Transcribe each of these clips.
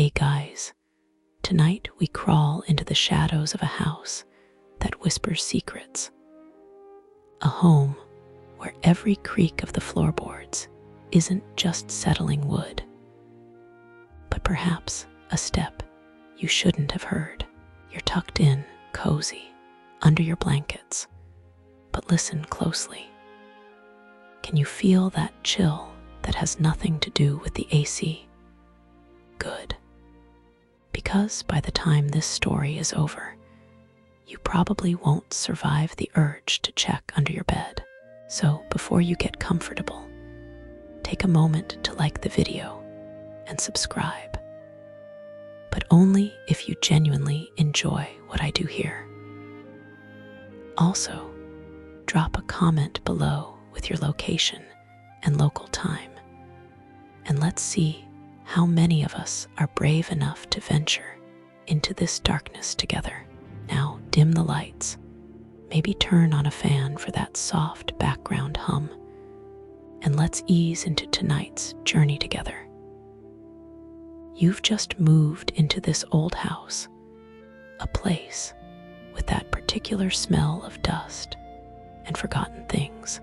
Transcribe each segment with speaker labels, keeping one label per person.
Speaker 1: Hey guys, tonight we crawl into the shadows of a house that whispers secrets. A home where every creak of the floorboards isn't just settling wood, but perhaps a step you shouldn't have heard. You're tucked in, cozy, under your blankets, but listen closely. Can you feel that chill that has nothing to do with the AC? Good. Because by the time this story is over, you probably won't survive the urge to check under your bed. So before you get comfortable, take a moment to like the video and subscribe. But only if you genuinely enjoy what I do here. Also, drop a comment below with your location and local time, and let's see how many of us are brave enough to venture into this darkness together. Now dim the lights, maybe turn on a fan for that soft background hum, and let's ease into tonight's journey together. You've just moved into this old house, a place with that particular smell of dust and forgotten things,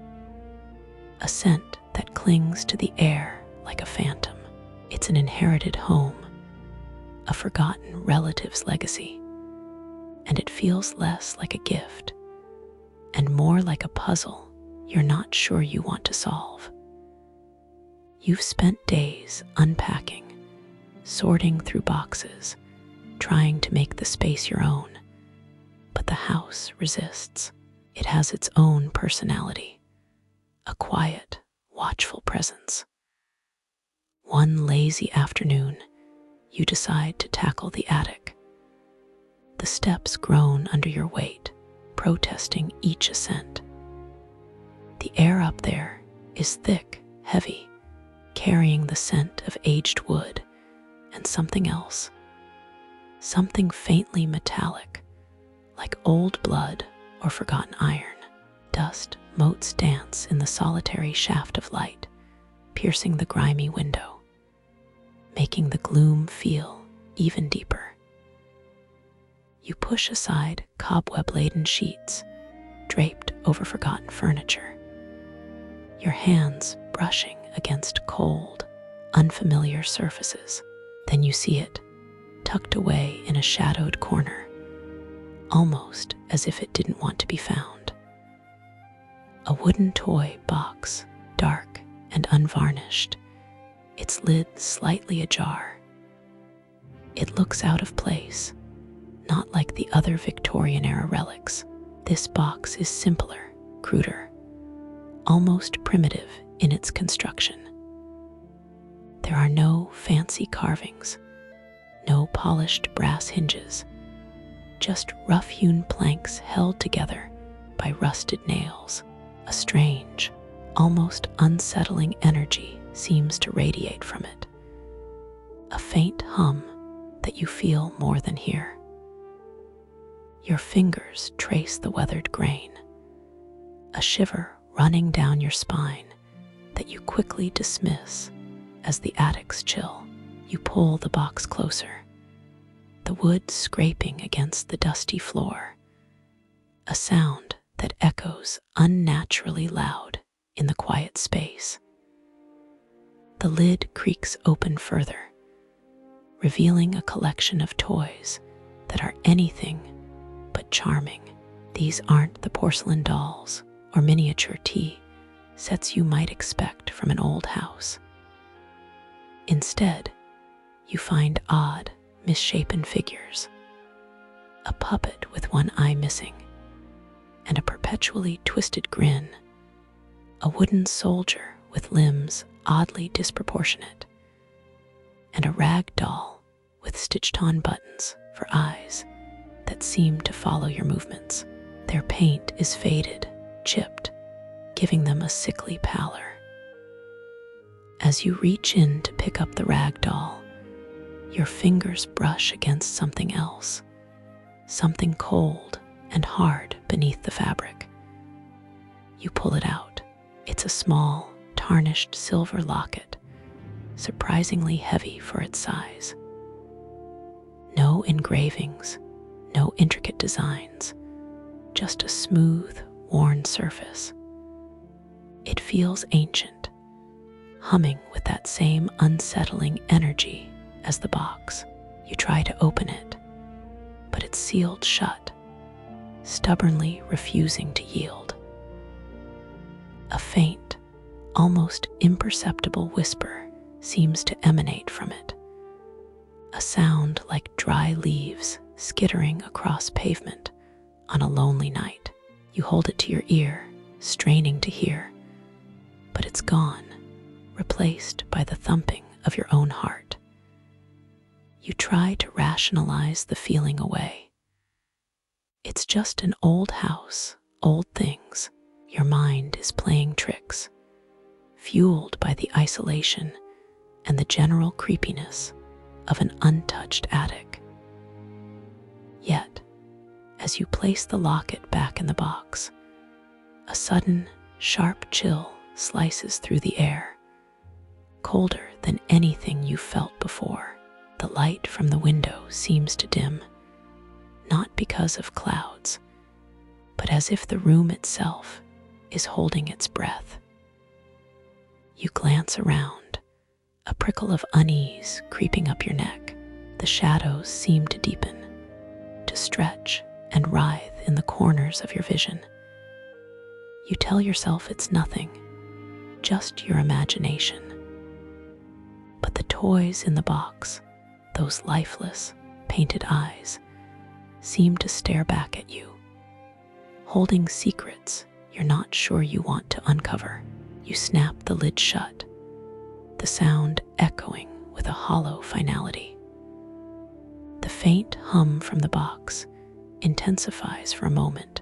Speaker 1: a scent that clings to the air like a phantom. It's an inherited home, a forgotten relative's legacy, and it feels less like a gift and more like a puzzle you're not sure you want to solve. You've spent days unpacking, sorting through boxes, trying to make the space your own, but the house resists. It has its own personality, a quiet, watchful presence. One lazy afternoon, you decide to tackle the attic. The steps groan under your weight, protesting each ascent. The air up there is thick, heavy, carrying the scent of aged wood and something else, something faintly metallic, like old blood or forgotten iron. Dust motes dance in the solitary shaft of light, piercing the grimy window, making the gloom feel even deeper. You push aside cobweb-laden sheets draped over forgotten furniture, your hands brushing against cold, unfamiliar surfaces. Then you see it, tucked away in a shadowed corner, almost as if it didn't want to be found. A wooden toy box, dark and unvarnished, its lid slightly ajar. It looks out of place, not like the other Victorian-era relics. This box is simpler, cruder, almost primitive in its construction. There are no fancy carvings, no polished brass hinges, just rough-hewn planks held together by rusted nails. A strange, almost unsettling energy seems to radiate from it, a faint hum that you feel more than hear. Your fingers trace the weathered grain, a shiver running down your spine that you quickly dismiss as the attic's chill. You pull the box closer, the wood scraping against the dusty floor, a sound that echoes unnaturally loud in the quiet space. The lid creaks open further, revealing a collection of toys that are anything but charming. These aren't the porcelain dolls or miniature tea sets you might expect from an old house. Instead, you find odd, misshapen figures, a puppet with one eye missing, and a perpetually twisted grin, a wooden soldier with limbs oddly disproportionate, and a rag doll with stitched-on buttons for eyes that seem to follow your movements. Their paint is faded, chipped, giving them a sickly pallor. As you reach in to pick up the rag doll, your fingers brush against something else, something cold and hard beneath the fabric. You pull it out. It's a small, tarnished silver locket, surprisingly heavy for its size. No engravings, no intricate designs, just a smooth, worn surface. It feels ancient, humming with that same unsettling energy as the box. You try to open it, but it's sealed shut, stubbornly refusing to yield. A faint, almost imperceptible whisper seems to emanate from it, a sound like dry leaves skittering across pavement on a lonely night. You hold it to your ear, straining to hear, but it's gone, replaced by the thumping of your own heart. You try to rationalize the feeling away. It's just an old house, old things. Your mind is playing tricks, fueled by the isolation and the general creepiness of an untouched attic. Yet, as you place the locket back in the box, a sudden, sharp chill slices through the air, colder than anything you felt before. The light from the window seems to dim, not because of clouds, but as if the room itself is holding its breath. You glance around, a prickle of unease creeping up your neck. The shadows seem to deepen, to stretch and writhe in the corners of your vision. You tell yourself it's nothing, just your imagination. But the toys in the box, those lifeless, painted eyes, seem to stare back at you, holding secrets you're not sure you want to uncover. You snap the lid shut, the sound echoing with a hollow finality. The faint hum from the box intensifies for a moment,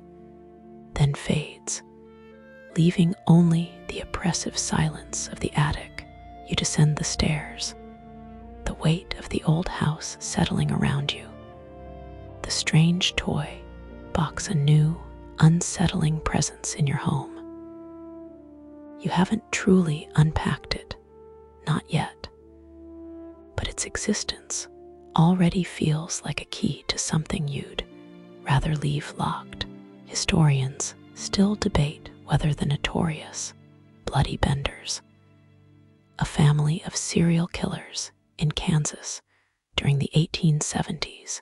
Speaker 1: then fades, leaving only the oppressive silence of the attic. You descend the stairs, the weight of the old house settling around you. The strange toy box a new, unsettling presence in your home. You haven't truly unpacked it, not yet, but its existence already feels like a key to something you'd rather leave locked. Historians still debate whether the notorious Bloody Benders, a family of serial killers in Kansas during the 1870s,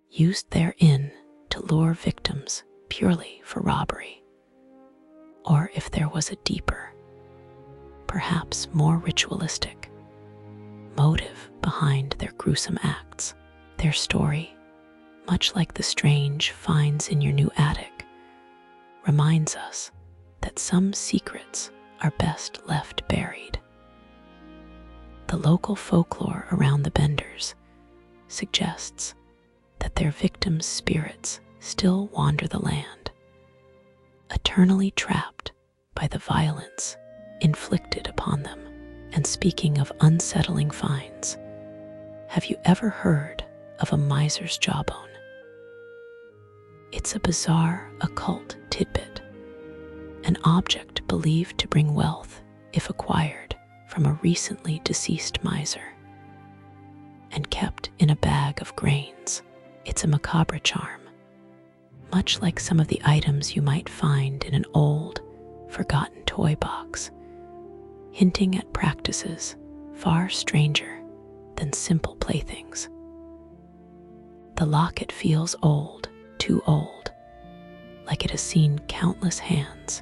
Speaker 1: used their inn to lure victims purely for robbery, or if there was a deeper, perhaps more ritualistic, motive behind their gruesome acts. Their story, much like the strange finds in your new attic, reminds us that some secrets are best left buried. The local folklore around the Benders suggests that their victims' spirits still wander the land, eternally trapped by the violence inflicted upon them. And speaking of unsettling finds, have you ever heard of a miser's jawbone? It's a bizarre occult tidbit, an object believed to bring wealth if acquired from a recently deceased miser, and kept in a bag of grains. It's a macabre charm, much like some of the items you might find in an old, forgotten toy box, hinting at practices far stranger than simple playthings. The locket feels old, too old, like it has seen countless hands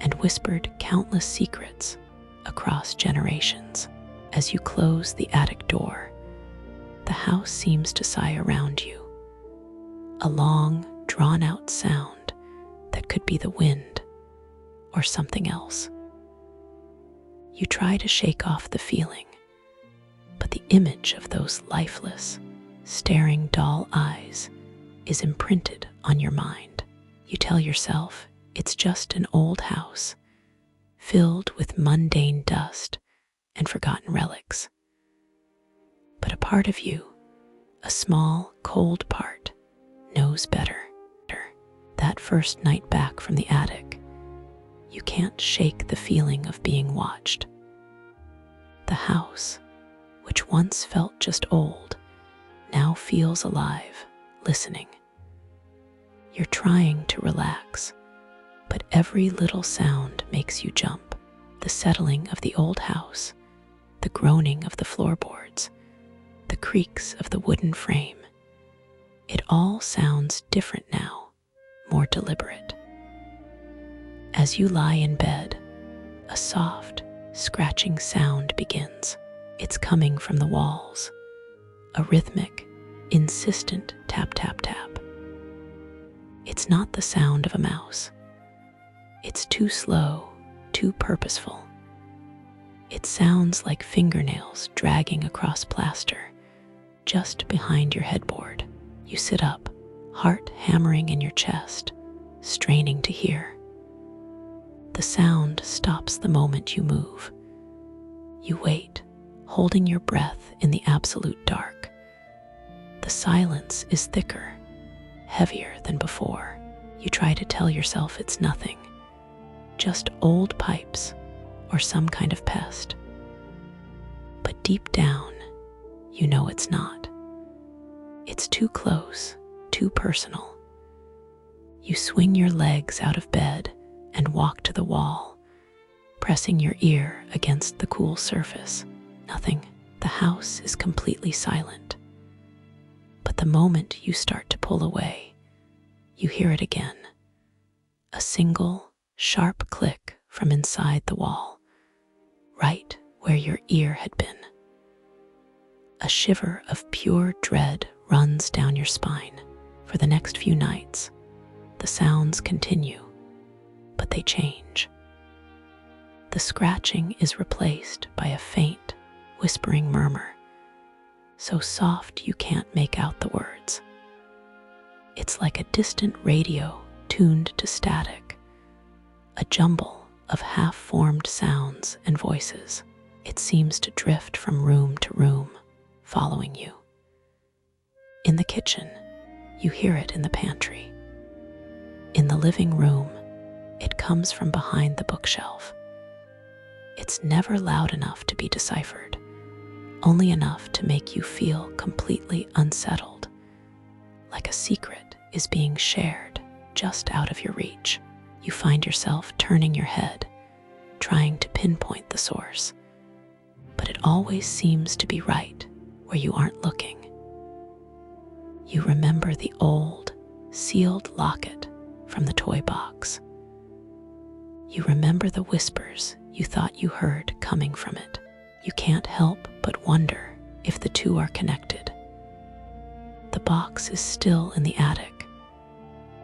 Speaker 1: and whispered countless secrets across generations. As you close the attic door, the house seems to sigh around you, a long, drawn-out sound that could be the wind or something else. You try to shake off the feeling, but the image of those lifeless, staring doll eyes is imprinted on your mind. You tell yourself it's just an old house filled with mundane dust and forgotten relics. But a part of you, a small, cold part, knows better. That first night back from the attic, you can't shake the feeling of being watched. The house, which once felt just old, now feels alive, listening. You're trying to relax, but every little sound makes you jump. The settling of the old house, the groaning of the floorboards, the creaks of the wooden frame. It all sounds different now, more deliberate. As you lie in bed, a soft, scratching sound begins. It's coming from the walls, a rhythmic, insistent tap, tap, tap. It's not the sound of a mouse. It's too slow, too purposeful. It sounds like fingernails dragging across plaster, just behind your headboard. You sit up, heart hammering in your chest, straining to hear. The sound stops the moment you move. You wait, holding your breath in the absolute dark. The silence is thicker, heavier than before. You try to tell yourself it's nothing, just old pipes or some kind of pest. But deep down, you know it's not. It's too close, too personal. You swing your legs out of bed and walk to the wall, pressing your ear against the cool surface. Nothing. The house is completely silent. But the moment you start to pull away, you hear it again. A single, sharp click from inside the wall, right where your ear had been. A shiver of pure dread runs down your spine. For the next few nights, the sounds continue, but they change. The scratching is replaced by a faint, whispering murmur, so soft you can't make out the words. It's like a distant radio tuned to static, a jumble of half-formed sounds and voices. It seems to drift from room to room, following you. In the kitchen, you hear it in the pantry. In the living room, it comes from behind the bookshelf. It's never loud enough to be deciphered, only enough to make you feel completely unsettled, like a secret is being shared just out of your reach. You find yourself turning your head, trying to pinpoint the source, but it always seems to be right where you aren't looking. You remember the old, sealed locket from the toy box. You remember the whispers you thought you heard coming from it. You can't help but wonder if the two are connected. The box is still in the attic,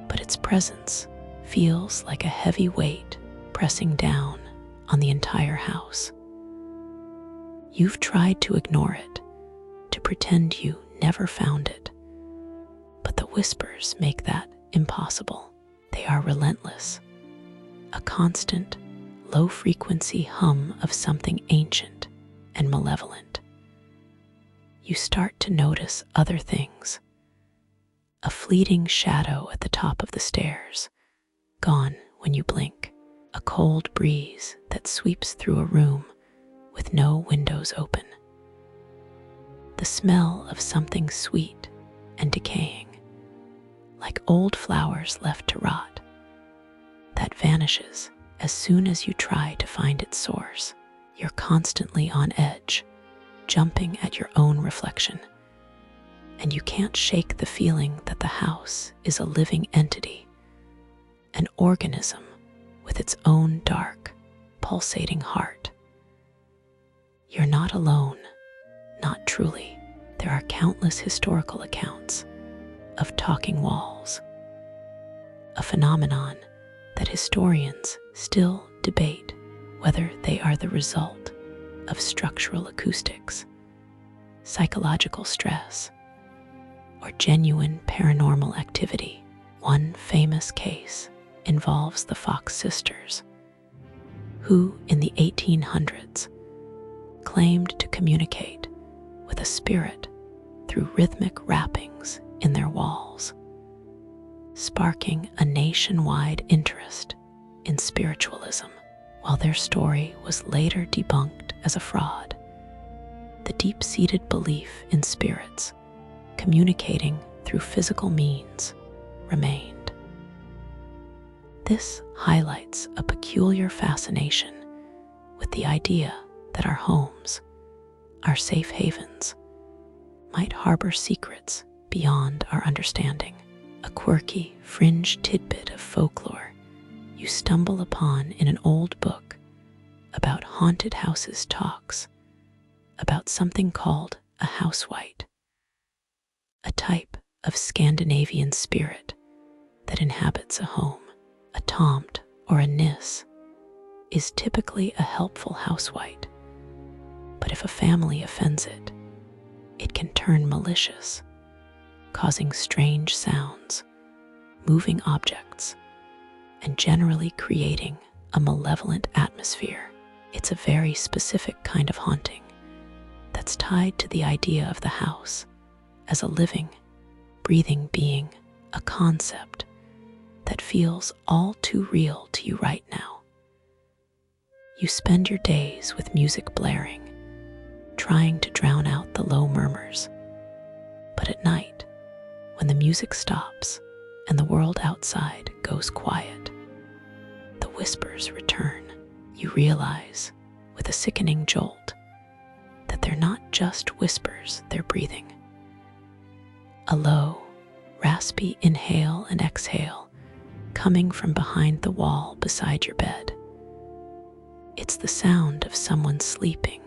Speaker 1: but its presence feels like a heavy weight pressing down on the entire house. You've tried to ignore it, to pretend you never found it, but the whispers make that impossible. They are relentless, a constant, low-frequency hum of something ancient and malevolent. You start to notice other things. A fleeting shadow at the top of the stairs, gone when you blink. A cold breeze that sweeps through a room with no windows open. The smell of something sweet and decaying, like old flowers left to rot, that vanishes as soon as you try to find its source. You're constantly on edge, jumping at your own reflection, and you can't shake the feeling that the house is a living entity, an organism with its own dark, pulsating heart. You're not alone, not truly. There are countless historical accounts of talking walls, a phenomenon that historians still debate whether they are the result of structural acoustics, psychological stress, or genuine paranormal activity. One famous case involves the Fox sisters, who in the 1800s claimed to communicate with a spirit through rhythmic rappings in their walls, sparking a nationwide interest in spiritualism. While their story was later debunked as a fraud, the deep-seated belief in spirits communicating through physical means, remained. This highlights a peculiar fascination with the idea that our homes, our safe havens, might harbor secrets beyond our understanding. A quirky, fringe tidbit of folklore you stumble upon in an old book about haunted houses talks about something called a housewight, a type of Scandinavian spirit that inhabits a home. A tomt or a nis is typically a helpful housewight, but if a family offends it, it can turn malicious, causing strange sounds, moving objects, and generally creating a malevolent atmosphere. It's a very specific kind of haunting that's tied to the idea of the house as a living, breathing being, a concept that feels all too real to you right now. You spend your days with music blaring, trying to drown out the low murmurs. But at night, when the music stops and the world outside goes quiet, the whispers return. You realize, with a sickening jolt, that they're not just whispers, they're breathing. A low, raspy inhale and exhale coming from behind the wall beside your bed. It's the sound of someone sleeping,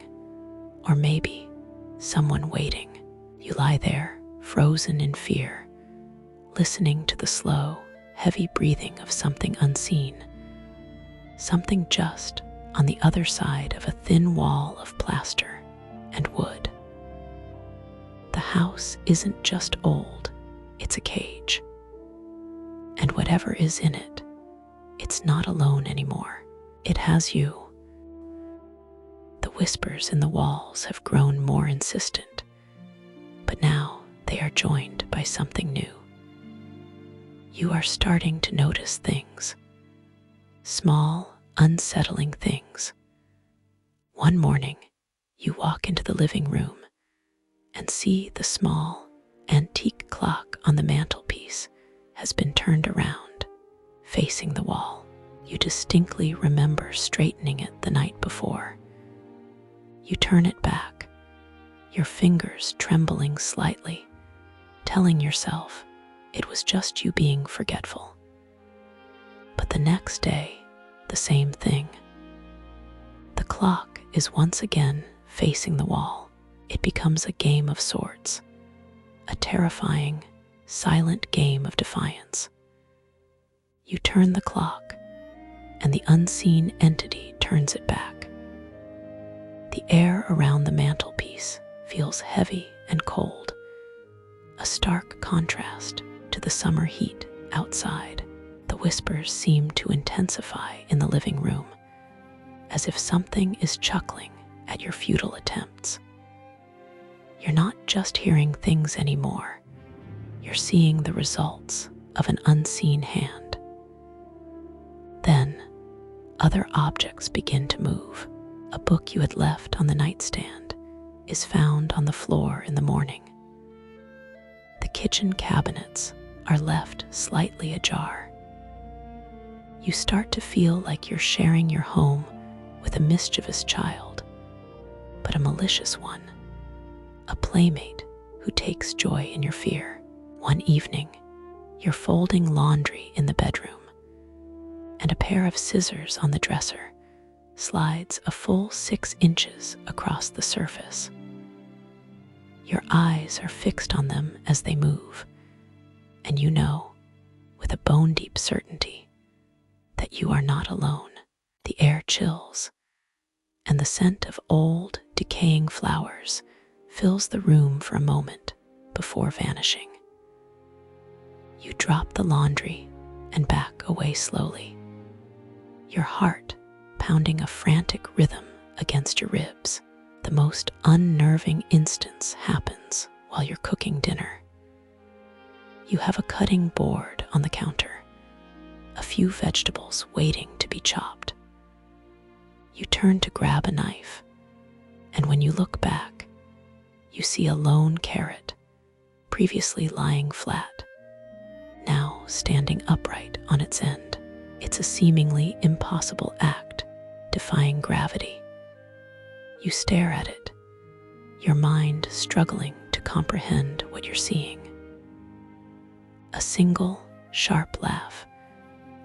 Speaker 1: or maybe someone waiting. You lie there, frozen in fear, listening to the slow, heavy breathing of something unseen, something just on the other side of a thin wall of plaster and wood. The house isn't just old, it's a cage. And whatever is in it, it's not alone anymore. It has you. The whispers in the walls have grown more insistent, but now they are joined by something new. You are starting to notice things, small, unsettling things. One morning, you walk into the living room and see the small, antique clock on the mantelpiece has been turned around, facing the wall. You distinctly remember straightening it the night before. You turn it back, your fingers trembling slightly, telling yourself it was just you being forgetful. But the next day, the same thing. The clock is once again facing the wall. It becomes a game of sorts, a terrifying, silent game of defiance. You turn the clock, and the unseen entity turns it back. The air around the mantelpiece feels heavy and cold, a stark contrast to the summer heat outside. The whispers seem to intensify in the living room, as if something is chuckling at your futile attempts. You're not just hearing things anymore. You're seeing the results of an unseen hand. Then, other objects begin to move. A book you had left on the nightstand is found on the floor in the morning. The kitchen cabinets are left slightly ajar. You start to feel like you're sharing your home with a mischievous child, but a malicious one, a playmate who takes joy in your fear. One evening, you're folding laundry in the bedroom, and a pair of scissors on the dresser slides a full 6 inches across the surface. Your eyes are fixed on them as they move, and you know, with a bone-deep certainty, that you are not alone. The air chills, and the scent of old, decaying flowers fills the room for a moment before vanishing. You drop the laundry and back away slowly, your heart pounding a frantic rhythm against your ribs. The most unnerving instance happens while you're cooking dinner. You have a cutting board on the counter, a few vegetables waiting to be chopped. You turn to grab a knife, and when you look back, you see a lone carrot, previously lying flat, now standing upright on its end. It's a seemingly impossible act, defying gravity. You stare at it, your mind struggling to comprehend what you're seeing. A single, sharp laugh,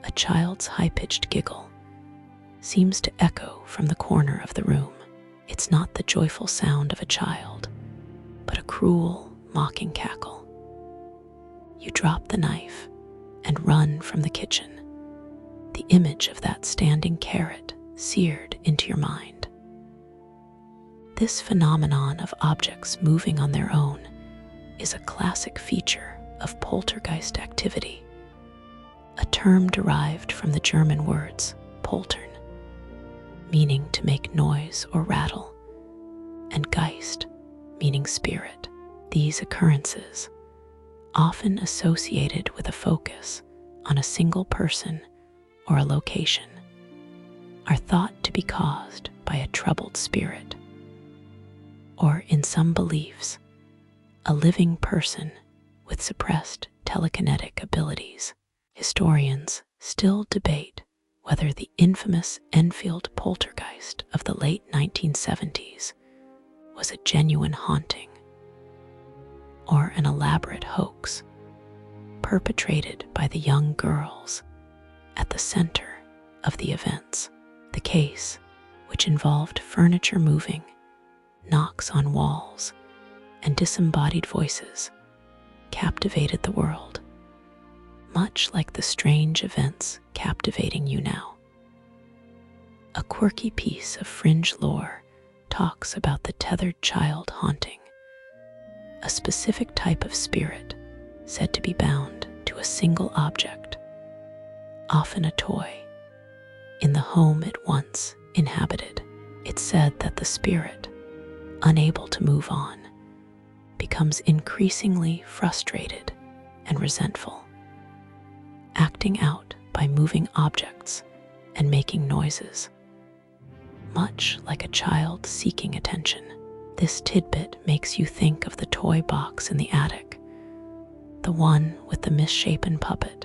Speaker 1: a child's high-pitched giggle, seems to echo from the corner of the room. It's not the joyful sound of a child, but a cruel, mocking cackle. You drop the knife and run from the kitchen, the image of that standing carrot seared into your mind. This phenomenon of objects moving on their own is a classic feature of poltergeist activity, a term derived from the German words poltern, meaning to make noise or rattle, and Geist, meaning spirit. These occurrences, often associated with a focus on a single person or a location, are thought to be caused by a troubled spirit, or in some beliefs, a living person with suppressed telekinetic abilities. Historians still debate whether the infamous Enfield poltergeist of the late 1970s was a genuine haunting or an elaborate hoax perpetrated by the young girls at the center of the events. The case, which involved furniture moving, knocks on walls, and disembodied voices, captivated the world, much like the strange events captivating you now. A quirky piece of fringe lore talks about the tethered child haunting, a specific type of spirit said to be bound to a single object, often a toy, in the home it once inhabited. It's said that the spirit, unable to move on, becomes increasingly frustrated and resentful, acting out by moving objects and making noises, much like a child seeking attention. This tidbit makes you think of the toy box in the attic, the one with the misshapen puppet,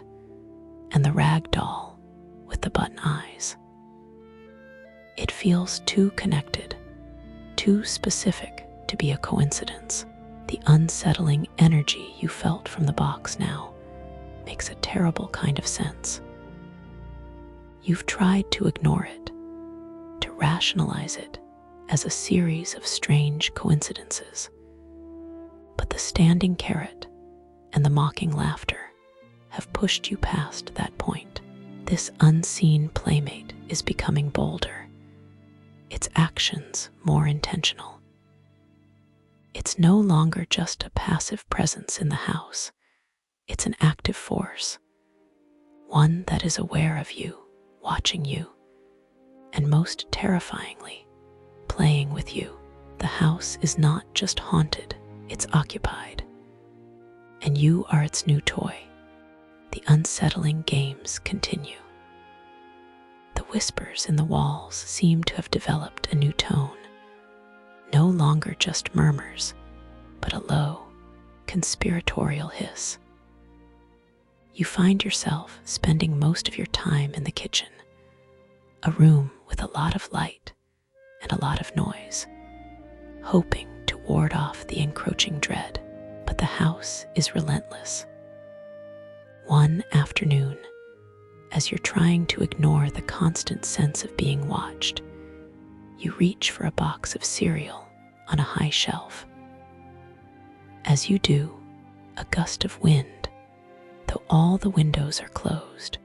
Speaker 1: and the rag doll with the button eyes. It feels too connected, too specific to be a coincidence. The unsettling energy you felt from the box now makes a terrible kind of sense. You've tried to ignore it, to rationalize it as a series of strange coincidences. But the standing carrot and the mocking laughter have pushed you past that point. This unseen playmate is becoming bolder, its actions more intentional. It's no longer just a passive presence in the house. It's an active force, one that is aware of you, watching you, and most terrifyingly, playing with you. The house is not just haunted, it's occupied, and you are its new toy. The unsettling games continue. The whispers in the walls seem to have developed a new tone, no longer just murmurs, but a low, conspiratorial hiss. You find yourself spending most of your time in the kitchen, a room with a lot of light and a lot of noise, hoping to ward off the encroaching dread. But the house is relentless. One afternoon, as you're trying to ignore the constant sense of being watched, you reach for a box of cereal on a high shelf. As you do, a gust of wind, though all the windows are closed,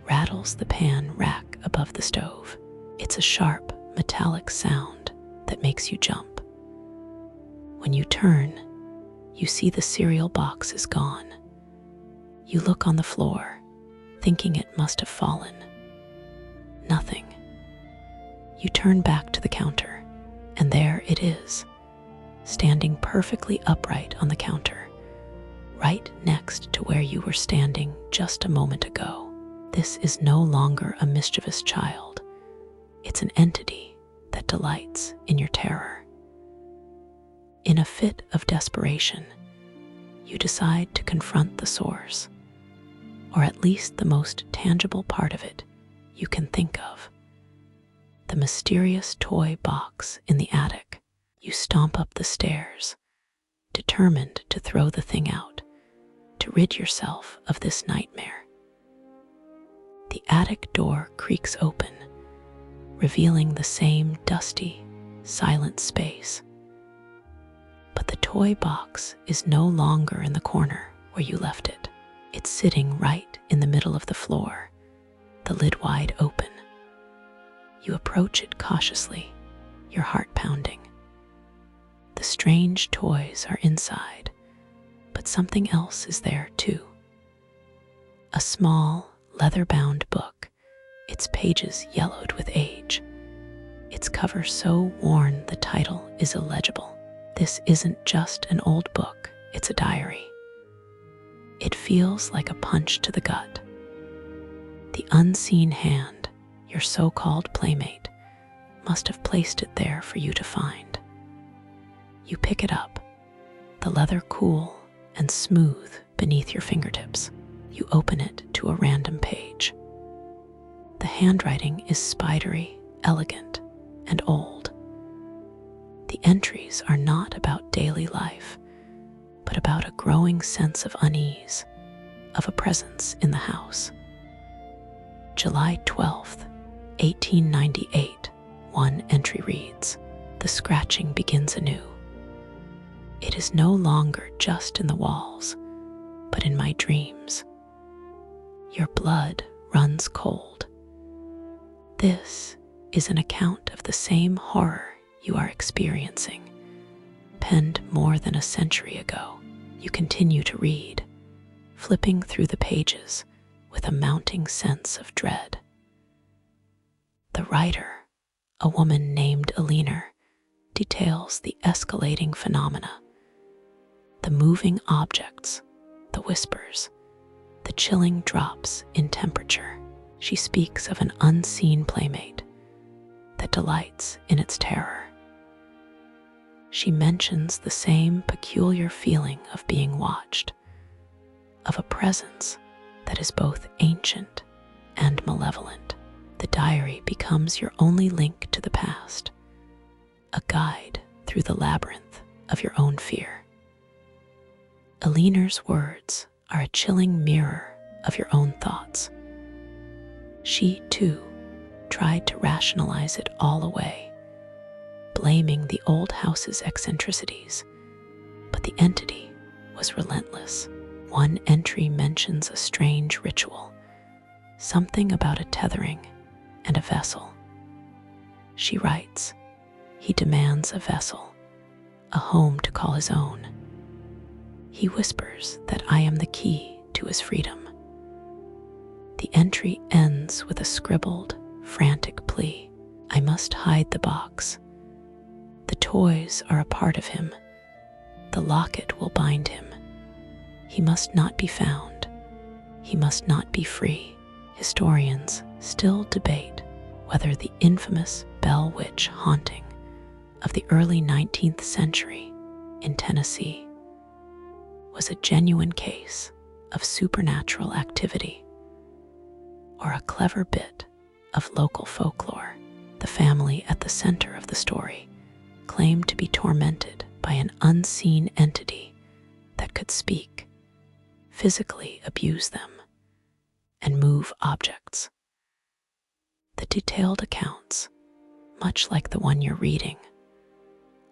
Speaker 1: rattles the pan rack above the stove. It's a sharp, metallic sound that makes you jump. When you turn, you see the cereal box is gone. You look on the floor, thinking it must have fallen. Nothing. You turn back to the counter, and there it is, standing perfectly upright on the counter, right next to where you were standing just a moment ago. This is no longer a mischievous child. It's an entity that delights in your terror. In a fit of desperation, you decide to confront the source, or at least the most tangible part of it you can think of. The mysterious toy box in the attic. You stomp up the stairs, determined to throw the thing out, to rid yourself of this nightmare. The attic door creaks open, revealing the same dusty, silent space. But the toy box is no longer in the corner where you left it. It's sitting right in the middle of the floor, the lid wide open. You approach it cautiously, your heart pounding. The strange toys are inside, but something else is there too. A small, leather-bound book, its pages yellowed with age, its cover so worn the title is illegible. This isn't just an old book, it's a diary. It feels like a punch to the gut. The unseen hand, your so-called playmate, must have placed it there for you to find. You pick it up, the leather cool and smooth beneath your fingertips. You open it to a random page. The handwriting is spidery, elegant, and old. The entries are not about daily life, but about a growing sense of unease, of a presence in the house. July 12th, 1898, one entry reads, "The scratching begins anew. It is no longer just in the walls, but in my dreams. Your blood runs cold." This is an account of the same horror you are experiencing, penned more than a century ago. You continue to read, flipping through the pages with a mounting sense of dread. The writer, a woman named Eleanor, details the escalating phenomena. The moving objects, the whispers, the chilling drops in temperature. She speaks of an unseen playmate that delights in its terror. She mentions the same peculiar feeling of being watched, of a presence that is both ancient and malevolent. The diary becomes your only link to the past, a guide through the labyrinth of your own fear. Eleanor's words are a chilling mirror of your own thoughts. She, too, tried to rationalize it all away, blaming the old house's eccentricities, but the entity was relentless. One entry mentions a strange ritual, something about a tethering and a vessel. She writes, "He demands a vessel, a home to call his own. He whispers that I am the key to his freedom." The entry ends with a scribbled, frantic plea. "I must hide the box. The toys are a part of him. The locket will bind him. He must not be found. He must not be free." Historians still debate whether the infamous Bell Witch haunting of the early 19th century in Tennessee was a genuine case of supernatural activity or a clever bit of local folklore. The family at the center of the story claimed to be tormented by an unseen entity that could speak, physically abuse them, and move objects. The detailed accounts, much like the one you're reading,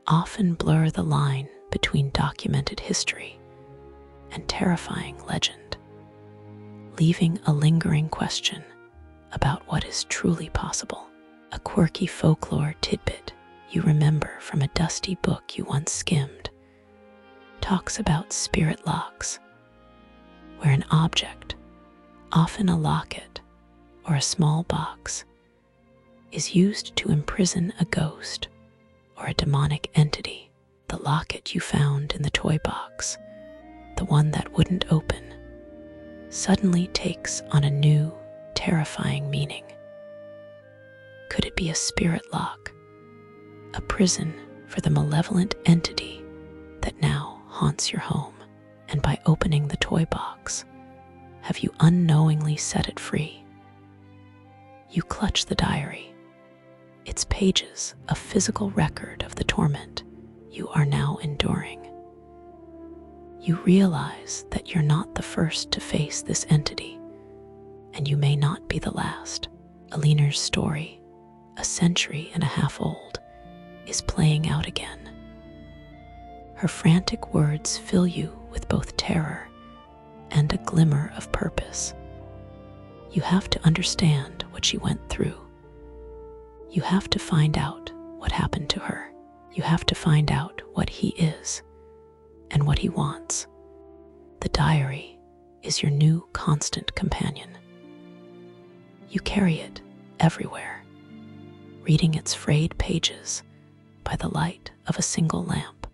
Speaker 1: often blur the line between documented history and terrifying legend, leaving a lingering question about what is truly possible. A quirky folklore tidbit you remember from a dusty book you once skimmed talks about spirit locks, where an object, often a locket or a small box, is used to imprison a ghost or a demonic entity. The locket you found in the toy box, the one that wouldn't open, suddenly takes on a new, terrifying meaning. Could it be a spirit lock, a prison for the malevolent entity that now haunts your home? And by opening the toy box, have you unknowingly set it free? You clutch the diary, its pages a physical record of the torment you are now enduring. You realize that you're not the first to face this entity, and you may not be the last. Alina's story, a century and a half old, is playing out again. Her frantic words fill you with both terror and a glimmer of purpose. You have to understand what she went through. You have to find out what happened to her. You have to find out what he is and what he wants. The diary is your new constant companion. You carry it everywhere, reading its frayed pages by the light of a single lamp,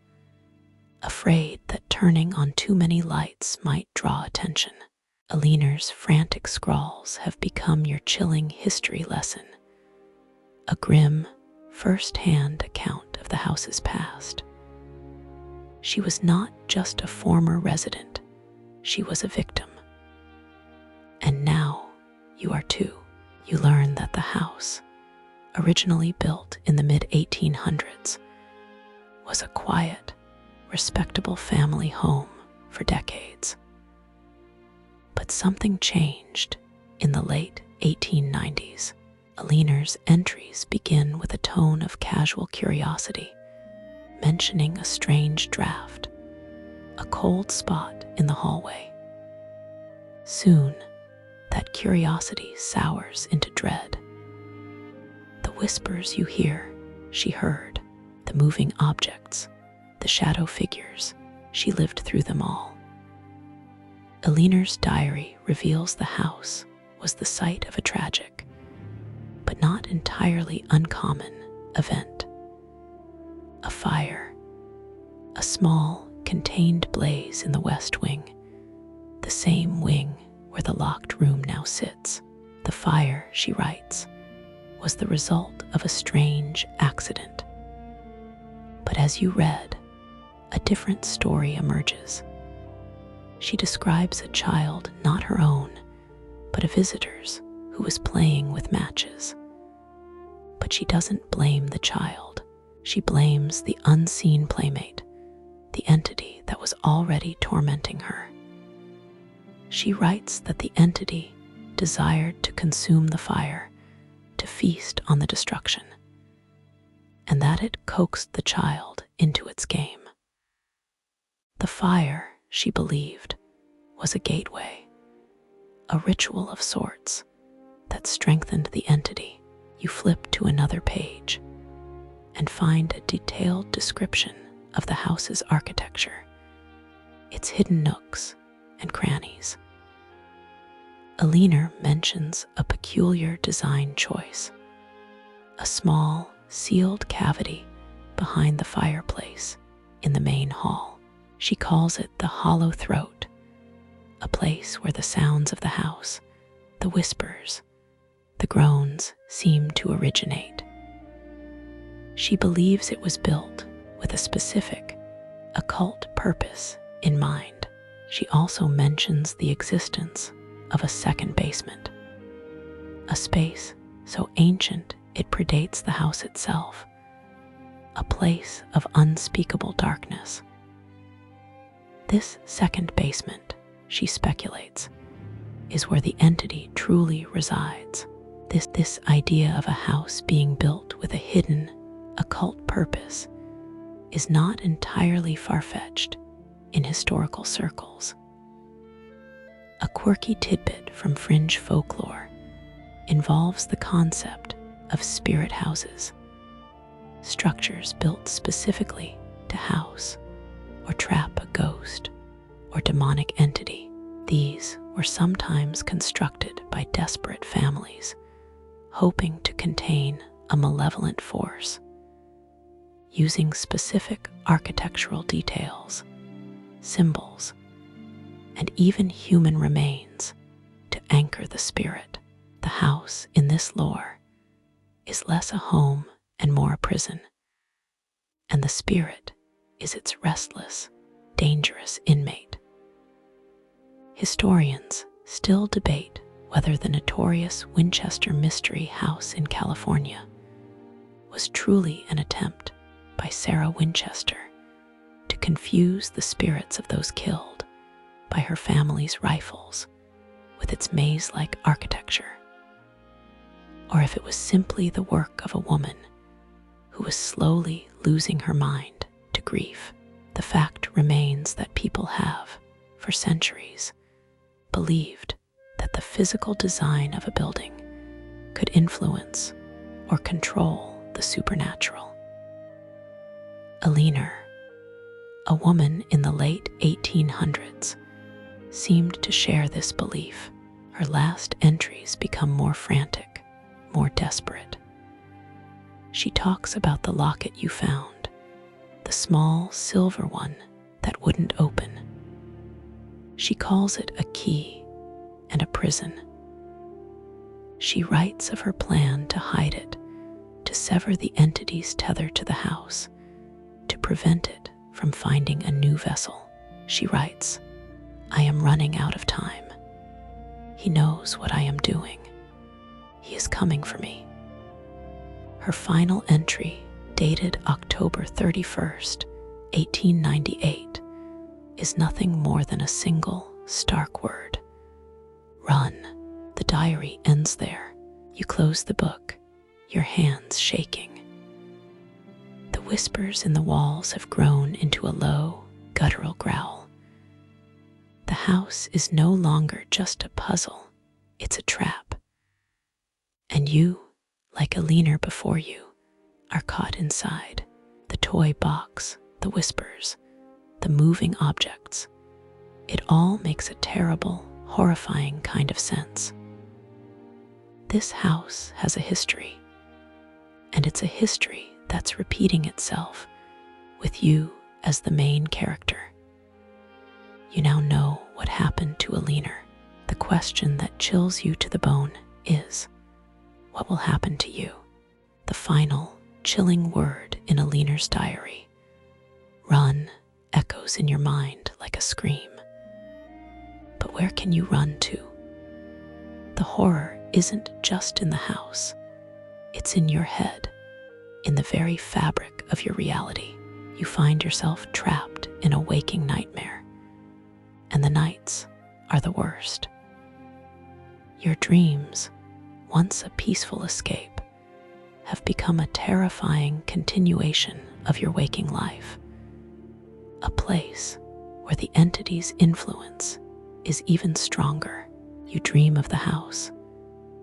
Speaker 1: afraid that turning on too many lights might draw attention. Alina's frantic scrawls have become your chilling history lesson, a grim, first-hand account of the house's past. She was not just a former resident, she was a victim. And now you are too. You learn that the house, originally built in the mid-1800s, was a quiet, respectable family home for decades. But something changed in the late 1890s. Alina's entries begin with a tone of casual curiosity, mentioning a strange draft, a cold spot in the hallway. Soon, that curiosity sours into dread. The whispers you hear, she heard, the moving objects, the shadow figures, she lived through them all. Alina's diary reveals the house was the site of a tragic, but not entirely uncommon, event. A fire, a small, contained blaze in the west wing, the same wing where the locked room now sits. The fire, she writes, was the result of a strange accident. But as you read, a different story emerges. She describes a child not her own, but a visitor's, who was playing with matches. But she doesn't blame the child. She blames the unseen playmate, the entity that was already tormenting her. She writes that the entity desired to consume the fire, to feast on the destruction, and that it coaxed the child into its game. The fire, she believed, was a gateway, a ritual of sorts that strengthened the entity. You flip to another page and find a detailed description of the house's architecture, its hidden nooks and crannies. Alina mentions a peculiar design choice, a small, sealed cavity behind the fireplace in the main hall. She calls it the hollow throat, a place where the sounds of the house, the whispers, the groans seem to originate. She believes it was built with a specific, occult purpose in mind. She also mentions the existence of a second basement, a space so ancient it predates the house itself, a place of unspeakable darkness. This second basement, she speculates, is where the entity truly resides. This idea of a house being built with a hidden, occult purpose is not entirely far-fetched in historical circles. A quirky tidbit from fringe folklore involves the concept of spirit houses, structures built specifically to house or trap a ghost or demonic entity. These were sometimes constructed by desperate families, hoping to contain a malevolent force, using specific architectural details, symbols, and even human remains to anchor the spirit. The house in this lore is less a home and more a prison, and the spirit is its restless, dangerous inmate. Historians still debate whether the notorious Winchester Mystery House in California was truly an attempt by Sarah Winchester to confuse the spirits of those killed by her family's rifles with its maze-like architecture, or if it was simply the work of a woman who was slowly losing her mind to grief. The fact remains that people have, for centuries, believed that the physical design of a building could influence or control the supernatural. Eleanor, a woman in the late 1800s, seemed to share this belief. Her last entries become more frantic, more desperate. She talks about the locket you found, the small silver one that wouldn't open. She calls it a key and a prison. She writes of her plan to hide it, to sever the entities tethered to the house, to prevent it from finding a new vessel. She writes, "I am running out of time. He knows what I am doing. He is coming for me." Her final entry, dated October 31st, 1898, is nothing more than a single, stark word: run. The diary ends there. You close the book, your hands shaking. The whispers in the walls have grown into a low, guttural growl. The house is no longer just a puzzle, it's a trap. And you, like Eleanor before you, are caught inside. The toy box, the whispers, the moving objects. It all makes a terrible, horrifying kind of sense. This house has a history, and it's a history that's repeating itself with you as the main character. You now know what happened to Eleanor. The question that chills you to the bone is, what will happen to you? The final, chilling word in Eleanor's diary, run, echoes in your mind like a scream. But where can you run to? The horror isn't just in the house. It's in your head, in the very fabric of your reality. You find yourself trapped in a waking nightmare, and the nights are the worst. Your dreams, once a peaceful escape, have become a terrifying continuation of your waking life, a place where the entity's influence is even stronger. You dream of the house,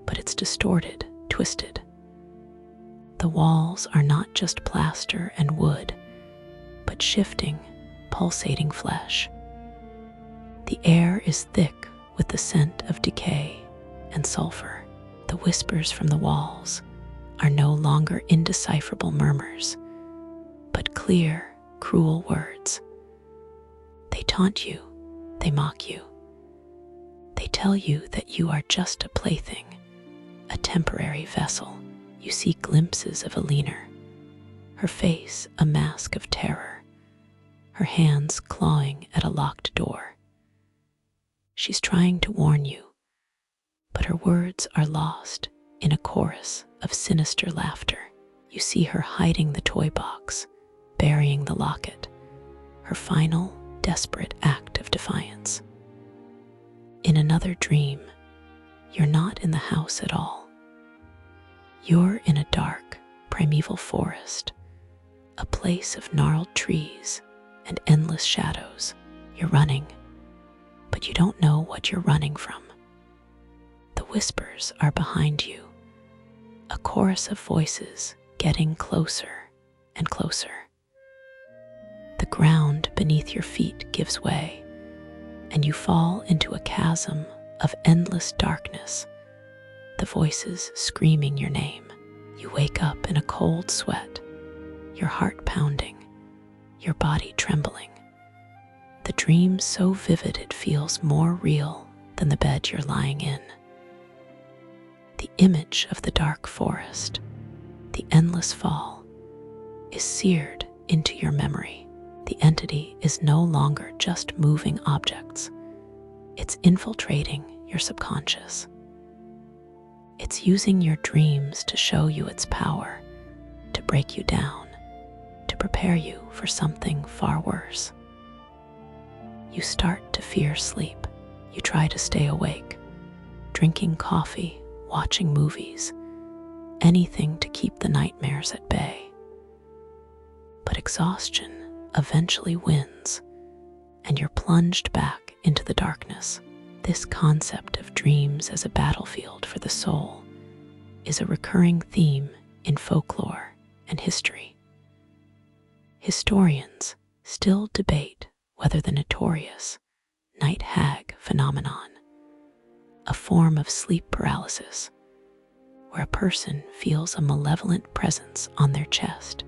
Speaker 1: but it's distorted, twisted. The walls are not just plaster and wood, but shifting, pulsating flesh. The air is thick with the scent of decay and sulfur. The whispers from the walls are no longer indecipherable murmurs, but clear, cruel words. They taunt you, they mock you. They tell you that you are just a plaything, a temporary vessel. You see glimpses of Eleanor, her face a mask of terror, her hands clawing at a locked door. She's trying to warn you, but her words are lost in a chorus of sinister laughter. You see her hiding the toy box, burying the locket, her final, desperate act of defiance. In another dream, you're not in the house at all. You're in a dark, primeval forest, a place of gnarled trees and endless shadows. You're running, but you don't know what you're running from. The whispers are behind you, a chorus of voices getting closer and closer. The ground beneath your feet gives way, and you fall into a chasm of endless darkness, the voices screaming your name. You wake up in a cold sweat, your heart pounding, your body trembling. The dream so vivid it feels more real than the bed you're lying in. The image of the dark forest, the endless fall, is seared into your memory. The entity is no longer just moving objects. It's infiltrating your subconscious. It's using your dreams to show you its power, to break you down, to prepare you for something far worse. You start to fear sleep. You try to stay awake, drinking coffee, watching movies, anything to keep the nightmares at bay. But exhaustion eventually wins, and you're plunged back into the darkness. This concept of dreams as a battlefield for the soul is a recurring theme in folklore and history. Historians still debate whether the notorious night hag phenomenon, a form of sleep paralysis where a person feels a malevolent presence on their chest,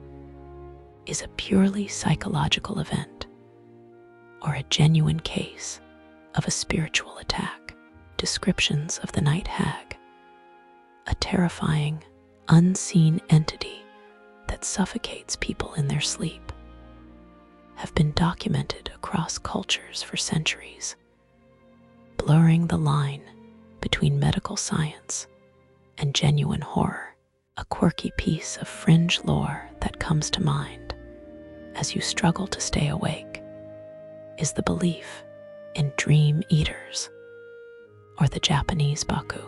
Speaker 1: is a purely psychological event or a genuine case of a spiritual attack. Descriptions of the night hag, a terrifying, unseen entity that suffocates people in their sleep, have been documented across cultures for centuries, blurring the line between medical science and genuine horror. A quirky piece of fringe lore that comes to mind as you struggle to stay awake is the belief in dream eaters, or the Japanese baku.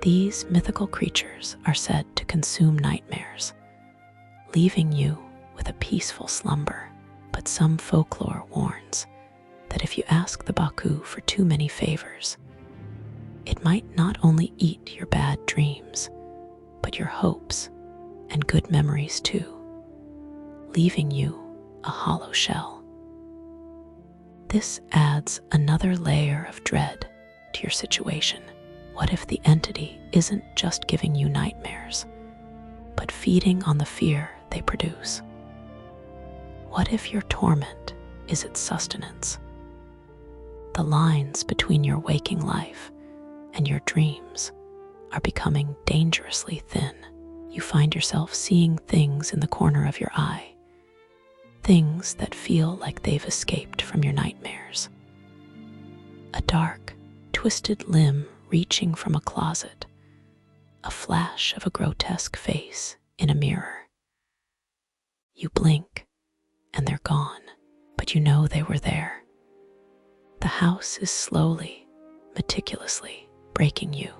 Speaker 1: These mythical creatures are said to consume nightmares, leaving you with a peaceful slumber. But some folklore warns that if you ask the baku for too many favors, it might not only eat your bad dreams, but your hopes and good memories too, leaving you a hollow shell. This adds another layer of dread to your situation. What if the entity isn't just giving you nightmares, but feeding on the fear they produce? What if your torment is its sustenance? The lines between your waking life and your dreams are becoming dangerously thin. You find yourself seeing things in the corner of your eye, things that feel like they've escaped from your nightmares. A dark, twisted limb reaching from a closet, a flash of a grotesque face in a mirror. You blink, and they're gone, but you know they were there. The house is slowly, meticulously breaking you.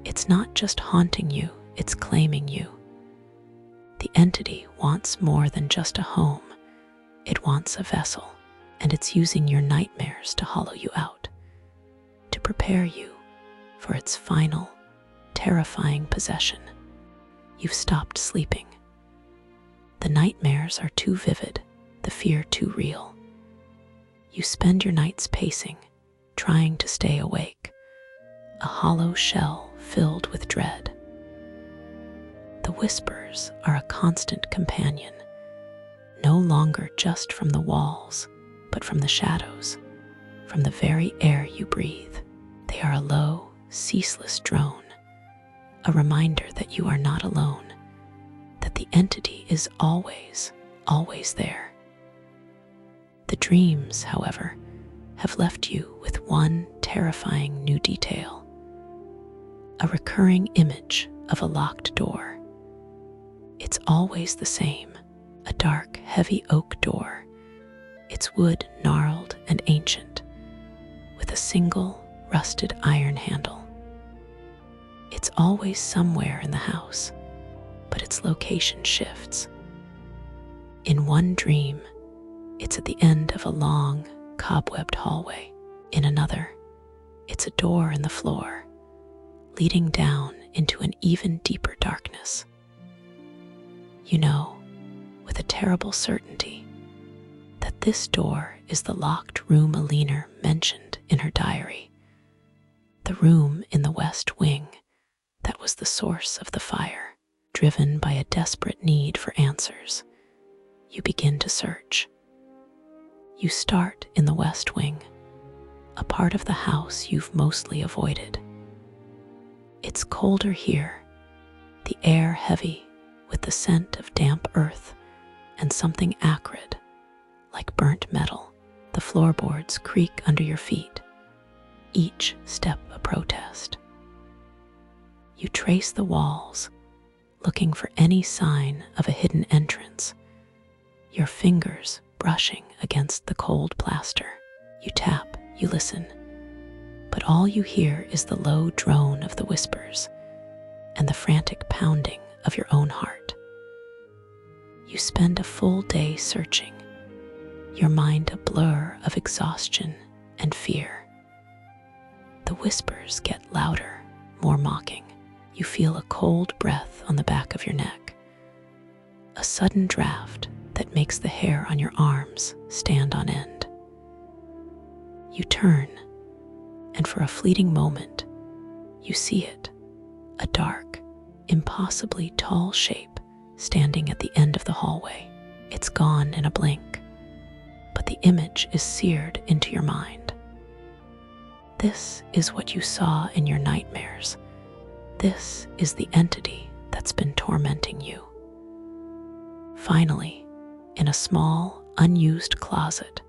Speaker 1: It's not just haunting you, it's claiming you. The entity wants more than just a home. It wants a vessel, and it's using your nightmares to hollow you out, to prepare you for its final, terrifying possession. You've stopped sleeping. The nightmares are too vivid, the fear too real. You spend your nights pacing, trying to stay awake, a hollow shell filled with dread. The whispers are a constant companion, no longer just from the walls, but from the shadows, from the very air you breathe. They are a low, ceaseless drone, a reminder that you are not alone, that the entity is always, always there. The dreams, however, have left you with one terrifying new detail, a recurring image of a locked door. It's always the same, a dark, heavy oak door, its wood gnarled and ancient, with a single rusted iron handle. It's always somewhere in the house, but its location shifts. In one dream, it's at the end of a long, cobwebbed hallway. In another, it's a door in the floor, leading down into an even deeper darkness. You know, with a terrible certainty, that this door is the locked room Alina mentioned in her diary, the room in the West Wing that was the source of the fire. Driven by a desperate need for answers, you begin to search. You start in the West Wing, a part of the house you've mostly avoided. It's colder here, the air heavy with the scent of damp earth and something acrid, like burnt metal. The floorboards creak under your feet, each step a protest. You trace the walls, looking for any sign of a hidden entrance, your fingers brushing against the cold plaster. You tap, you listen, but all you hear is the low drone of the whispers and the frantic pounding of your own heart. You spend a full day searching, your mind a blur of exhaustion and fear. The whispers get louder, more mocking. You feel a cold breath on the back of your neck, a sudden draft that makes the hair on your arms stand on end. You turn, and for a fleeting moment, you see it, a dark, impossibly tall shape standing at the end of the hallway. It's gone in a blink, but the image is seared into your mind. This is what you saw in your nightmares. This is the entity that's been tormenting you. Finally, in a small, unused closet,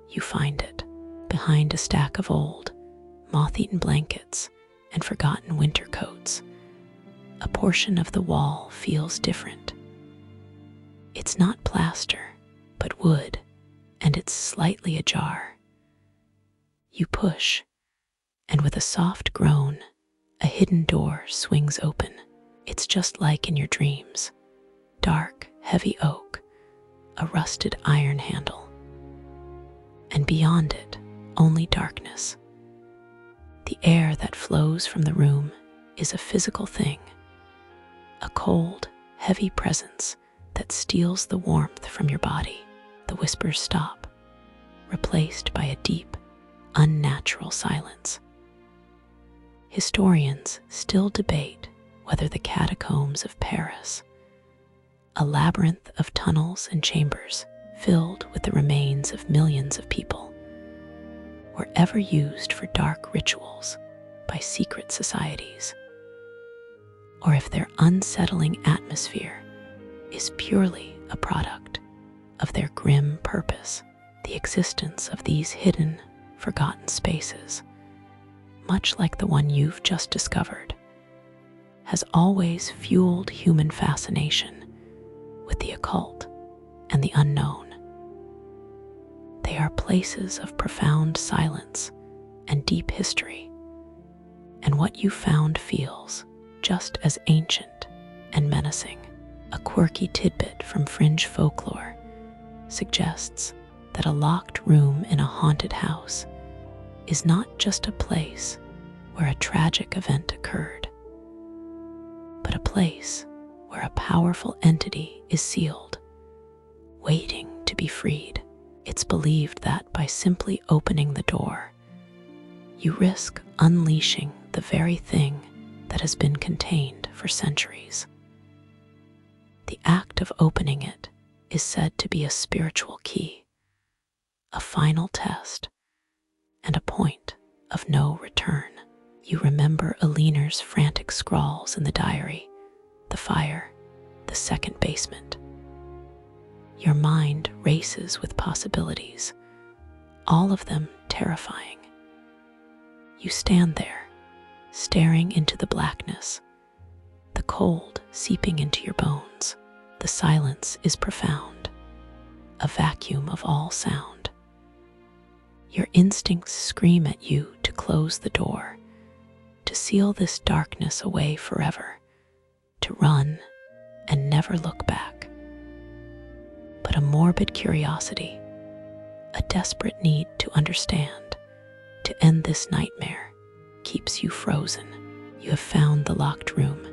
Speaker 1: you find it, behind a stack of old, moth-eaten blankets and forgotten winter coats. A portion of the wall feels different. It's not plaster, but wood, and it's slightly ajar. You push, and with a soft groan, a hidden door swings open. It's just like in your dreams. Dark, heavy oak, a rusted iron handle. And beyond it, only darkness. The air that flows from the room is a physical thing, a cold, heavy presence that steals the warmth from your body. The whispers stop, replaced by a deep, unnatural silence. Historians still debate whether the catacombs of Paris, a labyrinth of tunnels and chambers filled with the remains of millions of people, were ever used for dark rituals by secret societies, or if their unsettling atmosphere is purely a product of their grim purpose. The existence of these hidden, forgotten spaces, much like the one you've just discovered, has always fueled human fascination with the occult and the unknown. They are places of profound silence and deep history, and what you found feels just as ancient and menacing. A quirky tidbit from fringe folklore suggests that a locked room in a haunted house is not just a place where a tragic event occurred, but a place where a powerful entity is sealed, waiting to be freed. It's believed that by simply opening the door, you risk unleashing the very thing that has been contained for centuries. The act of opening it is said to be a spiritual key, a final test, and a point of no return. You remember Aliner's frantic scrawls in the diary, the fire, the second basement. Your mind races with possibilities, all of them terrifying. You stand there, staring into the blackness, the cold seeping into your bones. The silence is profound, a vacuum of all sound. Your instincts scream at you to close the door, to seal this darkness away forever, to run and never look back. But a morbid curiosity, a desperate need to understand, to end this nightmare, keeps you frozen. You have found the locked room.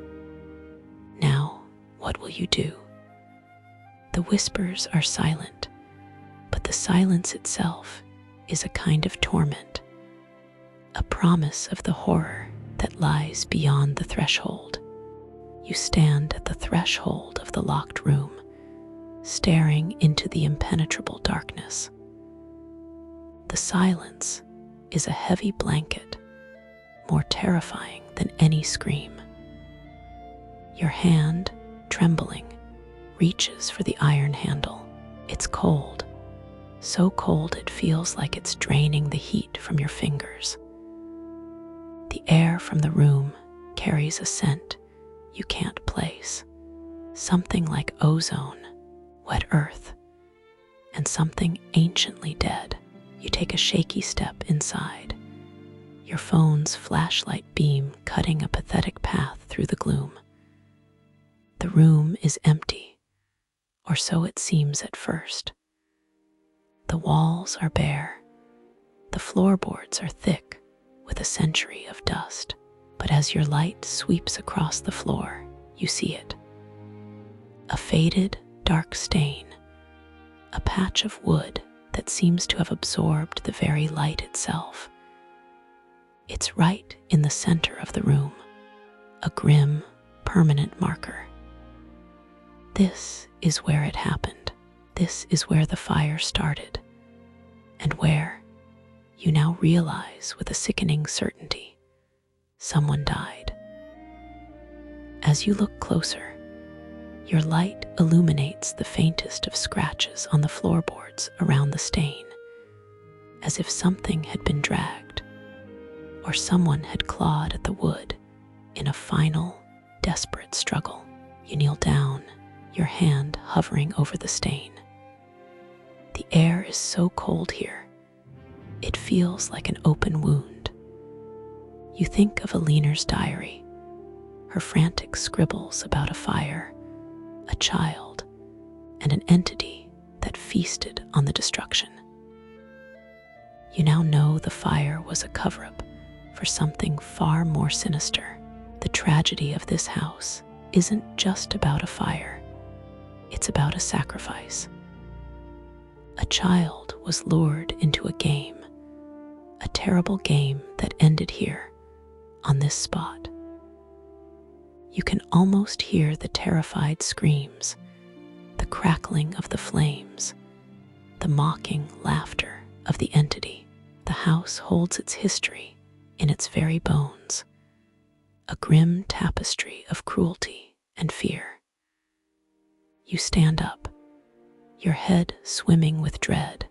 Speaker 1: Now, what will you do? The whispers are silent, but the silence itself is a kind of torment, a promise of the horror that lies beyond the threshold. You stand at the threshold of the locked room, staring into the impenetrable darkness. The silence is a heavy blanket, more terrifying than any scream. Your hand, trembling, reaches for the iron handle. It's cold, so cold it feels like it's draining the heat from your fingers. The air from the room carries a scent you can't place, something like ozone, wet earth, and something anciently dead. You take a shaky step inside, your phone's flashlight beam cutting a pathetic path through the gloom. The room is empty, or so it seems at first. The walls are bare, the floorboards are thick with a century of dust, but as your light sweeps across the floor, you see it. A faded, dark stain, a patch of wood that seems to have absorbed the very light itself. It's right in the center of the room, a grim, permanent marker. This is where it happened. This is where the fire started, and where, you now realize with a sickening certainty, someone died. As you look closer, your light illuminates the faintest of scratches on the floorboards around the stain, as if something had been dragged, or someone had clawed at the wood in a final, desperate struggle. You kneel down, your hand hovering over the stain. The air is so cold here, it feels like an open wound. You think of Alina's diary, her frantic scribbles about a fire, a child, and an entity that feasted on the destruction. You now know the fire was a cover-up for something far more sinister. The tragedy of this house isn't just about a fire, it's about a sacrifice. A child was lured into a game, a terrible game that ended here, on this spot. You can almost hear the terrified screams, the crackling of the flames, the mocking laughter of the entity. The house holds its history in its very bones, a grim tapestry of cruelty and fear. You stand up, your head swimming with dread,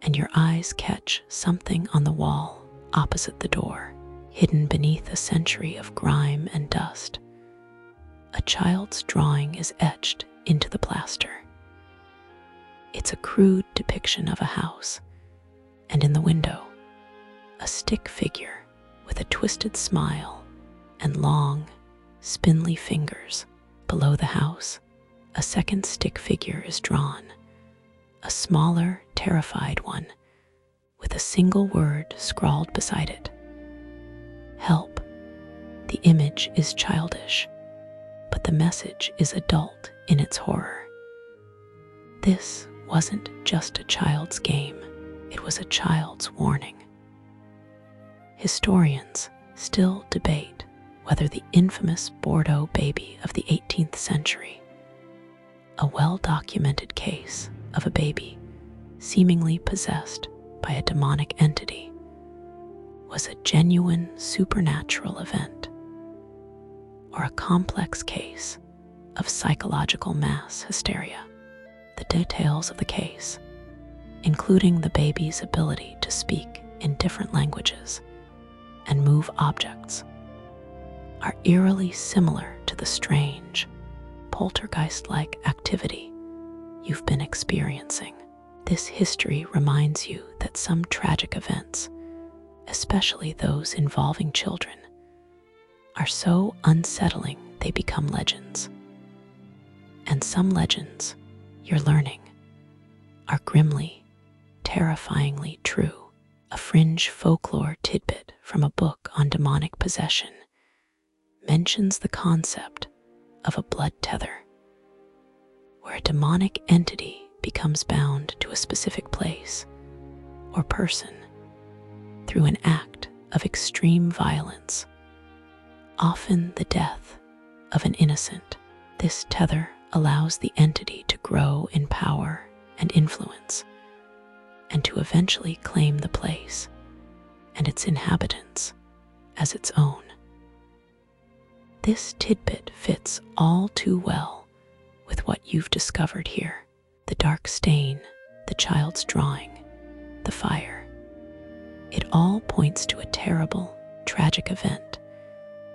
Speaker 1: and your eyes catch something on the wall opposite the door, hidden beneath a century of grime and dust. A child's drawing is etched into the plaster. It's a crude depiction of a house, and in the window, a stick figure with a twisted smile and long, spindly fingers. Below the house, a second stick figure is drawn, a smaller, terrified one, with a single word scrawled beside it. Help. The image is childish, but the message is adult in its horror. This wasn't just a child's game, it was a child's warning. Historians still debate whether the infamous Bordeaux baby of the 18th century, a well-documented case of a baby seemingly possessed by a demonic entity, was a genuine supernatural event, or a complex case of psychological mass hysteria. The details of the case, including the baby's ability to speak in different languages and move objects, are eerily similar to the strange, poltergeist-like activity you've been experiencing. This history reminds you that some tragic events, especially those involving children, are so unsettling they become legends. And some legends, you're learning, are grimly, terrifyingly true. A fringe folklore tidbit from a book on demonic possession mentions the concept of a blood tether, where a demonic entity becomes bound to a specific place or person through an act of extreme violence, often the death of an innocent. This tether allows the entity to grow in power and influence, and to eventually claim the place and its inhabitants as its own. This tidbit fits all too well with what you've discovered here. The dark stain the child's drawing, the fire. It all points to a terrible, tragic event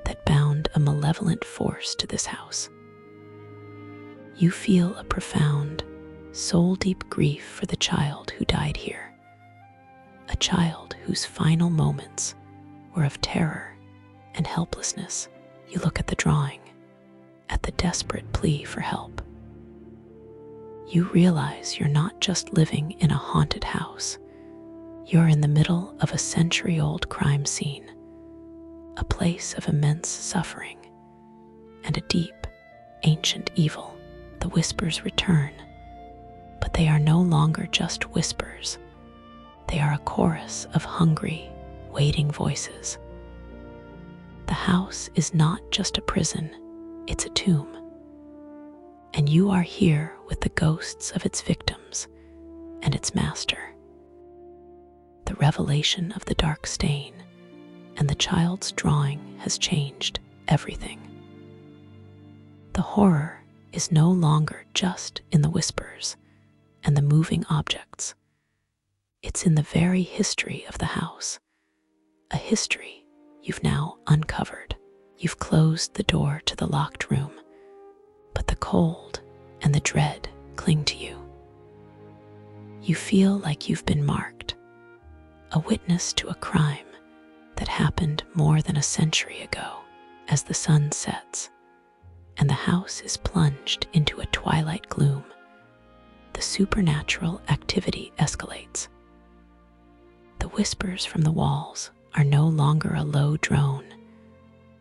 Speaker 1: that bound a malevolent force to this house. You feel a profound, soul-deep grief for the child who died here, a child whose final moments were of terror and helplessness. You look at the drawing, at the desperate plea for help. You realize you're not just living in a haunted house. You're in the middle of a century-old crime scene, a place of immense suffering and a deep, ancient evil. The whispers return, but they are no longer just whispers. They are a chorus of hungry, waiting voices. The house is not just a prison, it's a tomb. And you are here with the ghosts of its victims and its master. The revelation of the dark stain and the child's drawing has changed everything. The horror is no longer just in the whispers and the moving objects. It's in the very history of the house, a history you've now uncovered. You've closed the door to the locked room, but the cold and the dread cling to you. You feel like you've been marked, a witness to a crime that happened more than a century ago. As the sun sets and the house is plunged into a twilight gloom, the supernatural activity escalates. The whispers from the walls are no longer a low drone,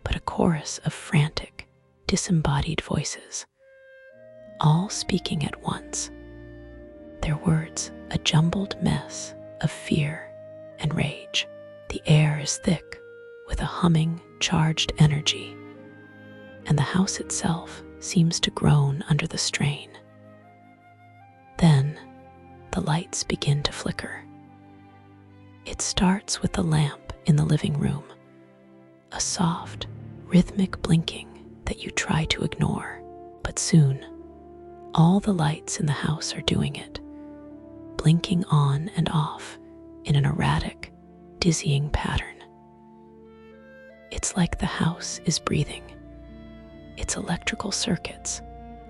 Speaker 1: but a chorus of frantic, disembodied voices, all speaking at once, their words a jumbled mess of fear and rage. The air is thick with a humming, charged energy, and the house itself seems to groan under the strain. Then, the lights begin to flicker. It starts with the lamp in the living room, a soft, rhythmic blinking that you try to ignore, but soon, all the lights in the house are doing it, blinking on and off in an erratic, dizzying pattern. It's like the house is breathing, its electrical circuits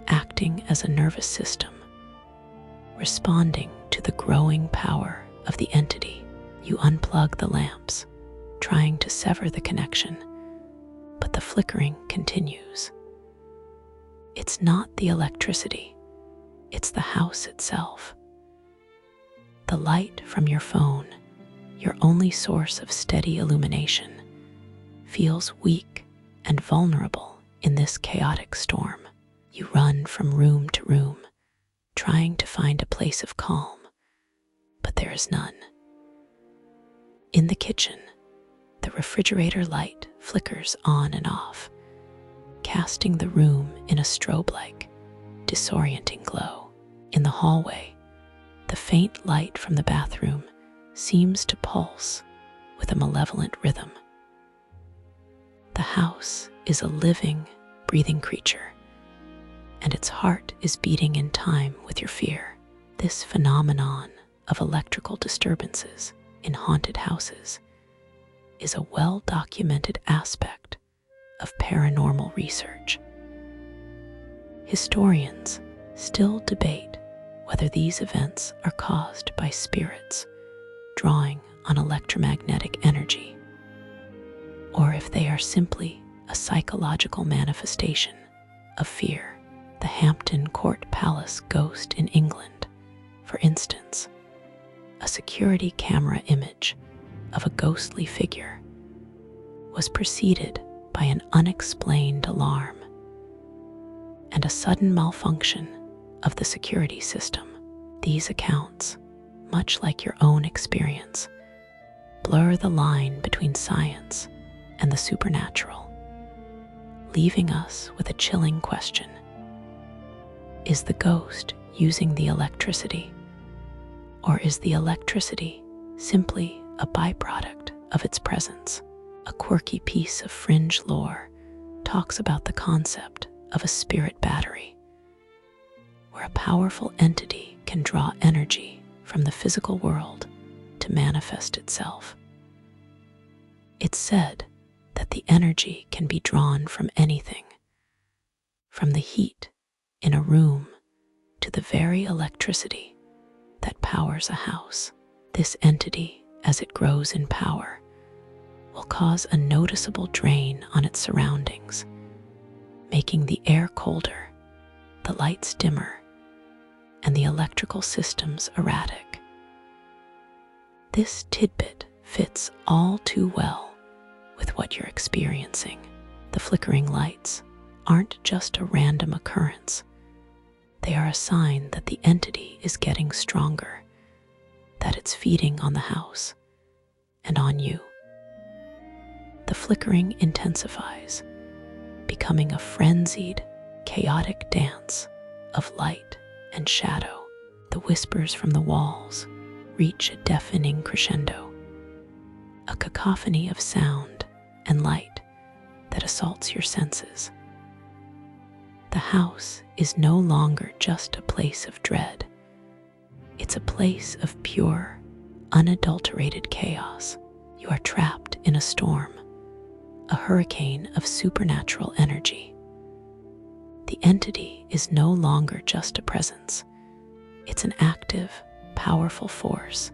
Speaker 1: acting as a nervous system, responding to the growing power of the entity. You unplug the lamps, trying to sever the connection, but the flickering continues. It's not the electricity, it's the house itself. The light from your phone, your only source of steady illumination, feels weak and vulnerable in this chaotic storm. You run from room to room, trying to find a place of calm, but there is none. In the kitchen, the refrigerator light flickers on and off, casting the room in a strobe-like, disorienting glow. In the hallway, the faint light from the bathroom seems to pulse with a malevolent rhythm. The house is a living, breathing creature, and its heart is beating in time with your fear. This phenomenon of electrical disturbances in haunted houses is a well-documented aspect of paranormal research. Historians still debate whether these events are caused by spirits drawing on electromagnetic energy, or if they are simply a psychological manifestation of fear. The Hampton Court Palace ghost in England, for instance, a security camera image of a ghostly figure, was preceded by an unexplained alarm and a sudden malfunction of the security system. These accounts, much like your own experience, blur the line between science and the supernatural, leaving us with a chilling question. Is the ghost using the electricity, or is the electricity simply a byproduct of its presence? A quirky piece of fringe lore talks about the concept of a spirit battery, where a powerful entity can draw energy from the physical world to manifest itself. It's said that the energy can be drawn from anything, from the heat in a room to the very electricity that powers a house. This entity, as it grows in power, will cause a noticeable drain on its surroundings, making the air colder, the lights dimmer, and the electrical systems erratic. This tidbit fits all too well with what you're experiencing. The flickering lights aren't just a random occurrence. They are a sign that the entity is getting stronger, that it's feeding on the house and on you. The flickering intensifies, becoming a frenzied, chaotic dance of light and shadow. The whispers from the walls reach a deafening crescendo, a cacophony of sound and light that assaults your senses. The house is no longer just a place of dread. It's a place of pure, unadulterated chaos. You are trapped in a storm, a hurricane of supernatural energy. The entity is no longer just a presence. It's an active, powerful force,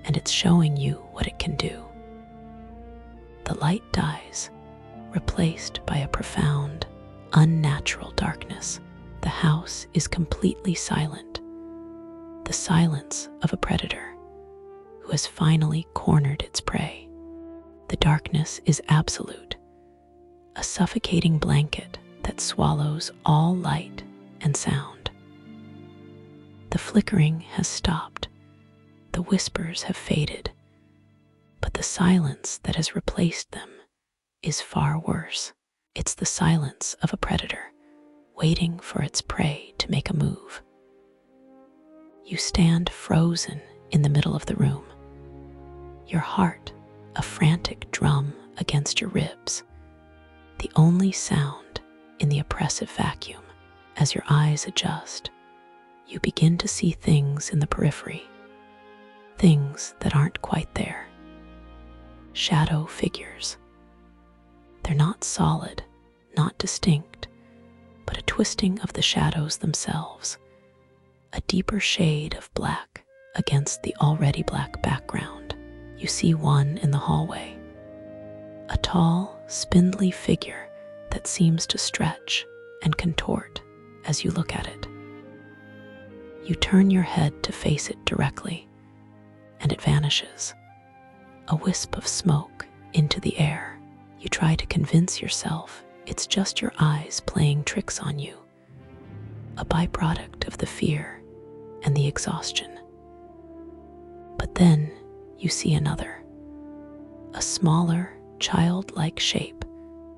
Speaker 1: and it's showing you what it can do. The light dies, replaced by a profound, unnatural darkness. The house is completely silent, the silence of a predator who has finally cornered its prey. The darkness is absolute, a suffocating blanket that swallows all light and sound. The flickering has stopped, the whispers have faded, but the silence that has replaced them is far worse. It's the silence of a predator waiting for its prey to make a move. You stand frozen in the middle of the room, your heart a frantic drum against your ribs, the only sound in the oppressive vacuum. As your eyes adjust, you begin to see things in the periphery, things that aren't quite there. Shadow figures. They're not solid, not distinct, but a twisting of the shadows themselves, a deeper shade of black against the already black background. You see one in the hallway, a tall, spindly figure that seems to stretch and contort as you look at it. You turn your head to face it directly, and it vanishes, a wisp of smoke into the air. You try to convince yourself it's just your eyes playing tricks on you, a byproduct of the fear and the exhaustion. But then you see another, a smaller, childlike shape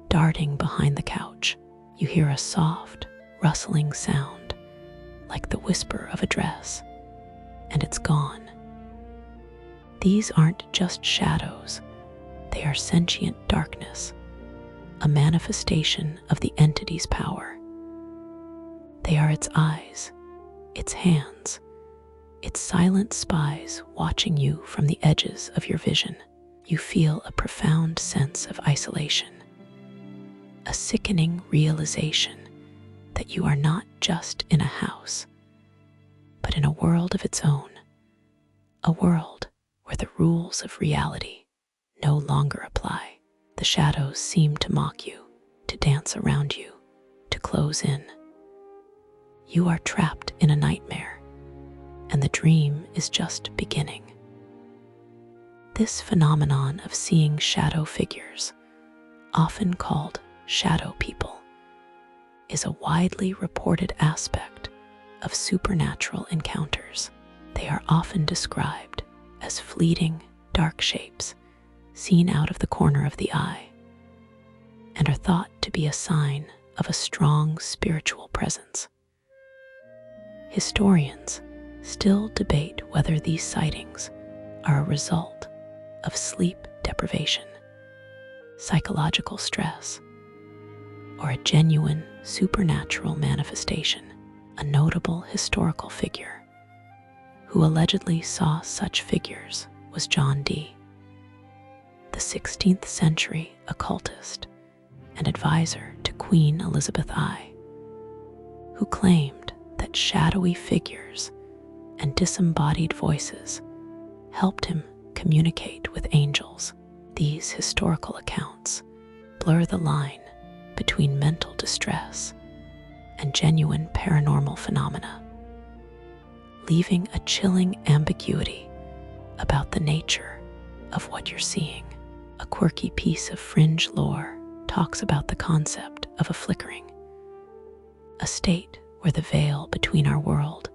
Speaker 1: darting behind the couch. You hear a soft, rustling sound, like the whisper of a dress, and it's gone. These aren't just shadows, they are sentient darkness, a manifestation of the entity's power. They are its eyes, its hands, its silent spies watching you from the edges of your vision. You feel a profound sense of isolation, a sickening realization that you are not just in a house, but in a world of its own, a world where the rules of reality no longer apply. The shadows seem to mock you, to dance around you, to close in. You are trapped in a nightmare, and the dream is just beginning. This phenomenon of seeing shadow figures, often called shadow people, is a widely reported aspect of supernatural encounters. They are often described as fleeting, dark shapes seen out of the corner of the eye, and are thought to be a sign of a strong spiritual presence. Historians still debate whether these sightings are a result of sleep deprivation, psychological stress, or a genuine supernatural manifestation. A notable historical figure who who allegedly saw such figures was John Dee, the 16th century occultist and advisor to Queen Elizabeth I, who claimed that shadowy figures and disembodied voices helped him communicate with angels. These historical accounts blur the line between mental distress and genuine paranormal phenomena, leaving a chilling ambiguity about the nature of what you're seeing. A quirky piece of fringe lore talks about the concept of a flickering, a state where the veil between our world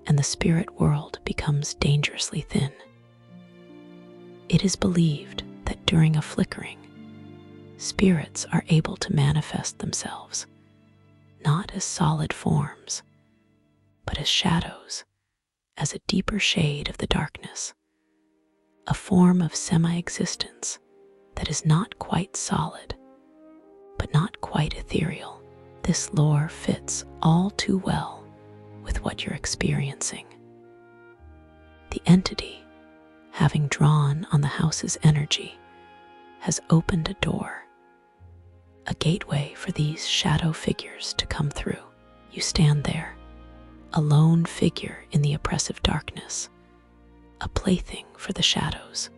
Speaker 1: and the spirit world becomes dangerously thin. It is believed that during a flickering, spirits are able to manifest themselves, not as solid forms, but as shadows, as a deeper shade of the darkness, a form of semi-existence that is not quite solid, but not quite ethereal. This lore fits all too well with what you're experiencing. The entity, having drawn on the house's energy, has opened a door, a gateway for these shadow figures to come through. You stand there, a lone figure in the oppressive darkness, a plaything for the shadows.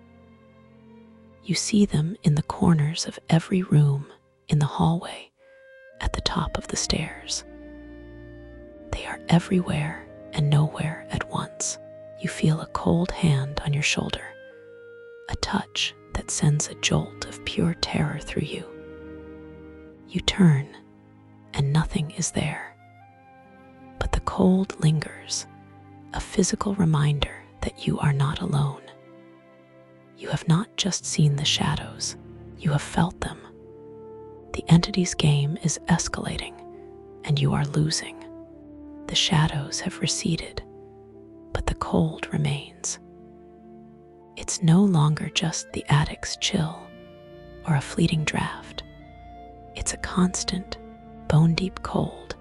Speaker 1: You see them in the corners of every room, in the hallway, at the top of the stairs. They are everywhere and nowhere at once. You feel a cold hand on your shoulder, a touch that sends a jolt of pure terror through you. You turn, and nothing is there. But the cold lingers, a physical reminder that you are not alone. You have not just seen the shadows, you have felt them. The entity's game is escalating, and you are losing. The shadows have receded, but the cold remains. It's no longer just the attic's chill or a fleeting draft. It's a constant, bone-deep cold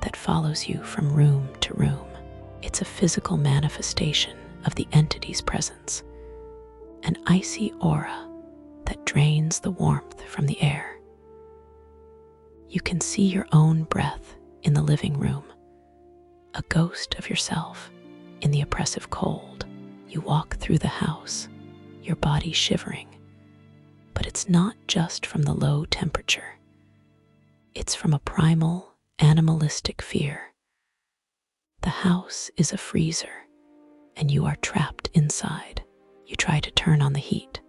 Speaker 1: that follows you from room to room. It's a physical manifestation of the entity's presence, an icy aura that drains the warmth from the air. You can see your own breath in the living room, a ghost of yourself in the oppressive cold. You walk through the house, your body shivering, but it's not just from the low temperature. It's from a primal, animalistic fear. The house is a freezer, and you are trapped inside. You try to turn on the heat,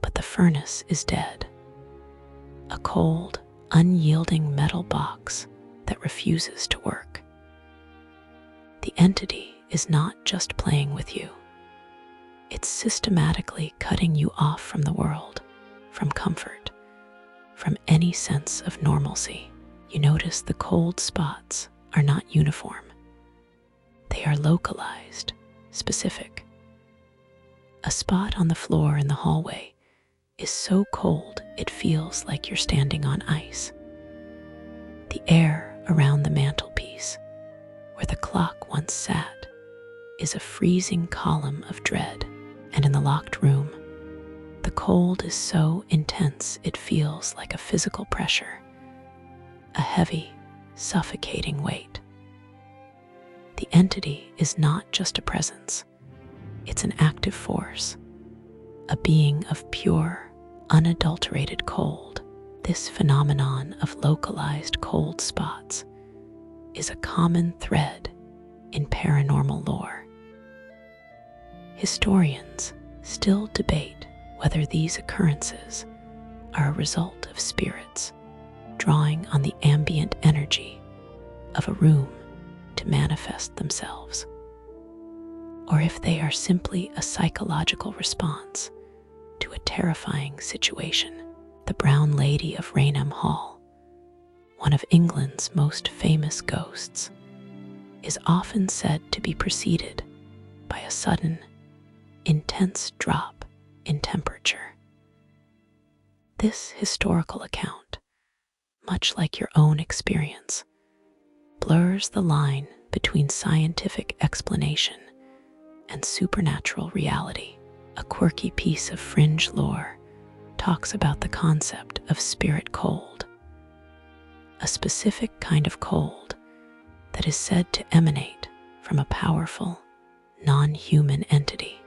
Speaker 1: but the furnace is dead. A cold, unyielding metal box that refuses to work. The entity is not just playing with you. It's systematically cutting you off from the world, from comfort, from any sense of normalcy. You notice the cold spots are not uniform. They are localized, specific. A spot on the floor in the hallway is so cold it feels like you're standing on ice. The air around the mantelpiece, where the clock once sat, is a freezing column of dread. And in the locked room, the cold is so intense it feels like a physical pressure, a heavy, suffocating weight. The entity is not just a presence, it's an active force, a being of pure, unadulterated cold. This phenomenon of localized cold spots is a common thread in paranormal lore. Historians still debate whether these occurrences are a result of spirits drawing on the ambient energy of a room to manifest themselves, or if they are simply a psychological response to a terrifying situation. The Brown Lady of Raynham Hall, one of England's most famous ghosts, is often said to be preceded by a sudden, intense drop in temperature. This historical account, much like your own experience, blurs the line between scientific explanation and supernatural reality. A quirky piece of fringe lore talks about the concept of spirit cold, a specific kind of cold that is said to emanate from a powerful, non-human entity.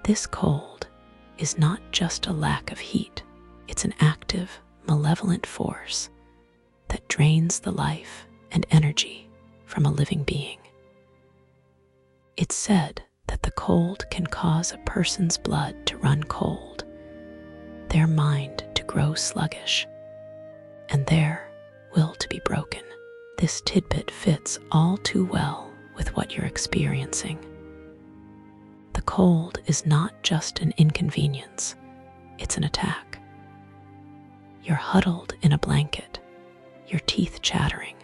Speaker 1: This cold is not just a lack of heat, it's an active, malevolent force that drains the life and energy from a living being. It's said that the cold can cause a person's blood to run cold, their mind to grow sluggish, and their will to be broken. This tidbit fits all too well with what you're experiencing. The cold is not just an inconvenience, it's an attack. You're huddled in a blanket, your teeth chattering,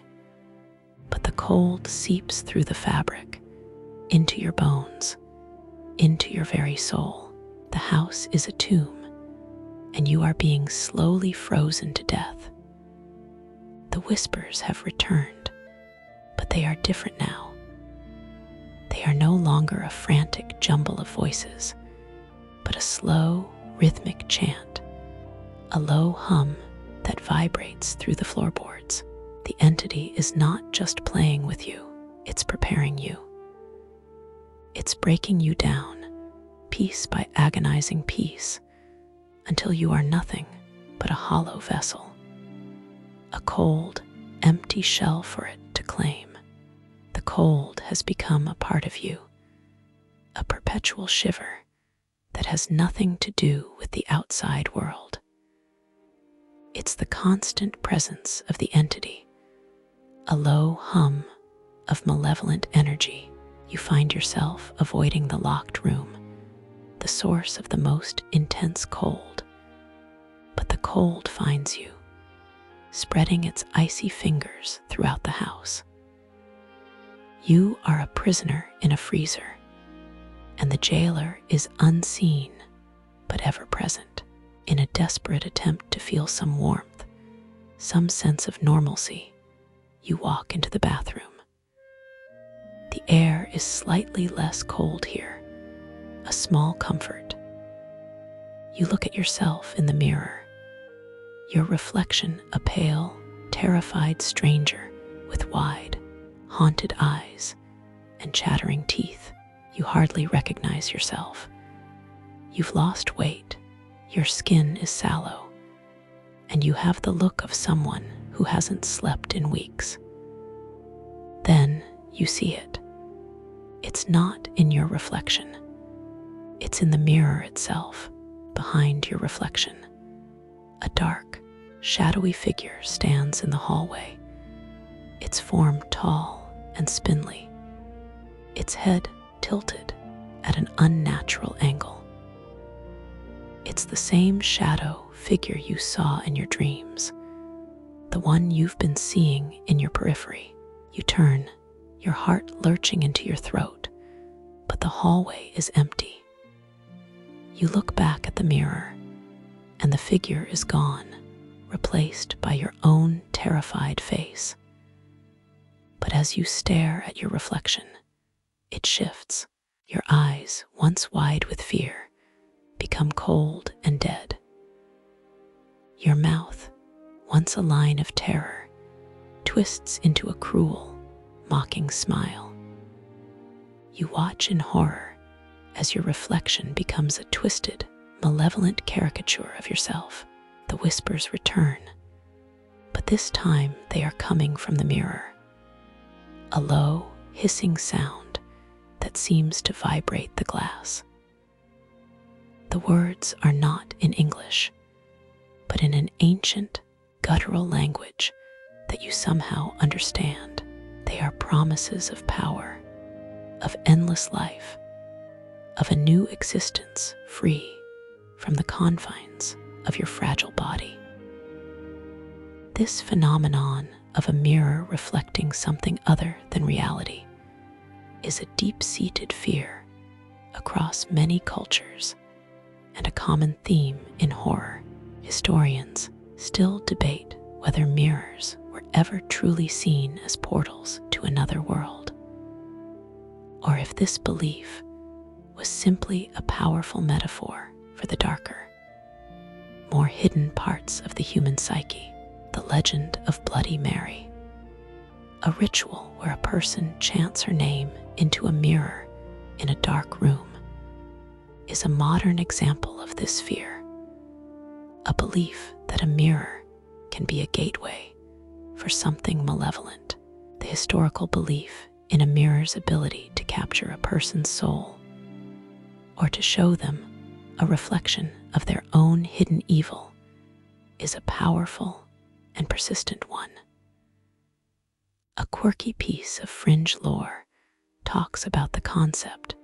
Speaker 1: but the cold seeps through the fabric, into your bones, into your very soul. The house is a tomb, and you are being slowly frozen to death. The whispers have returned, but they are different now. They are no longer a frantic jumble of voices, but a slow, rhythmic chant, a low hum that vibrates through the floorboards. The entity is not just playing with you, it's preparing you. It's breaking you down, piece by agonizing piece, until you are nothing but a hollow vessel, a cold, empty shell for it to claim. The cold has become a part of you, a perpetual shiver that has nothing to do with the outside world. It's the constant presence of the entity, a low hum of malevolent energy. You find yourself avoiding the locked room, the source of the most intense cold. But the cold finds you, spreading its icy fingers throughout the house. You are a prisoner in a freezer, and the jailer is unseen but ever present. In a desperate attempt to feel some warmth, some sense of normalcy, you walk into the bathroom. The air is slightly less cold here, a small comfort. You look at yourself in the mirror, your reflection a pale, terrified stranger with wide, haunted eyes and chattering teeth. You hardly recognize yourself. You've lost weight, your skin is sallow, and you have the look of someone who hasn't slept in weeks. Then you see it. It's not in your reflection. It's in the mirror itself, behind your reflection. A dark, shadowy figure stands in the hallway, its form tall and spindly, its head tilted at an unnatural angle. It's the same shadow figure you saw in your dreams, the one you've been seeing in your periphery. You turn, your heart lurching into your throat, but the hallway is empty. You look back at the mirror, and the figure is gone, replaced by your own terrified face. But as you stare at your reflection, it shifts. Your eyes, once wide with fear, become cold and dead. Your mouth, once a line of terror, twists into a cruel, mocking smile. You watch in horror as your reflection becomes a twisted, malevolent caricature of yourself. The whispers return, but this time they are coming from the mirror. A low, hissing sound that seems to vibrate the glass. The words are not in English, but in an ancient, guttural language that you somehow understand. They are promises of power, of endless life, of a new existence free from the confines of your fragile body. This phenomenon of a mirror reflecting something other than reality is a deep-seated fear across many cultures and a common theme in horror. Historians still debate whether mirrors were ever truly seen as portals to another world. or if this belief was simply a powerful metaphor for the darker, more hidden parts of the human psyche. The legend of Bloody Mary, a ritual where a person chants her name into a mirror in a dark room, is a modern example of this fear, a belief that a mirror can be a gateway for something malevolent. The historical belief in a mirror's ability to capture a person's soul or to show them a reflection of their own hidden evil is a powerful and persistent one. A quirky piece of fringe lore talks about the concept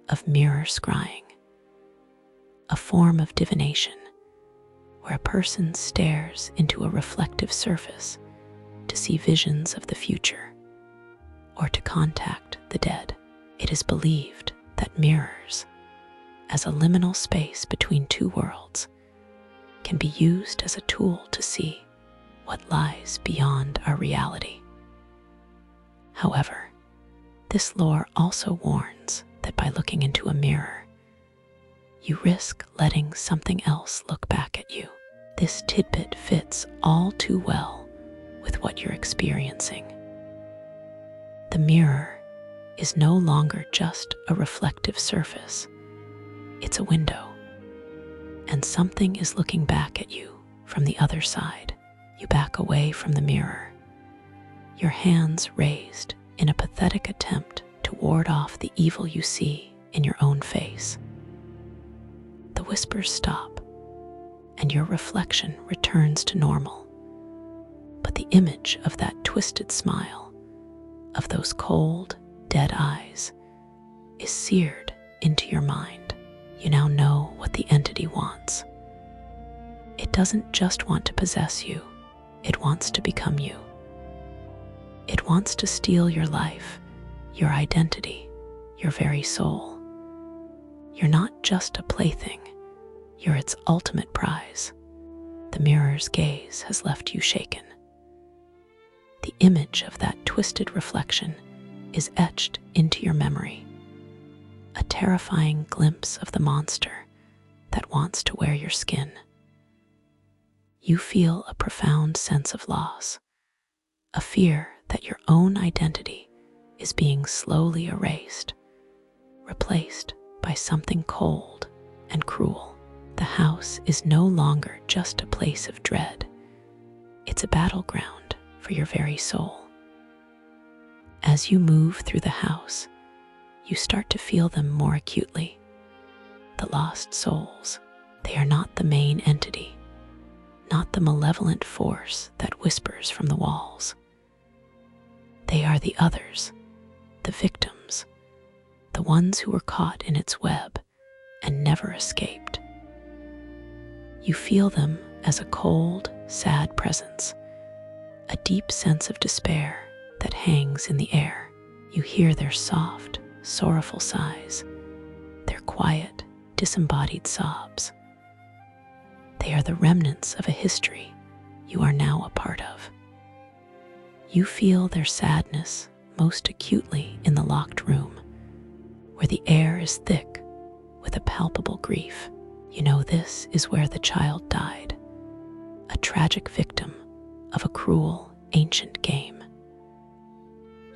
Speaker 1: of mirror scrying, a form of divination where a person stares into a reflective surface to see visions of the future or to contact the dead. It is believed that mirrors, as a liminal space between two worlds, can be used as a tool to see what lies beyond our reality. However, this lore also warns that by looking into a mirror, you risk letting something else look back at you. This tidbit fits all too well with what you're experiencing. The mirror is no longer just a reflective surface, it's a window, and something is looking back at you from the other side. You back away from the mirror, your hands raised in a pathetic attempt to ward off the evil you see in your own face. The whispers stop, and your reflection returns to normal. But the image of that twisted smile, of those cold, dead eyes, is seared into your mind. You now know what the entity wants. It doesn't just want to possess you, it wants to become you. It wants to steal your life, your identity, your very soul. You're not just a plaything, you're its ultimate prize. The mirror's gaze has left you shaken. The image of that twisted reflection is etched into your memory, a terrifying glimpse of the monster that wants to wear your skin. You feel a profound sense of loss, a fear that your own identity is being slowly erased, replaced by something cold and cruel. The house is no longer just a place of dread, it's a battleground for your very soul. As you move through the house, you start to feel them more acutely. The lost souls, they are not the main entity, not the malevolent force that whispers from the walls. They are the others, the victims, the ones who were caught in its web and never escaped. You feel them as a cold, sad presence, a deep sense of despair that hangs in the air. You hear their soft, sorrowful sighs, their quiet, disembodied sobs. They are the remnants of a history you are now a part of. You feel their sadness most acutely in the locked room, where the air is thick with a palpable grief. You know this is where the child died, a tragic victim of a cruel, ancient game.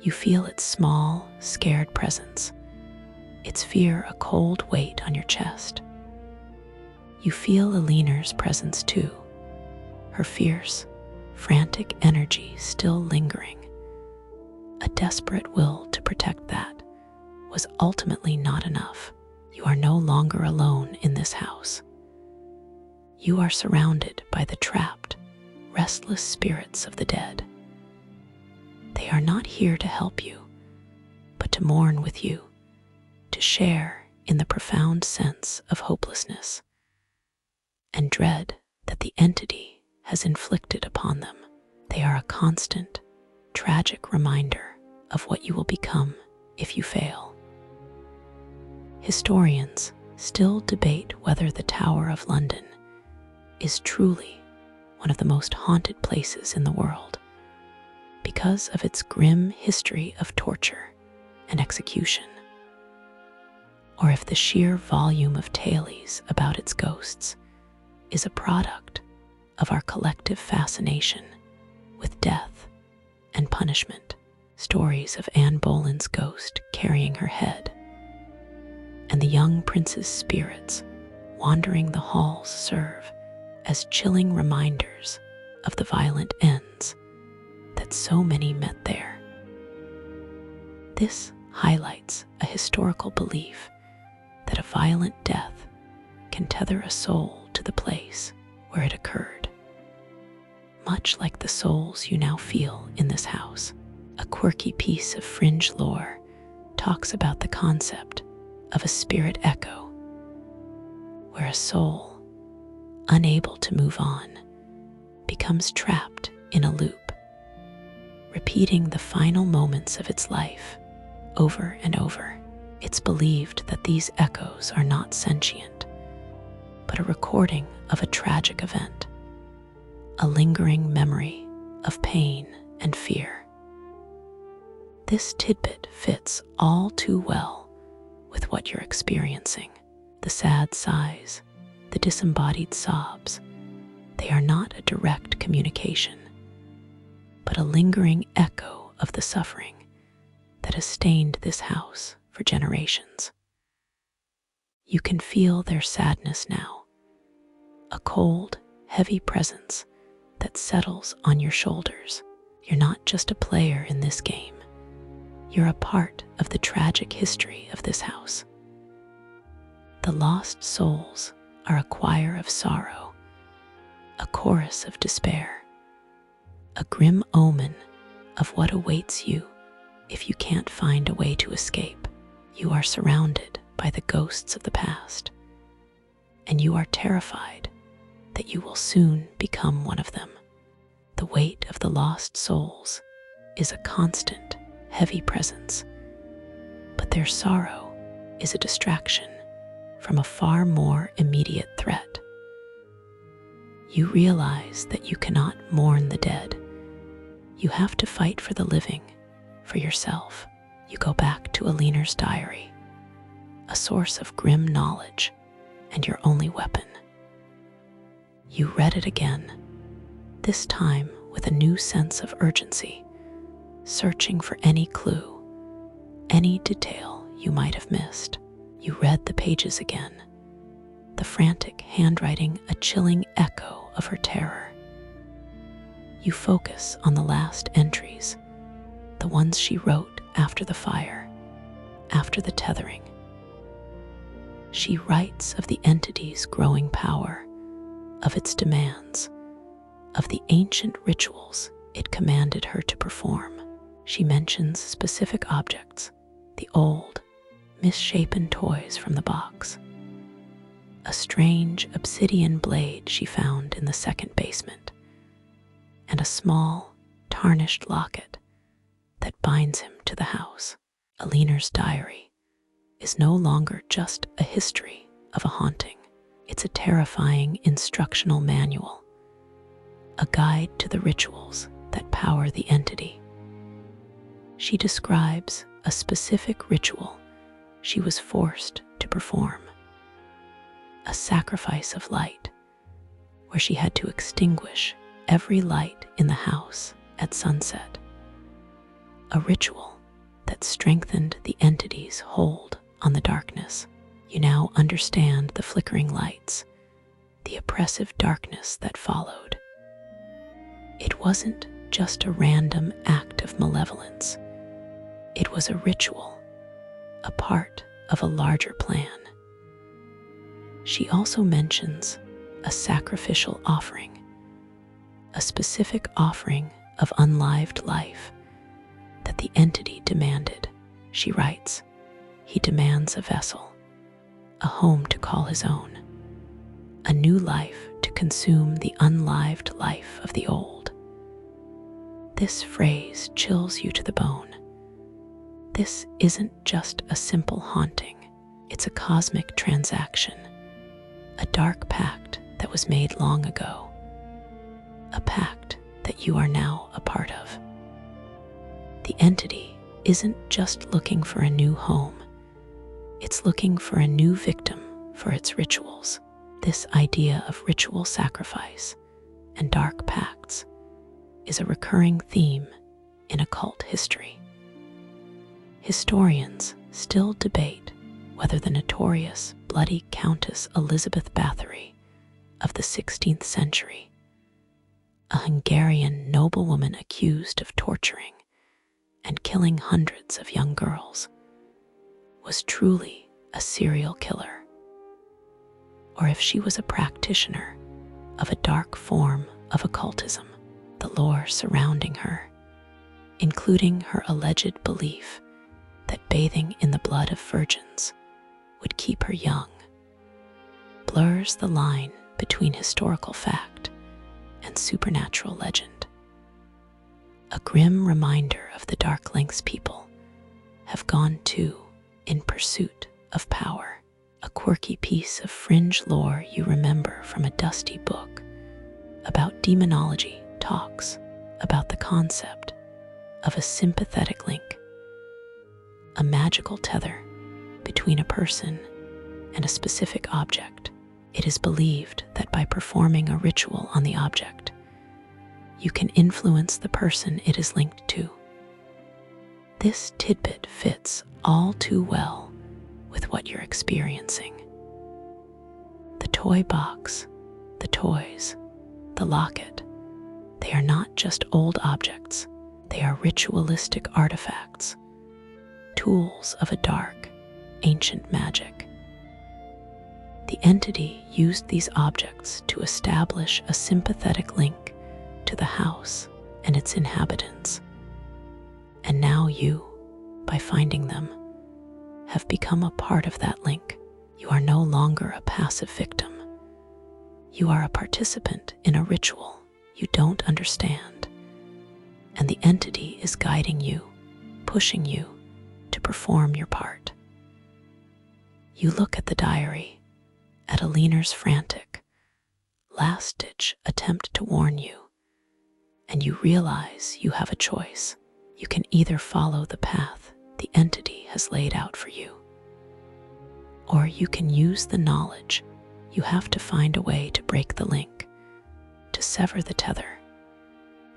Speaker 1: You feel its small, scared presence, its fear a cold weight on your chest. You feel Aliner's presence too, her fierce, frantic energy still lingering. A desperate will to protect that was ultimately not enough. You are no longer alone in this house. You are surrounded by the trapped, restless spirits of the dead. They are not here to help you, but to mourn with you, to share in the profound sense of hopelessness and dread that the entity has inflicted upon them. They are a constant, tragic reminder of what you will become if you fail. Historians still debate whether the Tower of London is truly one of the most haunted places in the world because of its grim history of torture and execution. or if the sheer volume of tales about its ghosts is a product of our collective fascination with death and punishment. Stories of Anne Boleyn's ghost carrying her head, and the young prince's spirits wandering the halls serve as chilling reminders of the violent ends that so many met there. This highlights a historical belief that a violent death can tether a soul to the place where it occurred. Much like the souls you now feel in this house, a quirky piece of fringe lore talks about the concept of a spirit echo, where a soul, unable to move on, becomes trapped in a loop, repeating the final moments of its life over and over. It's believed that these echoes are not sentient, but a recording of a tragic event, a lingering memory of pain and fear. This tidbit fits all too well with what you're experiencing. The sad sighs, the disembodied sobs, they are not a direct communication, but a lingering echo of the suffering that has stained this house for generations. You can feel their sadness now, a cold, heavy presence that settles on your shoulders. You're not just a player in this game. You're a part of the tragic history of this house. The lost souls are a choir of sorrow, a chorus of despair, a grim omen of what awaits you if you can't find a way to escape. You are surrounded by the ghosts of the past, and you are terrified that you will soon become one of them. The weight of the lost souls is a constant, heavy presence, but their sorrow is a distraction from a far more immediate threat. You realize that you cannot mourn the dead. You have to fight for the living, for yourself. You go back to Aliner's diary, a source of grim knowledge and your only weapon. You read it again, this time with a new sense of urgency, searching for any clue, any detail you might have missed. You read the pages again, the frantic handwriting a chilling echo of her terror. You focus on the last entries, the ones she wrote after the fire, after the tethering. She writes of the entity's growing power, of its demands, of the ancient rituals it commanded her to perform. She mentions specific objects, the old, misshapen toys from the box, a strange obsidian blade she found in the second basement, and a small, tarnished locket that binds him to the house. Aliner's diary is no longer just a history of a haunting. It's a terrifying instructional manual, a guide to the rituals that power the entity. She describes a specific ritual she was forced to perform, a sacrifice of light, where she had to extinguish every light in the house at sunset, a ritual that strengthened the entity's hold on the darkness. You now understand the flickering lights, the oppressive darkness that followed. It wasn't just a random act of malevolence. It was a ritual, a part of a larger plan. She also mentions a sacrificial offering, a specific offering of unlived life that the entity demanded. She writes, "He demands a vessel, a home to call his own, a new life to consume the unlived life of the old." This phrase chills you to the bone. This isn't just a simple haunting, it's a cosmic transaction, a dark pact that was made long ago, a pact that you are now a part of. The entity isn't just looking for a new home, It's looking for a new victim for its rituals. This idea of ritual sacrifice and dark pacts is a recurring theme in occult history. Historians still debate whether the notorious bloody Countess Elizabeth Bathory of the 16th century, a Hungarian noblewoman accused of torturing and killing hundreds of young girls, was truly a serial killer, or if she was a practitioner of a dark form of occultism. The lore surrounding her, including her alleged belief that bathing in the blood of virgins would keep her young, blurs the line between historical fact and supernatural legend. A grim reminder of the dark lengths people have gone to in pursuit of power. A quirky piece of fringe lore you remember from a dusty book about demonology talks about the concept of a sympathetic link, a magical tether between a person and a specific object. It is believed that by performing a ritual on the object, you can influence the person it is linked to. This tidbit fits all too well with what you're experiencing. The toy box, the toys, the locket, they are not just old objects, they are ritualistic artifacts, tools of a dark, ancient magic. The entity used these objects to establish a sympathetic link to the house and its inhabitants. And now you, by finding them, have become a part of that link. You are no longer a passive victim. You are a participant in a ritual you don't understand, and the entity is guiding you, pushing you to perform your part. You look at the diary, at Aliner's frantic, last-ditch attempt to warn you, and you realize you have a choice. You can either follow the path the entity has laid out for you, or you can use the knowledge you have to find a way to break the link, to sever the tether,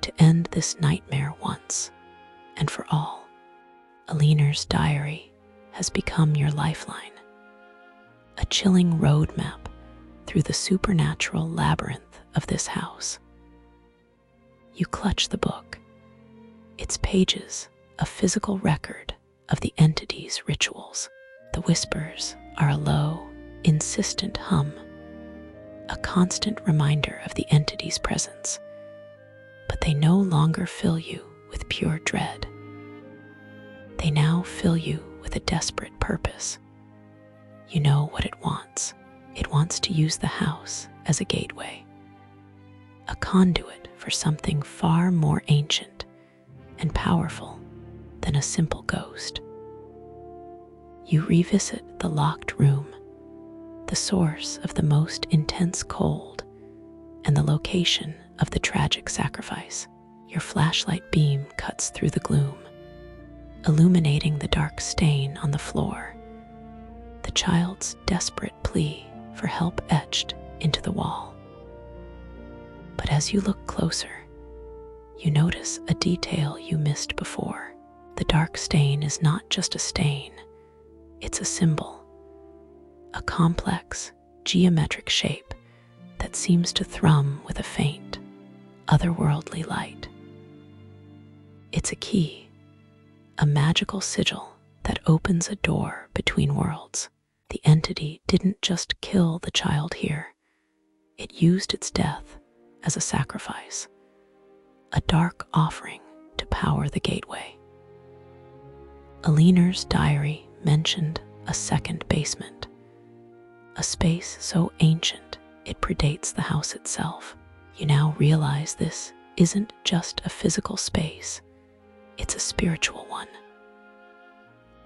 Speaker 1: to end this nightmare once and for all. Aliner's diary has become your lifeline, a chilling roadmap through the supernatural labyrinth of this house. You clutch the book, its pages a physical record of the entity's rituals. The whispers are a low, insistent hum, a constant reminder of the entity's presence, but they no longer fill you with pure dread. They now fill you with a desperate purpose. You know what it wants. It wants to use the house as a gateway, a conduit for something far more ancient and powerful than a simple ghost. You revisit the locked room, the source of the most intense cold, and the location of the tragic sacrifice. Your flashlight beam cuts through the gloom, illuminating the dark stain on the floor, the child's desperate plea for help etched into the wall. But as you look closer, you notice a detail you missed before. The dark stain is not just a stain, it's a symbol, a complex, geometric shape that seems to thrum with a faint, otherworldly light. It's a key, a magical sigil that opens a door between worlds. The entity didn't just kill the child here, it used its death as a sacrifice, a dark offering to power the gateway. Aliner's diary mentioned a second basement, a space so ancient it predates the house itself. You now realize this isn't just a physical space, it's a spiritual one.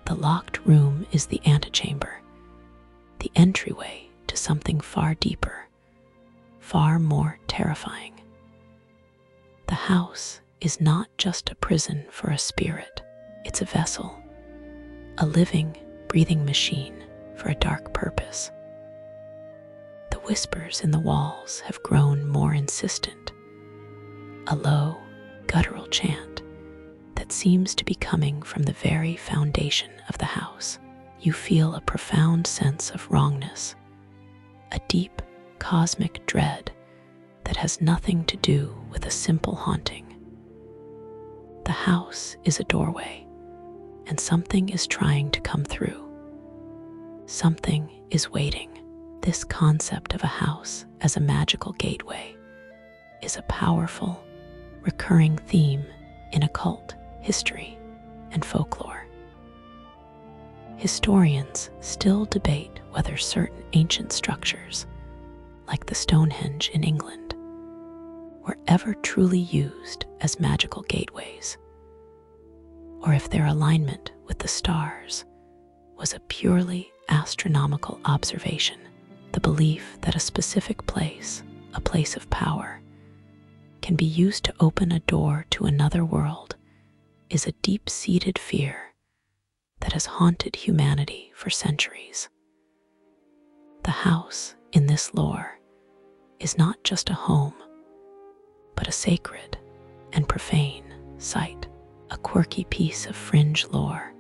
Speaker 1: The locked room is the antechamber, the entryway to something far deeper, far more terrifying. The house is not just a prison for a spirit, it's a vessel, a living, breathing machine for a dark purpose. The whispers in the walls have grown more insistent, a low, guttural chant that seems to be coming from the very foundation of the house. You feel a profound sense of wrongness, a deep, cosmic dread that has nothing to do with a simple haunting. The house is a doorway, and something is trying to come through. Something is waiting. This concept of a house as a magical gateway is a powerful, recurring theme in occult history and folklore. Historians still debate whether certain ancient structures, like the Stonehenge in England, were ever truly used as magical gateways, or if their alignment with the stars was a purely astronomical observation. The belief that a specific place, a place of power, can be used to open a door to another world is a deep-seated fear that has haunted humanity for centuries. The house, in this lore, is not just a home, but a sacred and profane site. A quirky piece of fringe lore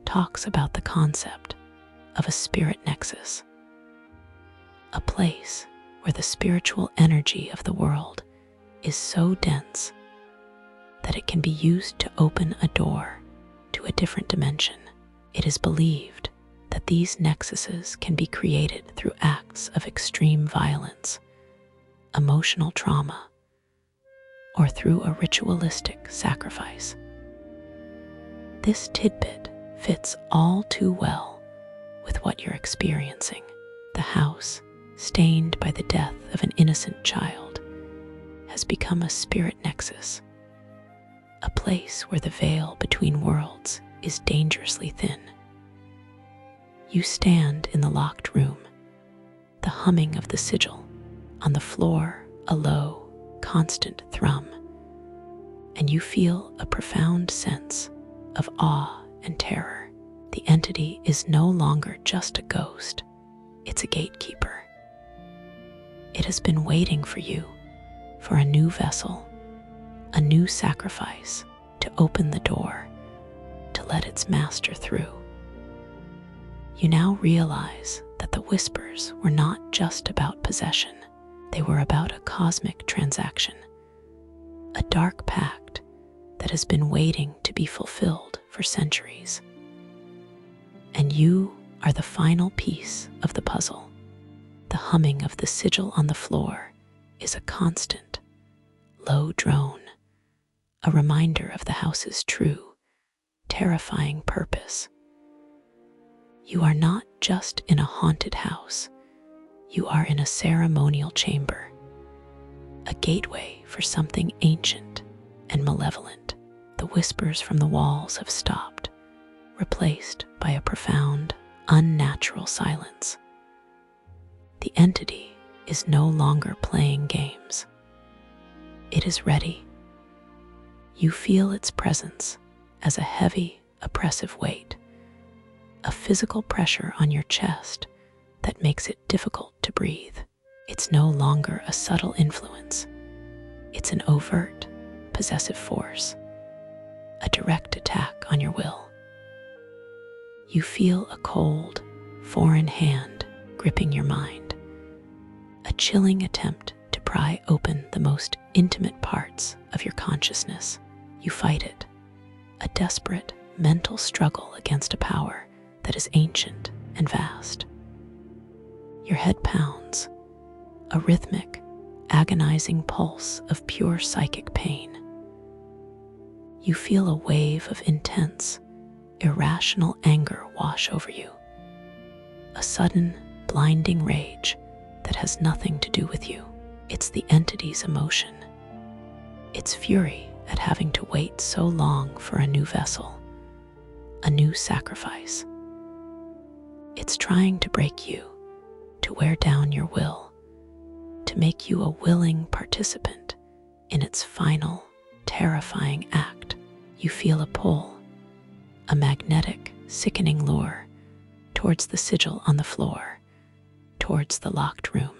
Speaker 1: talks about the concept of a spirit nexus, a place where the spiritual energy of the world is so dense that it can be used to open a door to a different dimension. It is believed that these nexuses can be created through acts of extreme violence, emotional trauma, or through a ritualistic sacrifice. This tidbit fits all too well with what you're experiencing. The house, stained by the death of an innocent child, has become a spirit nexus, a place where the veil between worlds is dangerously thin. You stand in the locked room, the humming of the sigil, on the floor a low, constant thrum, and you feel a profound sense of awe and terror. The entity is no longer just a ghost, it's a gatekeeper. It has been waiting for you, for a new vessel, a new sacrifice to open the door, to let its master through. You now realize that the whispers were not just about possession, they were about a cosmic transaction, a dark pact that has been waiting to be fulfilled for centuries. And you are the final piece of the puzzle. The humming of the sigil on the floor is a constant, low drone, a reminder of the house's true, terrifying purpose. You are not just in a haunted house, you are in a ceremonial chamber, a gateway for something ancient and malevolent. The whispers from the walls have stopped, replaced by a profound, unnatural silence. The entity is no longer playing games. It is ready. You feel its presence as a heavy, oppressive weight, a physical pressure on your chest that makes it difficult to breathe. It's no longer a subtle influence. It's an overt, possessive force, a direct attack on your will. You feel a cold, foreign hand gripping your mind, a chilling attempt to pry open the most intimate parts of your consciousness. You fight it, a desperate mental struggle against a power that is ancient and vast. Your head pounds, a rhythmic, agonizing pulse of pure psychic pain. You feel a wave of intense, irrational anger wash over you, a sudden, blinding rage that has nothing to do with you. It's the entity's emotion, its fury at having to wait so long for a new vessel, a new sacrifice. It's trying to break you, to wear down your will, to make you a willing participant in its final, terrifying act. You feel a pull, a magnetic, sickening lure towards the sigil on the floor, towards the locked room.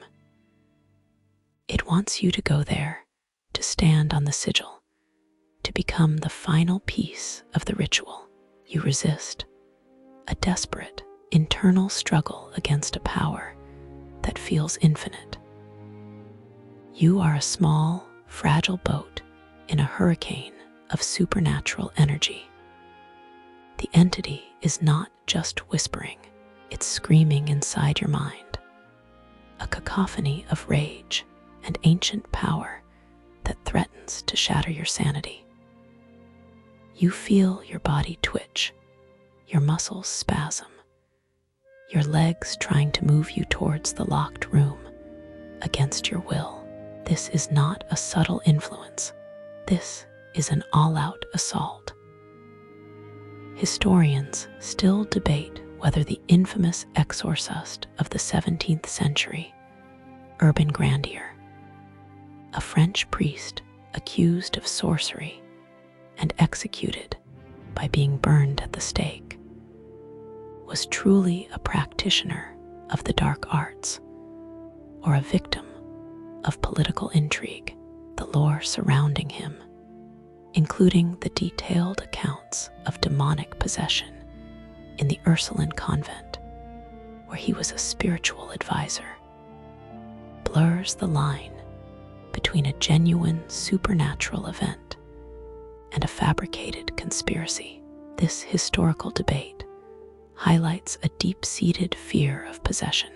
Speaker 1: It wants you to go there, to stand on the sigil, to become the final piece of the ritual. You resist, a desperate, internal struggle against a power that feels infinite. You are a small, fragile boat in a hurricane of supernatural energy. The entity is not just whispering, it's screaming inside your mind, a cacophony of rage and ancient power that threatens to shatter your sanity. You feel your body twitch, your muscles spasm, your legs trying to move you towards the locked room against your will. This is not a subtle influence. This is an all-out assault. Historians still debate whether the infamous exorcist of the 17th century, Urban Grandier, a French priest accused of sorcery and executed by being burned at the stake, was truly a practitioner of the dark arts or a victim of political intrigue. The lore surrounding him, including the detailed accounts of demonic possession in the Ursuline convent, where he was a spiritual advisor, blurs the line between a genuine supernatural event and a fabricated conspiracy. This historical debate highlights a deep-seated fear of possession,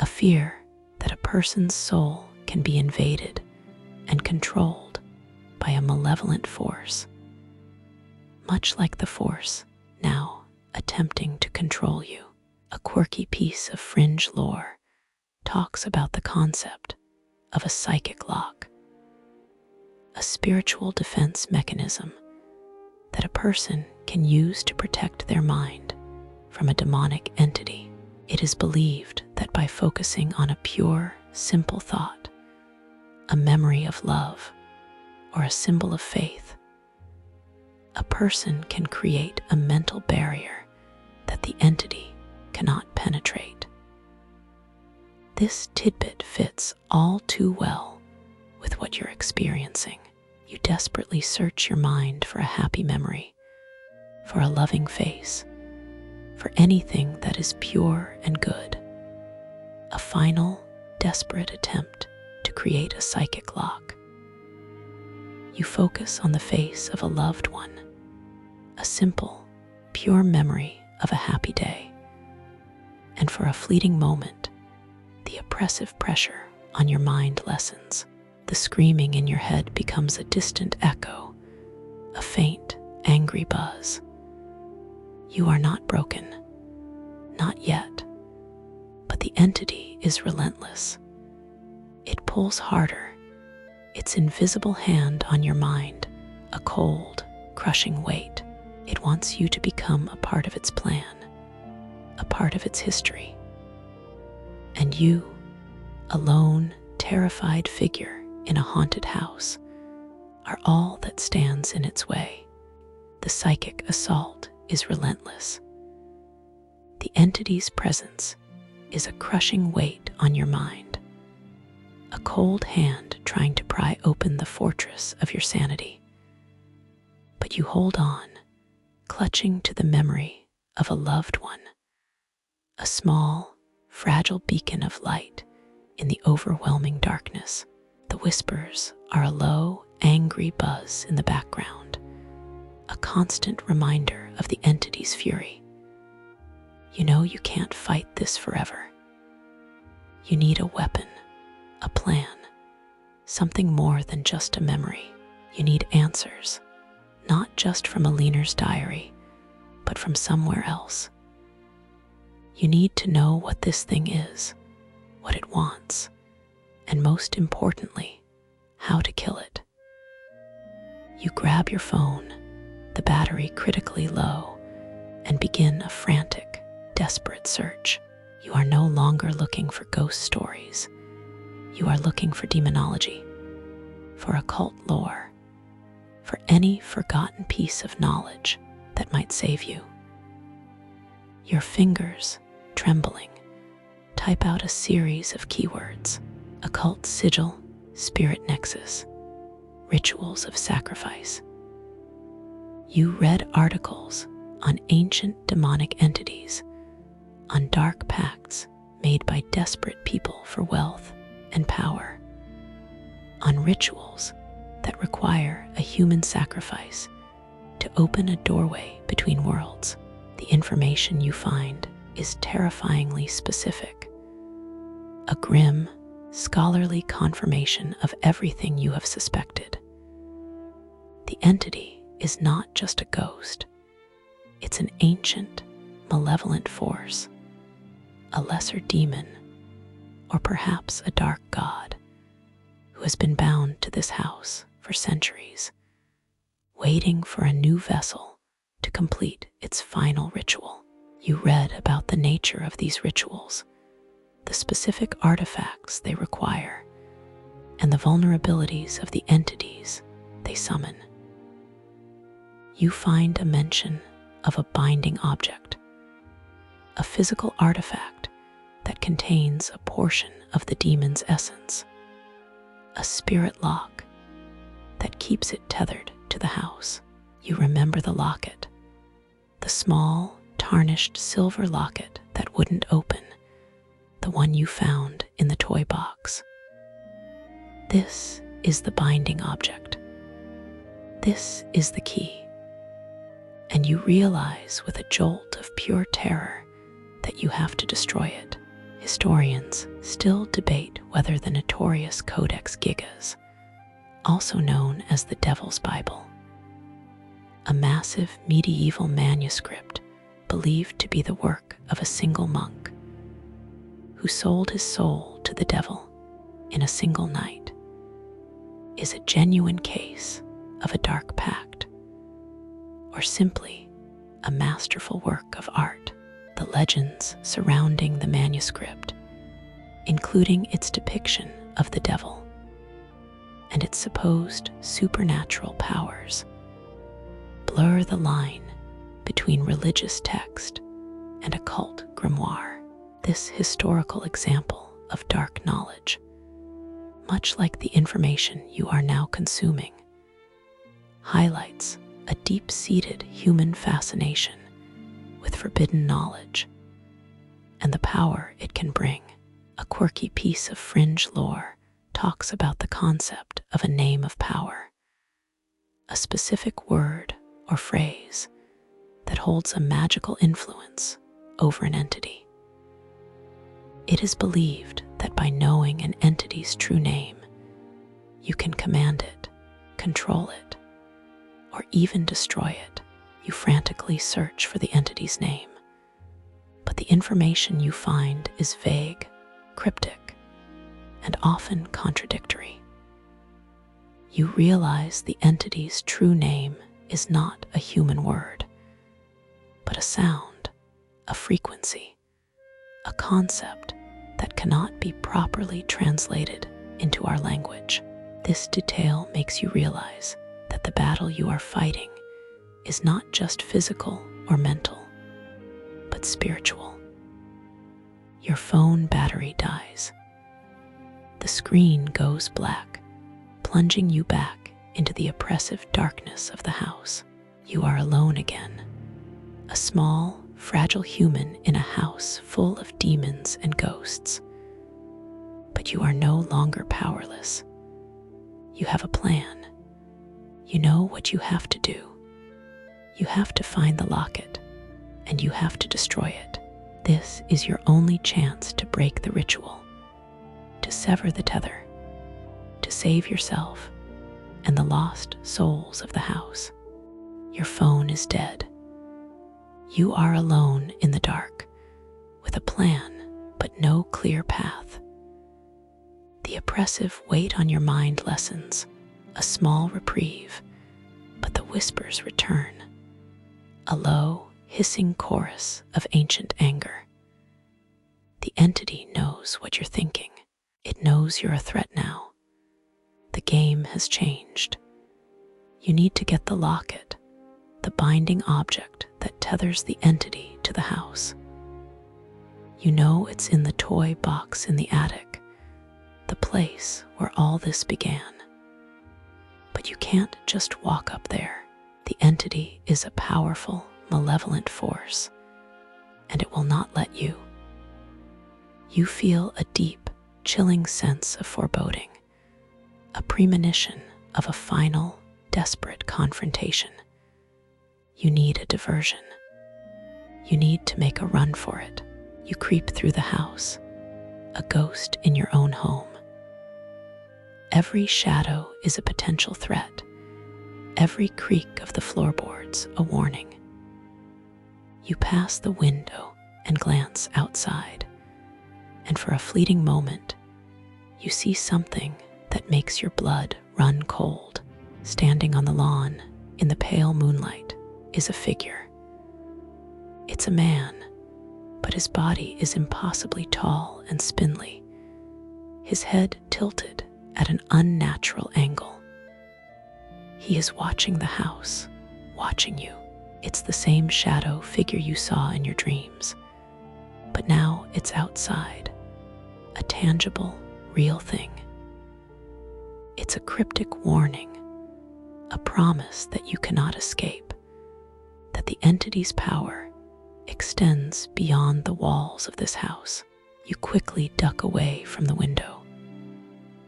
Speaker 1: a fear that a person's soul can be invaded and controlled by a malevolent force, much like the force now attempting to control you. A quirky piece of fringe lore talks about the concept of a psychic lock, a spiritual defense mechanism that a person can use to protect their mind from a demonic entity. It is believed that by focusing on a pure, simple thought, a memory of love, or a symbol of faith, a person can create a mental barrier that the entity cannot penetrate. This tidbit fits all too well with what you're experiencing. You desperately search your mind for a happy memory, for a loving face, for anything that is pure and good. A final, desperate attempt to create a psychic lock. You focus on the face of a loved one, a simple, pure memory of a happy day, and for a fleeting moment, the oppressive pressure on your mind lessens. The screaming in your head becomes a distant echo, a faint, angry buzz. You are not broken, not yet, but the entity is relentless. It pulls harder, its invisible hand on your mind, a cold, crushing weight. It wants you to become a part of its plan, a part of its history. And you, a lone, terrified figure in a haunted house, are all that stands in its way. The psychic assault is relentless. The entity's presence is a crushing weight on your mind, a cold hand trying to pry open the fortress of your sanity. But you hold on, clutching to the memory of a loved one, a small, fragile beacon of light in the overwhelming darkness. The whispers are a low, angry buzz in the background, a constant reminder of the entity's fury. You know you can't fight this forever. You need a weapon, a plan, something more than just a memory. You need answers, not just from a leaner's diary, but from somewhere else. You need to know what this thing is, what it wants, and most importantly, how to kill it. You grab your phone, the battery critically low, and begin a frantic, desperate search. You are no longer looking for ghost stories. You are looking for demonology, for occult lore, for any forgotten piece of knowledge that might save you. Your fingers, trembling, type out a series of keywords: occult sigil, spirit nexus, rituals of sacrifice. You read articles on ancient demonic entities, on dark pacts made by desperate people for wealth and power, on rituals that require a human sacrifice to open a doorway between worlds. The information you find is terrifyingly specific, a grim, scholarly confirmation of everything you have suspected. The entity is not just a ghost. It's an ancient, malevolent force, a lesser demon, or perhaps a dark god who has been bound to this house for centuries, waiting for a new vessel to complete its final ritual. You read about the nature of these rituals, the specific artifacts they require, and the vulnerabilities of the entities they summon. You find a mention of a binding object, a physical artifact that contains a portion of the demon's essence, a spirit lock that keeps it tethered to the house. You remember the locket, the small, tarnished silver locket that wouldn't open, the one you found in the toy box. This is the binding object. This is the key. And you realize with a jolt of pure terror that you have to destroy it. Historians still debate whether the notorious Codex Gigas, also known as the Devil's Bible, a massive medieval manuscript believed to be the work of a single monk who sold his soul to the devil in a single night, is a genuine case of a dark pact, or simply a masterful work of art. The legends surrounding the manuscript, including its depiction of the devil and its supposed supernatural powers, blur the line between religious text and occult grimoire. This historical example of dark knowledge, much like the information you are now consuming, highlights a deep-seated human fascination with forbidden knowledge and the power it can bring. A quirky piece of fringe lore talks about the concept of a name of power, a specific word or phrase that holds a magical influence over an entity. It is believed that by knowing an entity's true name, you can command it, control it, or even destroy it. You frantically search for the entity's name, but the information you find is vague, cryptic, and often contradictory. You realize the entity's true name is not a human word, but a sound, a frequency, a concept that cannot be properly translated into our language. This detail makes you realize that the battle you are fighting is not just physical or mental, but spiritual. Your phone battery dies. The screen goes black, plunging you back into the oppressive darkness of the house. You are alone again, a small, fragile human in a house full of demons and ghosts. But you are no longer powerless. You have a plan. You know what you have to do. You have to find the locket, and you have to destroy it. This is your only chance to break the ritual, to sever the tether, to save yourself and the lost souls of the house. Your phone is dead. You are alone in the dark, with a plan but no clear path. The oppressive weight on your mind lessens, a small reprieve, but the whispers return, a low, hissing chorus of ancient anger. The entity knows what you're thinking. It knows you're a threat now. The game has changed. You need to get the locket, the binding object that tethers the entity to the house. You know it's in the toy box in the attic, the place where all this began. But you can't just walk up there. The entity is a powerful, malevolent force, and it will not let you. You feel a deep, chilling sense of foreboding, a premonition of a final, desperate confrontation. You need a diversion. You need to make a run for it. You creep through the house, a ghost in your own home. Every shadow is a potential threat, every creak of the floorboards a warning. You pass the window and glance outside, and for a fleeting moment, you see something that makes your blood run cold. Standing on the lawn in the pale moonlight is a figure. It's a man, but his body is impossibly tall and spindly, his head tilted at an unnatural angle. He is watching the house, watching you. It's the same shadow figure you saw in your dreams, but now it's outside, a tangible, real thing. It's a cryptic warning, a promise that you cannot escape, that the entity's power extends beyond the walls of this house. You quickly duck away from the window,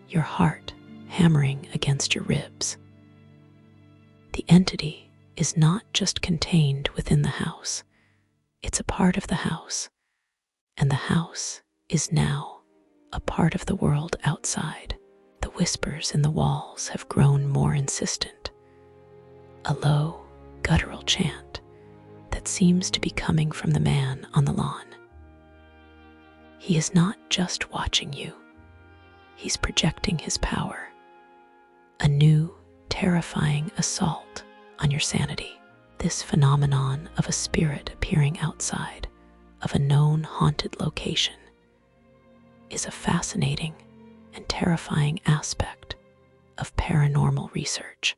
Speaker 1: your heart hammering against your ribs. The entity is not just contained within the house, it's a part of the house, and the house is now a part of the world outside. The whispers in the walls have grown more insistent, a low, guttural chant that seems to be coming from the man on the lawn. He is not just watching you, he's projecting his power, a new, terrifying assault on your sanity. This phenomenon of a spirit appearing outside of a known haunted location is a fascinating and terrifying aspect of paranormal research.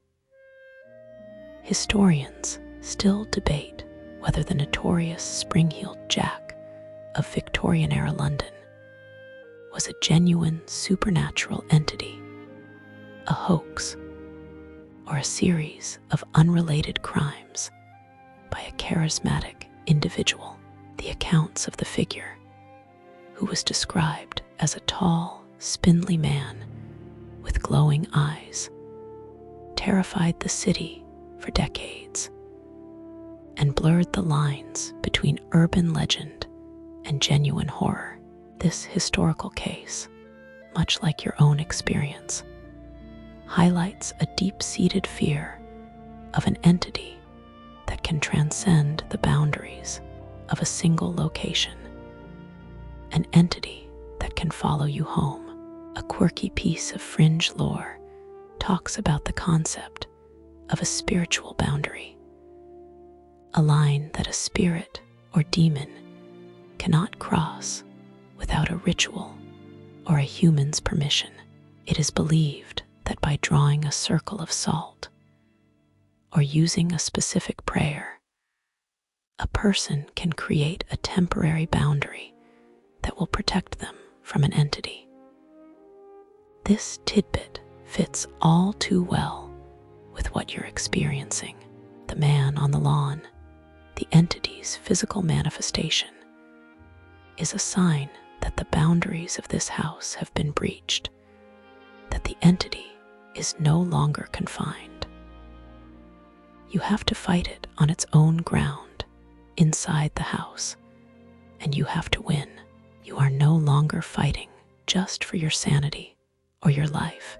Speaker 1: Historians still debate whether the notorious spring-heeled Jack of Victorian-era London was a genuine supernatural entity, a hoax, or a series of unrelated crimes by a charismatic individual. The accounts of the figure, who was described as a tall, spindly man with glowing eyes, terrified the city for decades and blurred the lines between urban legend and genuine horror. This historical case, much like your own experience, highlights a deep-seated fear of an entity that can transcend the boundaries of a single location, an entity that can follow you home. A quirky piece of fringe lore talks about the concept of a spiritual boundary, a line that a spirit or demon cannot cross without a ritual or a human's permission. It is believed that by drawing a circle of salt or using a specific prayer, a person can create a temporary boundary that will protect them from an entity. This tidbit fits all too well with what you're experiencing. The man on the lawn, the entity's physical manifestation, is a sign that the boundaries of this house have been breached, that the entity is no longer confined. You have to fight it on its own ground, inside the house, and you have to win. You are no longer fighting just for your sanity or your life.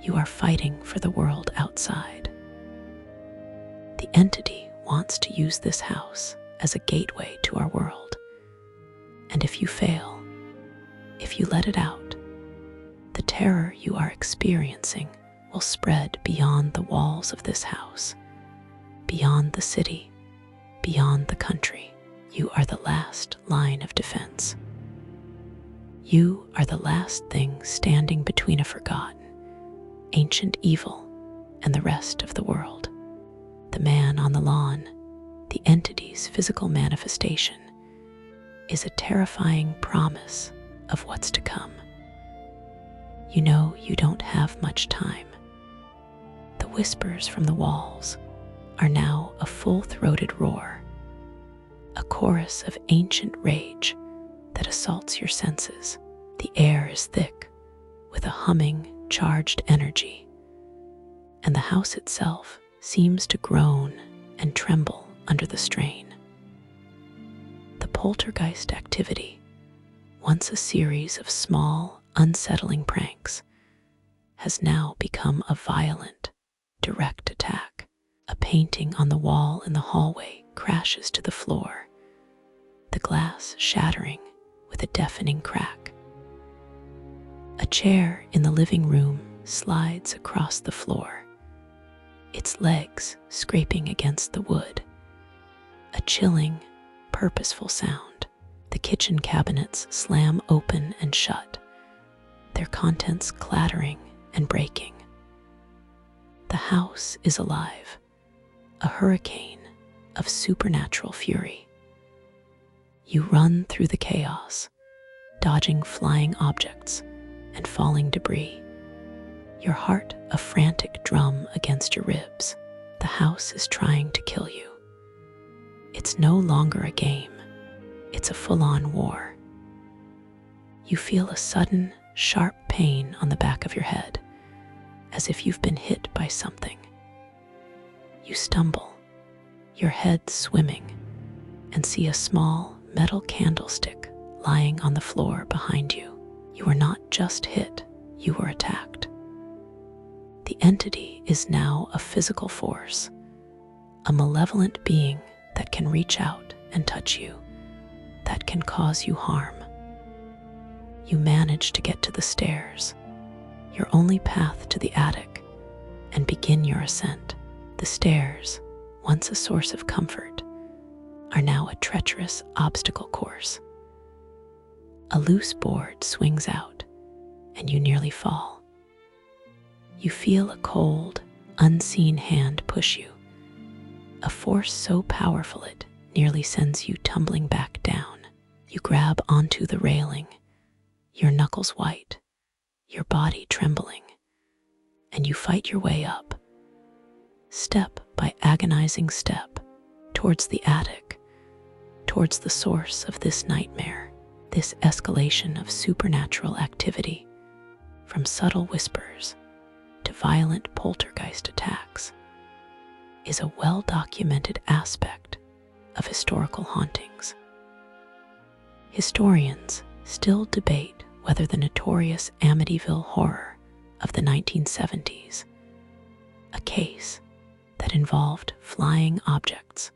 Speaker 1: You are fighting for the world outside. The entity wants to use this house as a gateway to our world. And if you fail, if you let it out, the terror you are experiencing will spread beyond the walls of this house, beyond the city, beyond the country. You are the last line of defense. You are the last thing standing between a forgotten, ancient evil and the rest of the world. The man on the lawn, The entity's physical manifestation is a terrifying promise of what's to come. You know you don't have much time. The whispers from the walls are now a full-throated roar, a chorus of ancient rage that assaults your senses. The air is thick with a humming, charged energy, and the house itself seems to groan and tremble under the strain. The poltergeist activity, once a series of small, unsettling pranks, has now become a violent, direct attack. A painting on the wall in the hallway crashes to the floor, the glass shattering with a deafening crack. A chair in the living room slides across the floor, its legs scraping against the wood. A chilling, purposeful sound. The kitchen cabinets slam open and shut, their contents clattering and breaking. The house is alive, a hurricane of supernatural fury. You run through the chaos, dodging flying objects and falling debris, your heart a frantic drum against your ribs. The house is trying to kill you. It's no longer a game, it's a full-on war. You feel a sudden, sharp pain on the back of your head, as if you've been hit by something. You stumble, your head swimming, and see a small metal candlestick lying on the floor behind you. You were not just hit, you were attacked. The entity is now a physical force, a malevolent being that can reach out and touch you, that can cause you harm. You manage to get to the stairs, your only path to the attic, and begin your ascent. The stairs, once a source of comfort, are now a treacherous obstacle course. A loose board swings out, and you nearly fall. You feel a cold, unseen hand push you, a force so powerful it nearly sends you tumbling back down. You grab onto the railing, your knuckles white, your body trembling, and you fight your way up, step by agonizing step, towards the attic, towards the source of this nightmare. This escalation of supernatural activity, from subtle whispers to violent poltergeist attacks, is a well-documented aspect of historical hauntings. Historians still debate whether the notorious Amityville horror of the 1970s, a case that involved flying objects,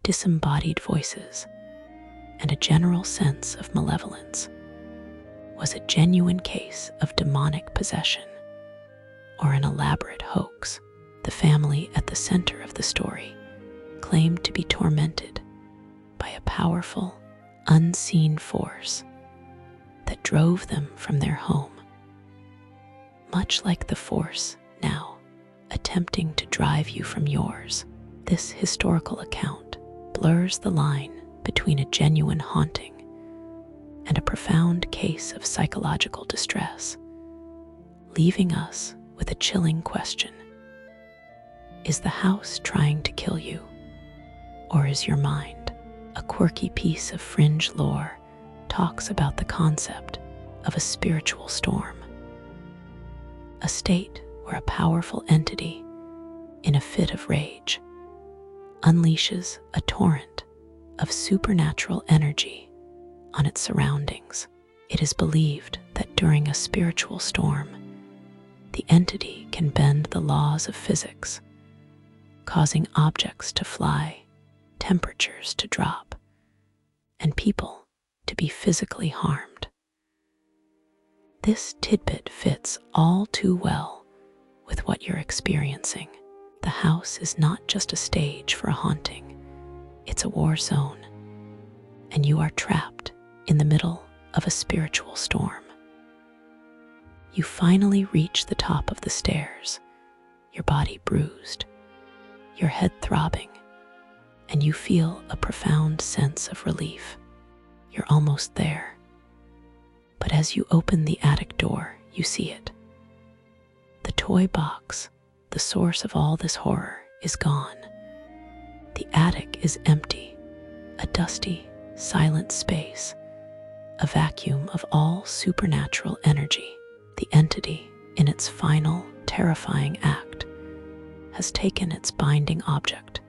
Speaker 1: disembodied voices, and a general sense of malevolence, was a genuine case of demonic possession or an elaborate hoax. The family at the center of the story claimed to be tormented by a powerful, unseen force that drove them from their home, much like the force now attempting to drive you from yours. This historical account blurs the line between a genuine haunting and a profound case of psychological distress, leaving us with a chilling question. Is the house trying to kill you, or is your mind? A quirky piece of fringe lore talks about the concept of a spiritual storm, a state where a powerful entity, in a fit of rage, unleashes a torrent of supernatural energy on its surroundings. It is believed that during a spiritual storm, the entity can bend the laws of physics, causing objects to fly, temperatures to drop, and people to be physically harmed. This tidbit fits all too well with what you're experiencing. The house is not just a stage for a haunting, it's a war zone, and you are trapped in the middle of a spiritual storm. You finally reach the top of the stairs, your body bruised, your head throbbing, and you feel a profound sense of relief. You're almost there. But as you open the attic door, you see it. The toy box, the source of all this horror, is gone. The attic is empty, a dusty, silent space, a vacuum of all supernatural energy. The entity, in its final, terrifying act, has taken its binding object,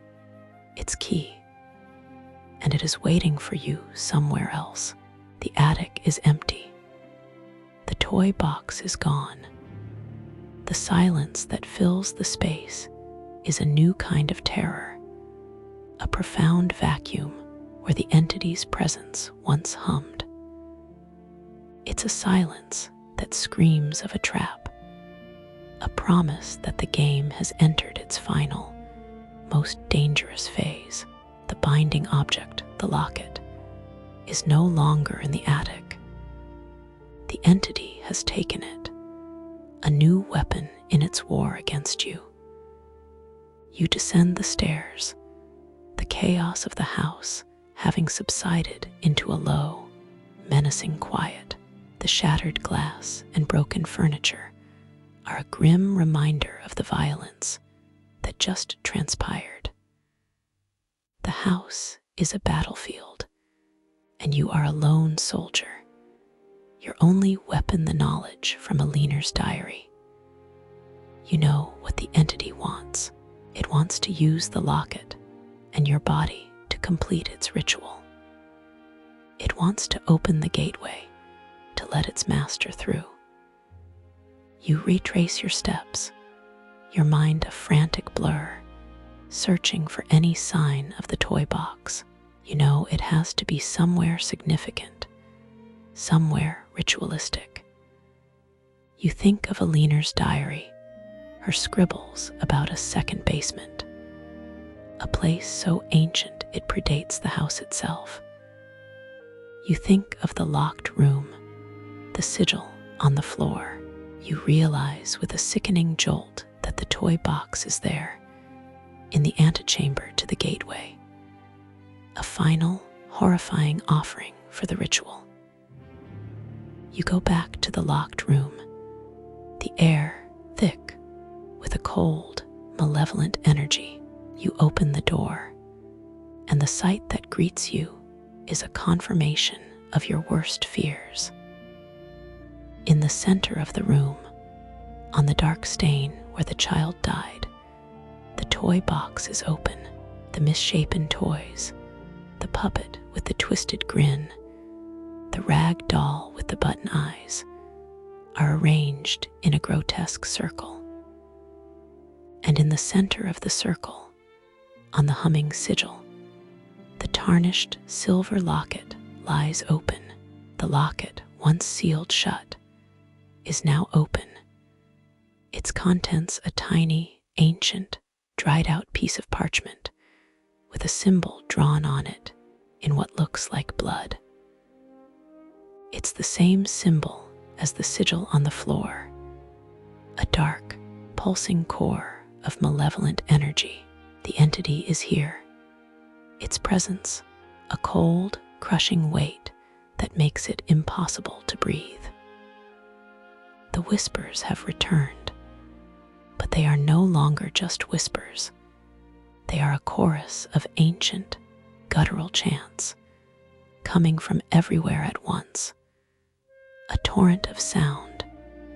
Speaker 1: its key, and it is waiting for you somewhere else. The attic is empty. The toy box is gone. The silence that fills the space is a new kind of terror, a profound vacuum where the entity's presence once hummed. It's a silence that screams of a trap, a promise that the game has entered its final, most dangerous phase. The binding object, the locket, is no longer in the attic. The entity has taken it, a new weapon in its war against you. You descend the stairs, the chaos of the house having subsided into a low, menacing quiet. The shattered glass and broken furniture are a grim reminder of the violence that just transpired. The house is a battlefield, and you are a lone soldier, your only weapon the knowledge from Aline's diary. You know what the entity wants. It wants to use the locket and your body to complete its ritual. It wants to open the gateway to let its master through. You retrace your steps, your mind a frantic blur, searching for any sign of the toy box. You know it has to be somewhere significant, somewhere ritualistic. You think of Aline's diary, her scribbles about a second basement, a place so ancient it predates the house itself. You think of the locked room, the sigil on the floor. You realize with a sickening jolt that the toy box is there, in the antechamber to the gateway, a final, horrifying offering for the ritual. You go back to the locked room, the air thick with a cold, malevolent energy. You open the door, and the sight that greets you is a confirmation of your worst fears. In the center of the room, on the dark stain where the child died, the toy box is open. The misshapen toys, the puppet with the twisted grin, the rag doll with the button eyes, are arranged in a grotesque circle. And in the center of the circle, on the humming sigil, the tarnished silver locket lies open. The locket, once sealed shut, is now open, its contents a tiny, ancient, dried-out piece of parchment with a symbol drawn on it in what looks like blood. It's the same symbol as the sigil on the floor, a dark, pulsing core of malevolent energy. The entity is here, its presence a cold, crushing weight that makes it impossible to breathe. The whispers have returned, but they are no longer just whispers. They are a chorus of ancient, guttural chants, coming from everywhere at once, a torrent of sound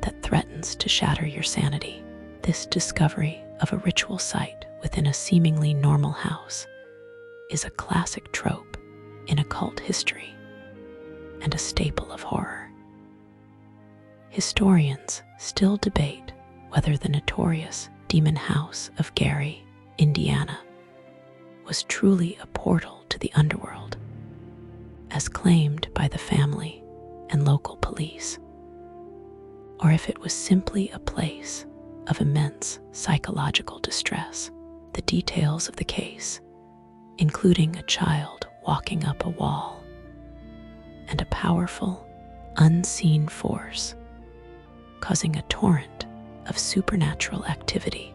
Speaker 1: that threatens to shatter your sanity. This discovery of a ritual site within a seemingly normal house is a classic trope in occult history and a staple of horror. Historians still debate whether the notorious demon house of Gary, Indiana, was truly a portal to the underworld, as claimed by the family and local police, or if it was simply a place of immense psychological distress. The details of the case, including a child walking up a wall and a powerful, unseen force causing a torrent of supernatural activity,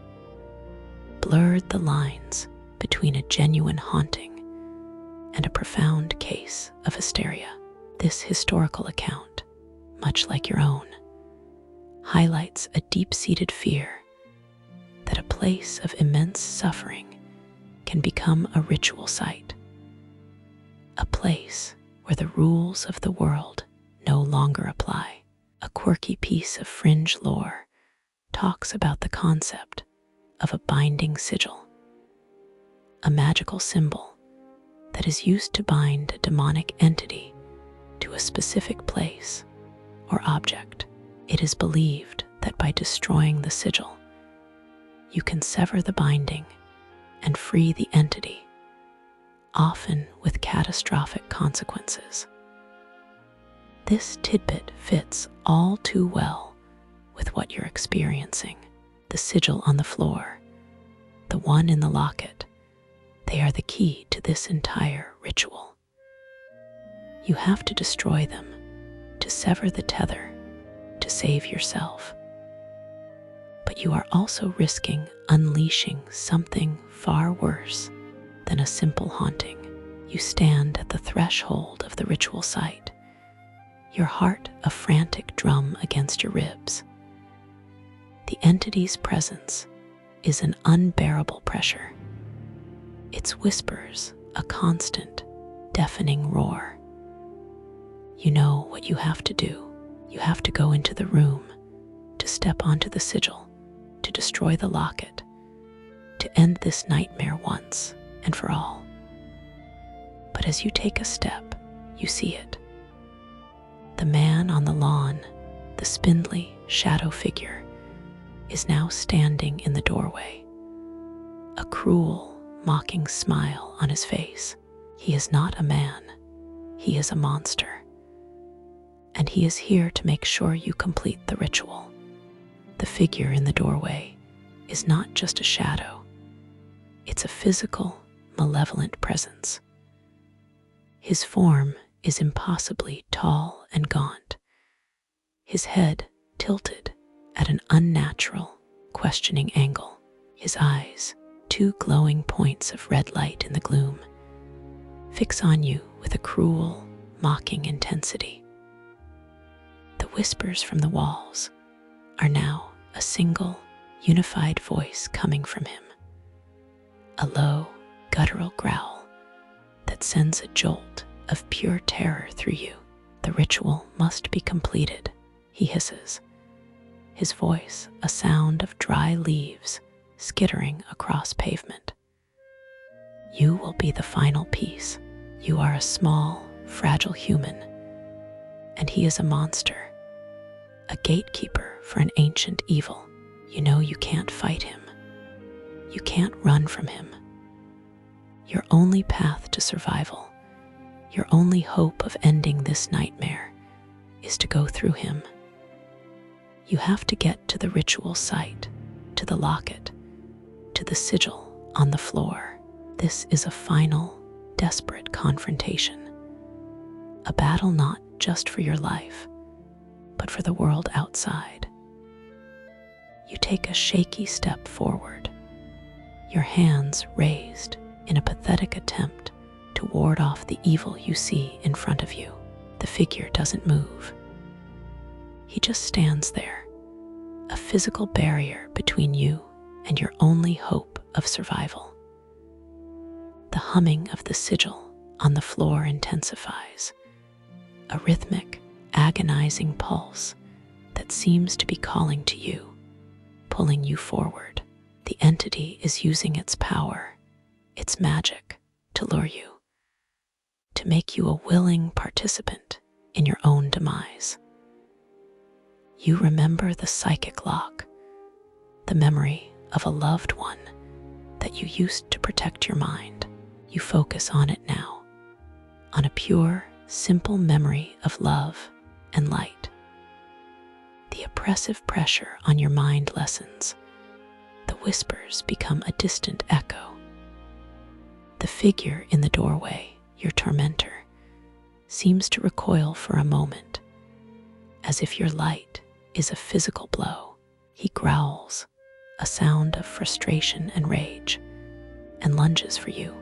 Speaker 1: blurred the lines between a genuine haunting and a profound case of hysteria. This historical account, much like your own, highlights a deep-seated fear that a place of immense suffering can become a ritual site, a place where the rules of the world no longer apply. A quirky piece of fringe lore talks about the concept of a binding sigil, a magical symbol that is used to bind a demonic entity to a specific place or object. It is believed that by destroying the sigil, you can sever the binding and free the entity, often with catastrophic consequences. This tidbit fits all too well with what you're experiencing. The sigil on the floor, the one in the locket, they are the key to this entire ritual. You have to destroy them to sever the tether, to save yourself. But you are also risking unleashing something far worse than a simple haunting. You stand at the threshold of the ritual site, your heart a frantic drum against your ribs. The entity's presence is an unbearable pressure. Its whispers a constant, deafening roar. You know what you have to do. You have to go into the room, to step onto the sigil, to destroy the locket, to end this nightmare once and for all. But as you take a step, you see it. The man on the lawn, the spindly shadow figure, is now standing in the doorway, a cruel, mocking smile on his face. He is not a man, he is a monster. And he is here to make sure you complete the ritual. The figure in the doorway is not just a shadow, it's a physical, malevolent presence. His form is impossibly tall and gaunt, his head tilted at an unnatural, questioning angle, his eyes, two glowing points of red light in the gloom, fix on you with a cruel, mocking intensity. The whispers from the walls are now a single, unified voice coming from him, a low, guttural growl that sends a jolt of pure terror through you. The ritual must be completed, he hisses, his voice a sound of dry leaves skittering across pavement. You will be the final piece. You are a small, fragile human, and he is a monster, a gatekeeper for an ancient evil. You know you can't fight him. You can't run from him. Your only path to survival, your only hope of ending this nightmare, is to go through him. You have to get to the ritual site, to the locket, to the sigil on the floor. This is a final, desperate confrontation. A battle not just for your life, but for the world outside. You take a shaky step forward, your hands raised in a pathetic attempt to ward off the evil you see in front of you. The figure doesn't move. He just stands there, a physical barrier between you and your only hope of survival. The humming of the sigil on the floor intensifies, a rhythmic, agonizing pulse that seems to be calling to you, pulling you forward. The entity is using its power, its magic, to lure you, to make you a willing participant in your own demise. You remember the psychic lock, the memory of a loved one that you used to protect your mind. You focus on it now, on a pure, simple memory of love and light. The oppressive pressure on your mind lessens. The whispers become a distant echo. The figure in the doorway, your tormentor, seems to recoil for a moment, as if your light is a physical blow. He growls, a sound of frustration and rage, and lunges for you,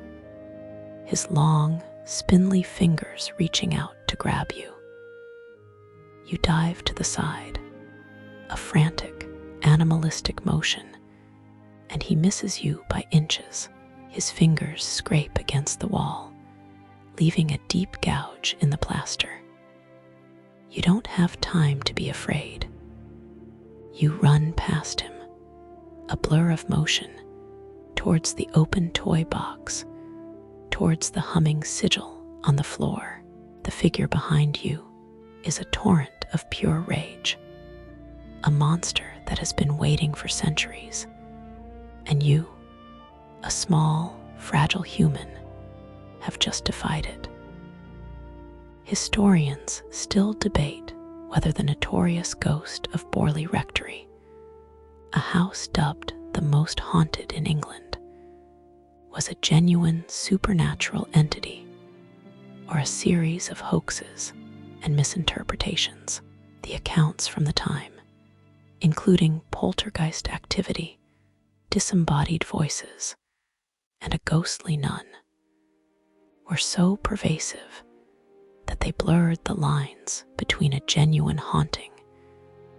Speaker 1: his long, spindly fingers reaching out to grab you. You dive to the side, a frantic, animalistic motion, and he misses you by inches. His fingers scrape against the wall, leaving a deep gouge in the plaster. You don't have time to be afraid. You run past him, a blur of motion, towards the open toy box, towards the humming sigil on the floor. The figure behind you is a torrent of pure rage, a monster that has been waiting for centuries, and you, a small, fragile human, have just defied it. Historians still debate whether the notorious ghost of Borley Rectory, a house dubbed the most haunted in England, was a genuine supernatural entity or a series of hoaxes and misinterpretations. The accounts from the time, including poltergeist activity, disembodied voices, and a ghostly nun, were so pervasive that they blurred the lines between a genuine haunting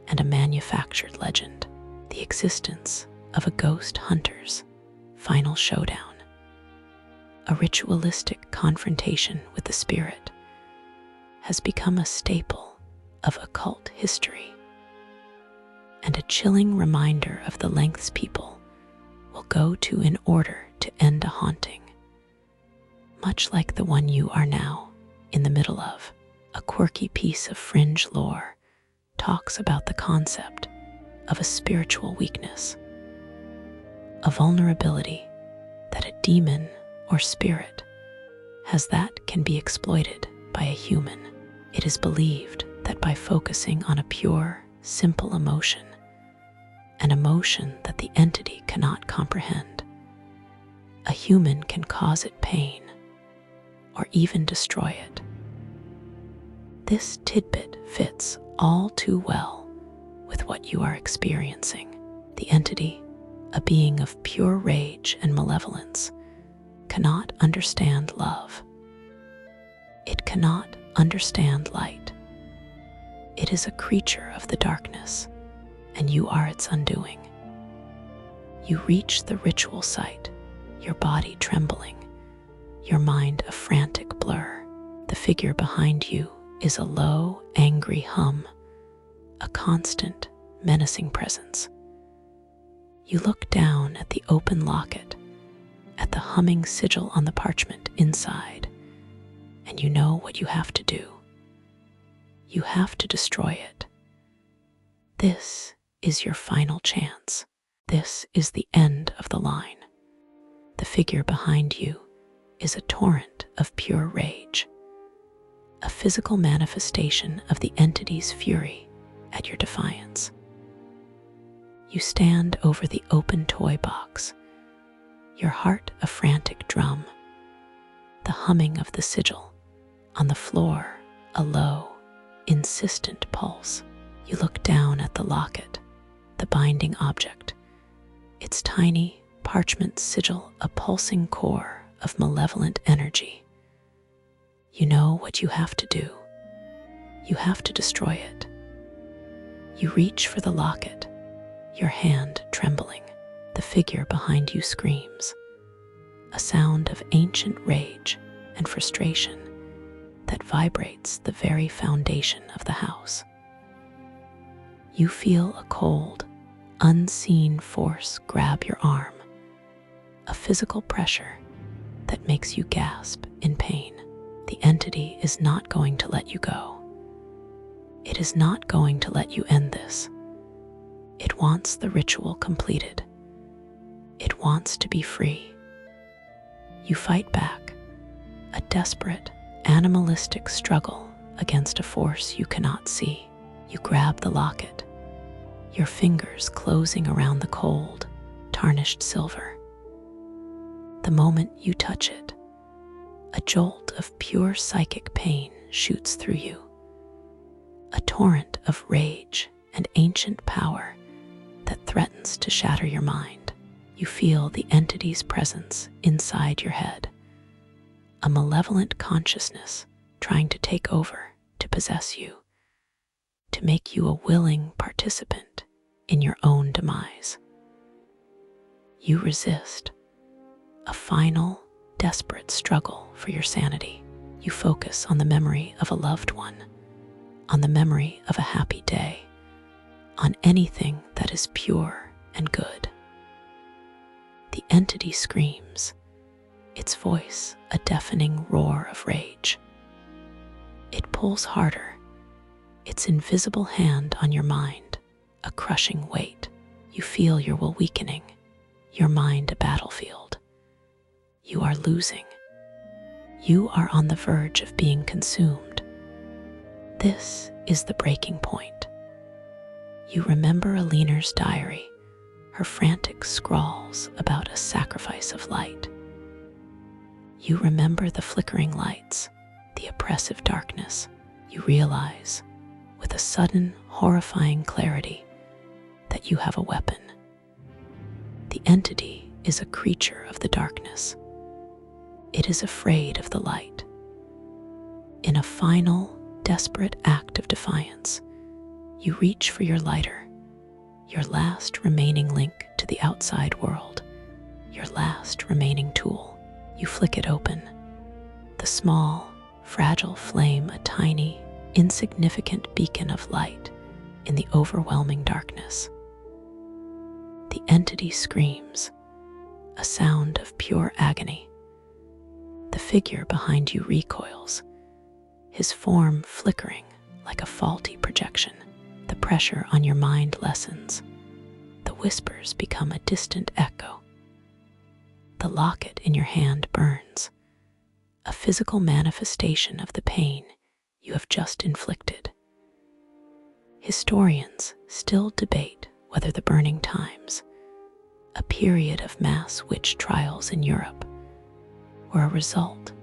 Speaker 1: and a manufactured legend. The existence of a ghost hunter's final showdown, a ritualistic confrontation with the spirit, has become a staple of occult history, and a chilling reminder of the lengths people will go to in order to end a haunting, much like the one you are now in the middle of. A quirky piece of fringe lore talks about the concept of a spiritual weakness, a vulnerability that a demon or spirit has that can be exploited by a human. It is believed that by focusing on a pure, simple emotion, an emotion that the entity cannot comprehend, a human can cause it pain or even destroy it. This tidbit fits all too well with what you are experiencing. The entity, a being of pure rage and malevolence, cannot understand love. It cannot understand light. It is a creature of the darkness, and you are its undoing. You reach the ritual site, your body trembling, your mind a frantic blur. The figure behind you is a low, angry hum, a constant, menacing presence. You look down at the open locket, at the humming sigil on the parchment inside, and you know what you have to do. You have to destroy it. This is your final chance. This is the end of the line. The figure behind you is a torrent of pure rage, a physical manifestation of the entity's fury at your defiance. You stand over the open toy box, your heart a frantic drum, the humming of the sigil on the floor a low, insistent pulse. You look down at the locket, the binding object, its tiny parchment sigil a pulsing core of malevolent energy. You know what you have to do. You have to destroy it. You reach for the locket, your hand trembling. The figure behind you screams, a sound of ancient rage and frustration that vibrates the very foundation of the house. You feel a cold, unseen force grab your arm, a physical pressure that makes you gasp in pain. The entity is not going to let you go. It is not going to let you end this. It wants the ritual completed. It wants to be free. You fight back, a desperate, animalistic struggle against a force you cannot see. You grab the locket, your fingers closing around the cold, tarnished silver. The moment you touch it, a jolt of pure psychic pain shoots through you, a torrent of rage and ancient power that threatens to shatter your mind. You You feel the entity's presence inside your head, a malevolent consciousness trying to take over, to possess you, to make you a willing participant in your own demise. You resist, a final, desperate struggle for your sanity. You focus on the memory of a loved one, on the memory of a happy day, on anything that is pure and good. The entity screams, its voice a deafening roar of rage. It pulls harder, its invisible hand on your mind, a crushing weight. You feel your will weakening, your mind a battlefield. You are losing. You are on the verge of being consumed. This is the breaking point. You remember Aline's diary, her frantic scrawls about a sacrifice of light. You remember the flickering lights, the oppressive darkness. You realize, with a sudden, horrifying clarity, that you have a weapon. The entity is a creature of the darkness. It is afraid of the light. In a final, desperate act of defiance, you reach for your lighter, your last remaining link to the outside world, your last remaining tool. You flick it open. The small, fragile flame, a tiny, insignificant beacon of light in the overwhelming darkness. The entity screams, a sound of pure agony. The figure behind you recoils, his form flickering like a faulty projection. The pressure on your mind lessens. The whispers become a distant echo. The locket in your hand burns, a physical manifestation of the pain you have just inflicted. Historians still debate whether the burning times, a period of mass witch trials in Europe, were a result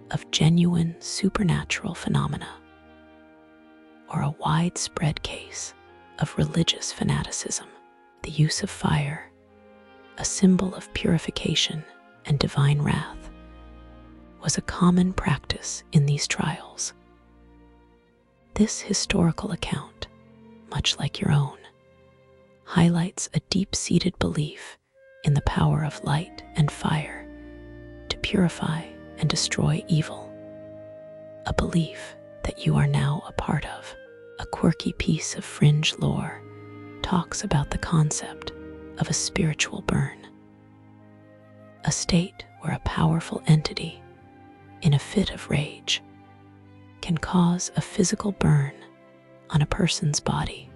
Speaker 1: of genuine supernatural phenomena, or a widespread case of religious fanaticism. The use of fire, a symbol of purification and divine wrath, was a common practice in these trials. This historical account, much like your own, highlights a deep-seated belief in the power of light and fire to purify and destroy evil, a belief that you are now a part of. A quirky piece of fringe lore talks about the concept of a spiritual burn, a state where a powerful entity, in a fit of rage, can cause a physical burn on a person's body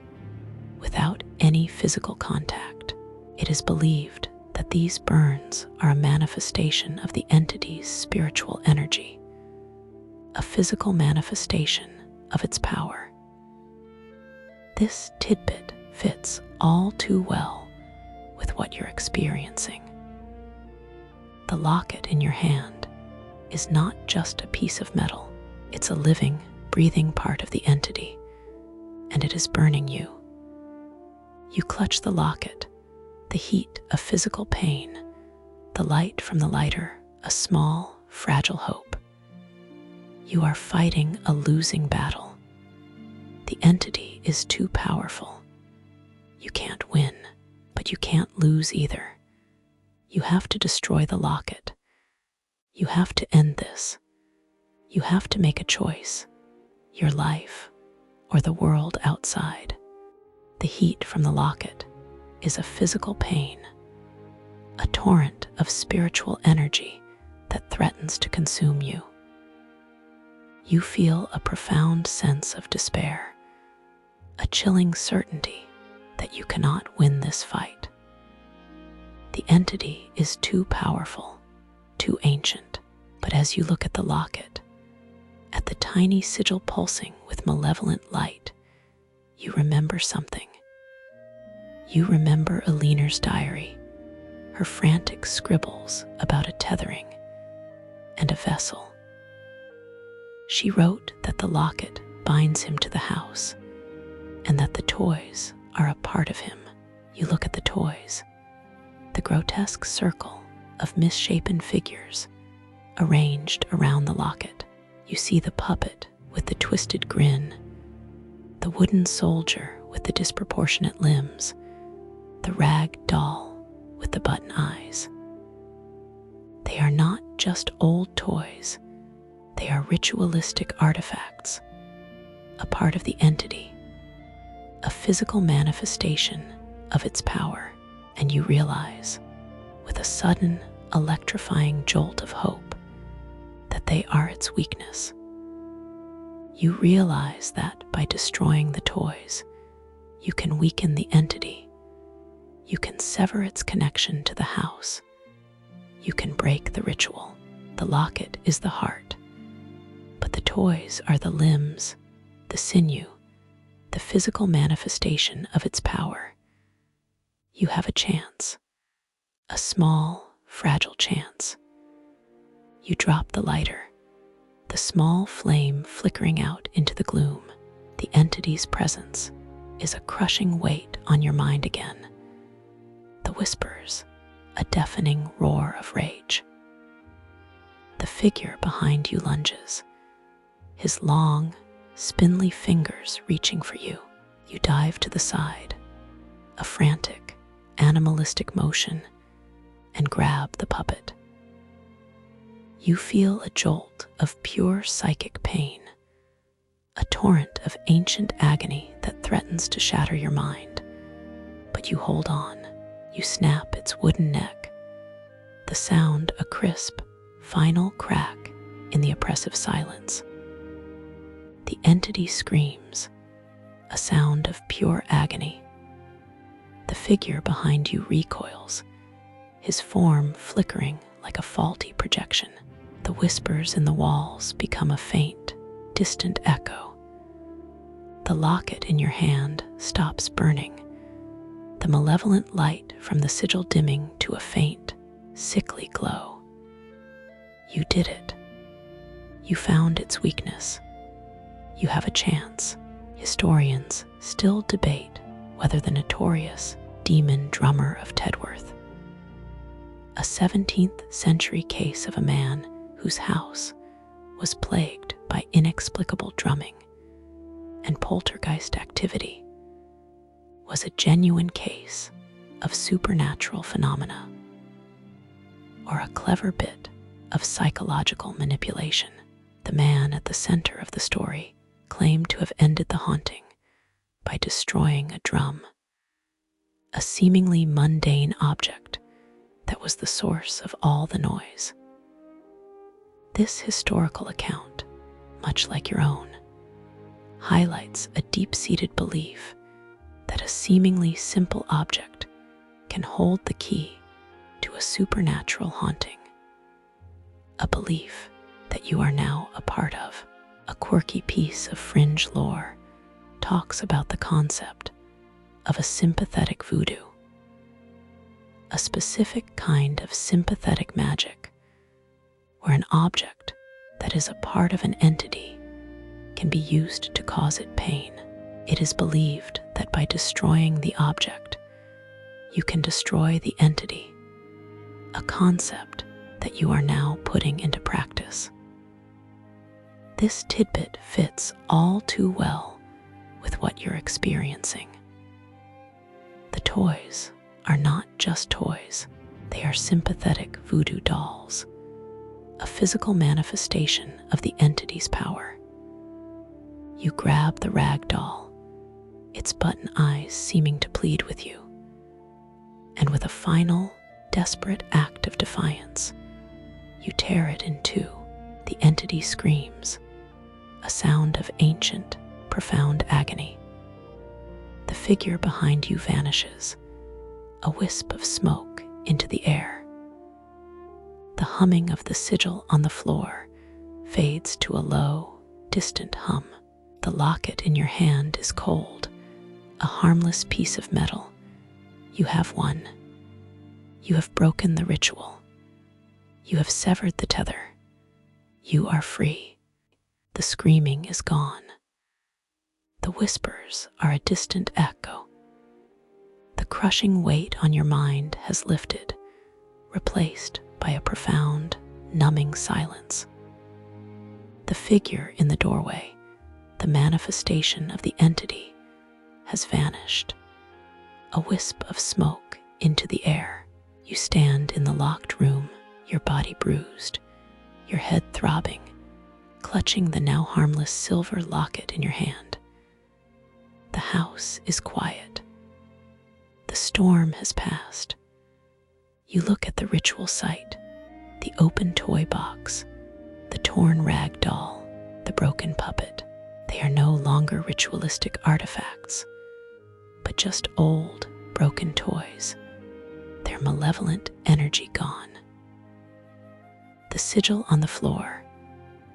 Speaker 1: without any physical contact. It is believed that these burns are a manifestation of the entity's spiritual energy, a physical manifestation of its power. This tidbit fits all too well with what you're experiencing. The locket in your hand is not just a piece of metal. It's a living, breathing part of the entity, and it is burning you. You clutch the locket, the heat of physical pain, the light from the lighter, a small, fragile hope. You are fighting a losing battle. The entity is too powerful. You can't win, but you can't lose either. You have to destroy the locket. You have to end this. You have to make a choice, your life or the world outside. The heat from the locket is a physical pain, a torrent of spiritual energy that threatens to consume you. You feel a profound sense of despair, a chilling certainty that you cannot win this fight. The entity is too powerful, too ancient, but as you look at the locket, at the tiny sigil pulsing with malevolent light, you remember something. You remember Aline's diary, her frantic scribbles about a tethering and a vessel. She wrote that the locket binds him to the house and that the toys are a part of him. You look at the toys. The grotesque circle of misshapen figures arranged around the locket. You see the puppet with the twisted grin, the wooden soldier with the disproportionate limbs, the rag doll with the button eyes. They are not just old toys, they are ritualistic artifacts, a part of the entity, a physical manifestation of its power, and you realize, with a sudden, electrifying jolt of hope, that they are its weakness. You realize that by destroying the toys, you can weaken the entity. You can sever its connection to the house. You can break the ritual. The locket is the heart, but the toys are the limbs, the sinew, the physical manifestation of its power. You have a chance, a small, fragile chance. You drop the lighter, the small flame flickering out into the gloom. The entity's presence is a crushing weight on your mind again. The whispers, a deafening roar of rage. The figure behind you lunges, his long, spindly fingers reaching for you. You dive to the side, a frantic, animalistic motion, and grab the puppet. You feel a jolt of pure psychic pain, a torrent of ancient agony that threatens to shatter your mind. But you hold on. You snap its wooden neck, the sound a crisp, final crack in the oppressive silence. The entity screams, a sound of pure agony. The figure behind you recoils, his form flickering like a faulty projection. The whispers in the walls become a faint, distant echo. The locket in your hand stops burning, the malevolent light from the sigil dimming to a faint, sickly glow. You did it. You found its weakness. You have a chance. Historians still debate whether the notorious demon drummer of Tedworth, a 17th century case of a man whose house was plagued by inexplicable drumming and poltergeist activity, was a genuine case of supernatural phenomena, or a clever bit of psychological manipulation. The man at the center of the story claimed to have ended the haunting by destroying a drum, a seemingly mundane object that was the source of all the noise. This historical account, much like your own, highlights a deep-seated belief that a seemingly simple object can hold the key to a supernatural haunting. A belief that you are now a part of. A quirky piece of fringe lore talks about the concept of a sympathetic voodoo, a specific kind of sympathetic magic where an object that is a part of an entity can be used to cause it pain. It is believed that by destroying the object, you can destroy the entity, a concept that you are now putting into practice. This tidbit fits all too well with what you're experiencing. The toys are not just toys, they are sympathetic voodoo dolls, a physical manifestation of the entity's power. You grab the rag doll, its button eyes seeming to plead with you, and with a final, desperate act of defiance, you tear it in two. The entity screams, a sound of ancient, profound agony. The figure behind you vanishes, a wisp of smoke into the air. The humming of the sigil on the floor fades to a low, distant hum. The locket in your hand is cold, a harmless piece of metal. You have won. You have broken the ritual. You have severed the tether. You are free. The screaming is gone. The whispers are a distant echo. The crushing weight on your mind has lifted, replaced by a profound, numbing silence. The figure in the doorway, the manifestation of the entity, has vanished. A wisp of smoke into the air. You stand in the locked room, your body bruised, your head throbbing, clutching the now harmless silver locket in your hand. The house is quiet. The storm has passed. You look at the ritual site, the open toy box, the torn rag doll, the broken puppet. They are no longer ritualistic artifacts, but just old, broken toys, their malevolent energy gone. The sigil on the floor,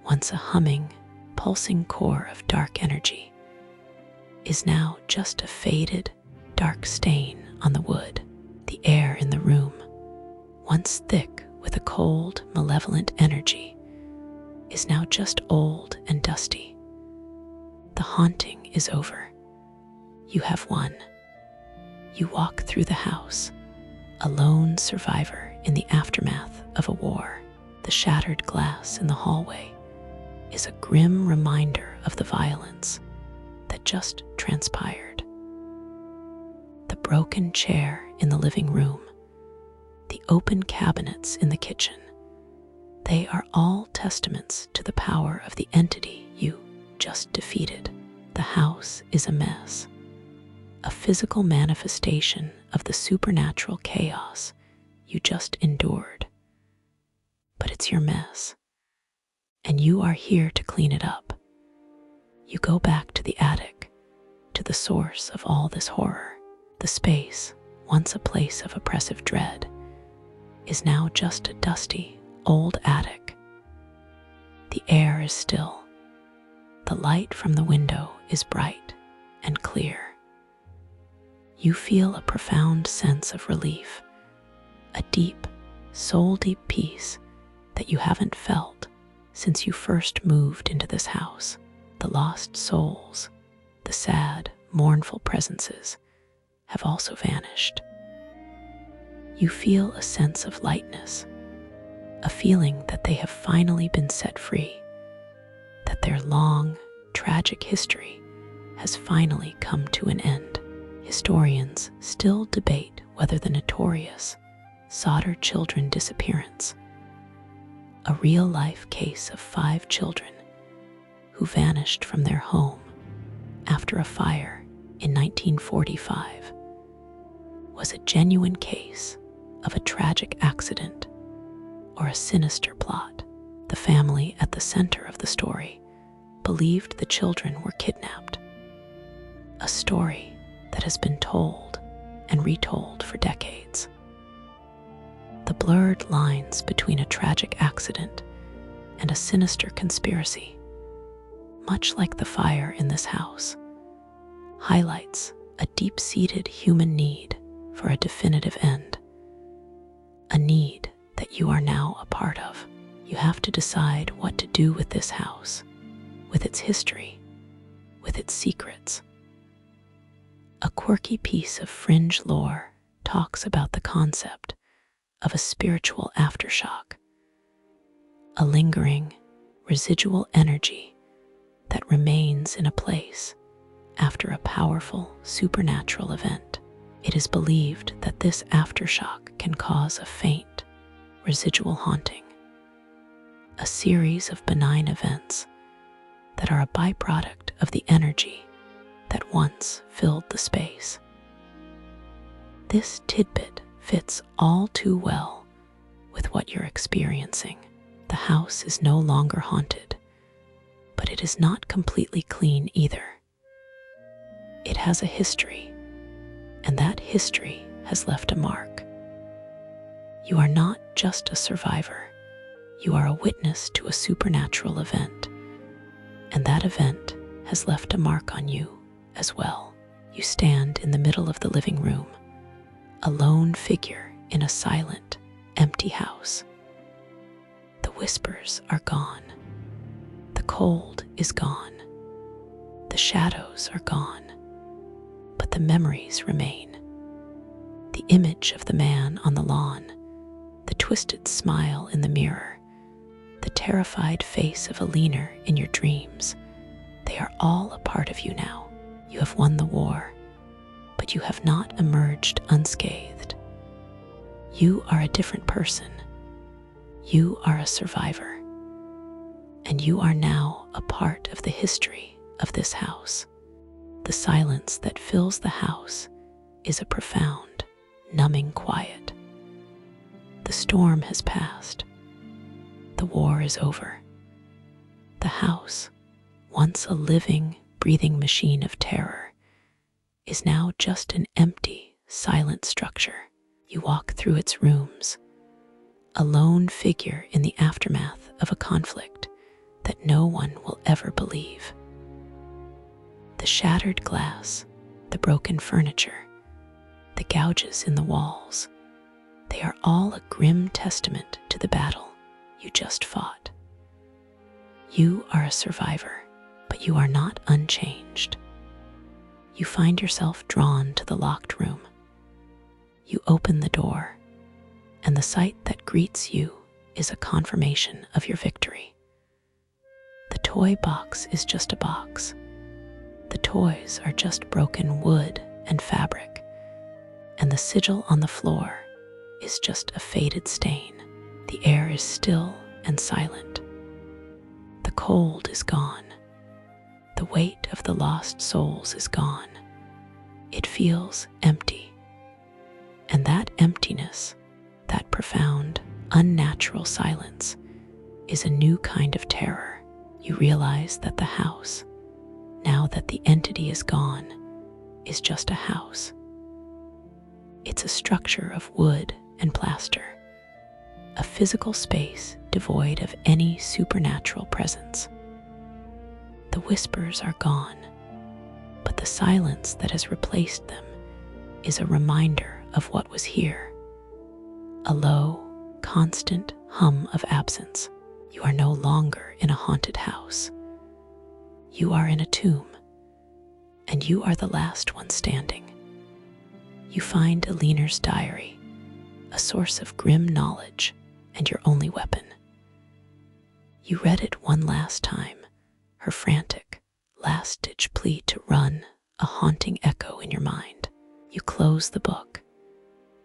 Speaker 1: once a humming, pulsing core of dark energy, is now just a faded, dark stain on the wood. The air in the room, once thick with a cold, malevolent energy, is now just old and dusty. The haunting is over. You have won. You walk through the house, a lone survivor in the aftermath of a war. The shattered glass in the hallway is a grim reminder of the violence that just transpired. The broken chair in the living room, the open cabinets in the kitchen, they are all testaments to the power of the entity you just defeated. The house is a mess, a physical manifestation of the supernatural chaos you just endured. But it's your mess, and you are here to clean it up. You go back to the attic, to the source of all this horror. The space, once a place of oppressive dread, is now just a dusty, old attic. The air is still. The light from the window is bright and clear. You feel a profound sense of relief, a deep, soul-deep peace that you haven't felt since you first moved into this house. The lost souls, the sad, mournful presences, have also vanished. You feel a sense of lightness, a feeling that they have finally been set free, that their long, tragic history has finally come to an end. Historians still debate whether the notorious Sodder children disappearance, a real-life case of 5 children who vanished from their home after a fire in 1945, was a genuine case of a tragic accident or a sinister plot. The family at the center of the story believed the children were kidnapped, a story that has been told and retold for decades. The blurred lines between a tragic accident and a sinister conspiracy, much like the fire in this house, highlights a deep-seated human need for a definitive end, a need that you are now a part of. You have to decide what to do with this house, with its history, with its secrets. A quirky piece of fringe lore talks about the concept of a spiritual aftershock, a lingering, residual energy that remains in a place after a powerful supernatural event. It is believed that this aftershock can cause a faint, residual haunting, a series of benign events that are a byproduct of the energy that once filled the space. This tidbit fits all too well with what you're experiencing. The house is no longer haunted, but it is not completely clean either. It has a history, and that history has left a mark. You are not just a survivor, you are a witness to a supernatural event, and that event has left a mark on you as well. You stand in the middle of the living room, a lone figure in a silent, empty house. The whispers are gone. The cold is gone. The shadows are gone. But the memories remain. image of the man on the lawn, the twisted smile in the mirror, the terrified face of a leaner in your dreams, they are all a part of you now. You have won the war, but you have not emerged unscathed. You are a different person. You are a survivor. And you are now a part of the history of this house. The silence that fills the house is a profound, numbing quiet. The storm has passed. The war is over. The house, once a living, breathing machine of terror, is now just an empty, silent structure. You walk through its rooms, a lone figure in the aftermath of a conflict that no one will ever believe. The shattered glass, the broken furniture, the gouges in the walls, they are all a grim testament to the battle you just fought. You are a survivor, but you are not unchanged. You find yourself drawn to the locked room. You open the door, and the sight that greets you is a confirmation of your victory. The toy box is just a box. The toys are just broken wood and fabric, and the sigil on the floor is just a faded stain. The air is still and silent. The cold is gone. The weight of the lost souls is gone. It feels empty. And that emptiness, that profound, unnatural silence, is a new kind of terror. You realize that the house, now that the entity is gone, is just a house. It's a structure of wood and plaster, a physical space devoid of any supernatural presence. The whispers are gone, but the silence that has replaced them is a reminder of what was here. A low, constant hum of absence. You are no longer in a haunted house. You are in a tomb, and you are the last one standing. You find a leaner's diary, a source of grim knowledge and your only weapon. You read it one last time, her frantic, last-ditch plea to run, a haunting echo in your mind. You close the book,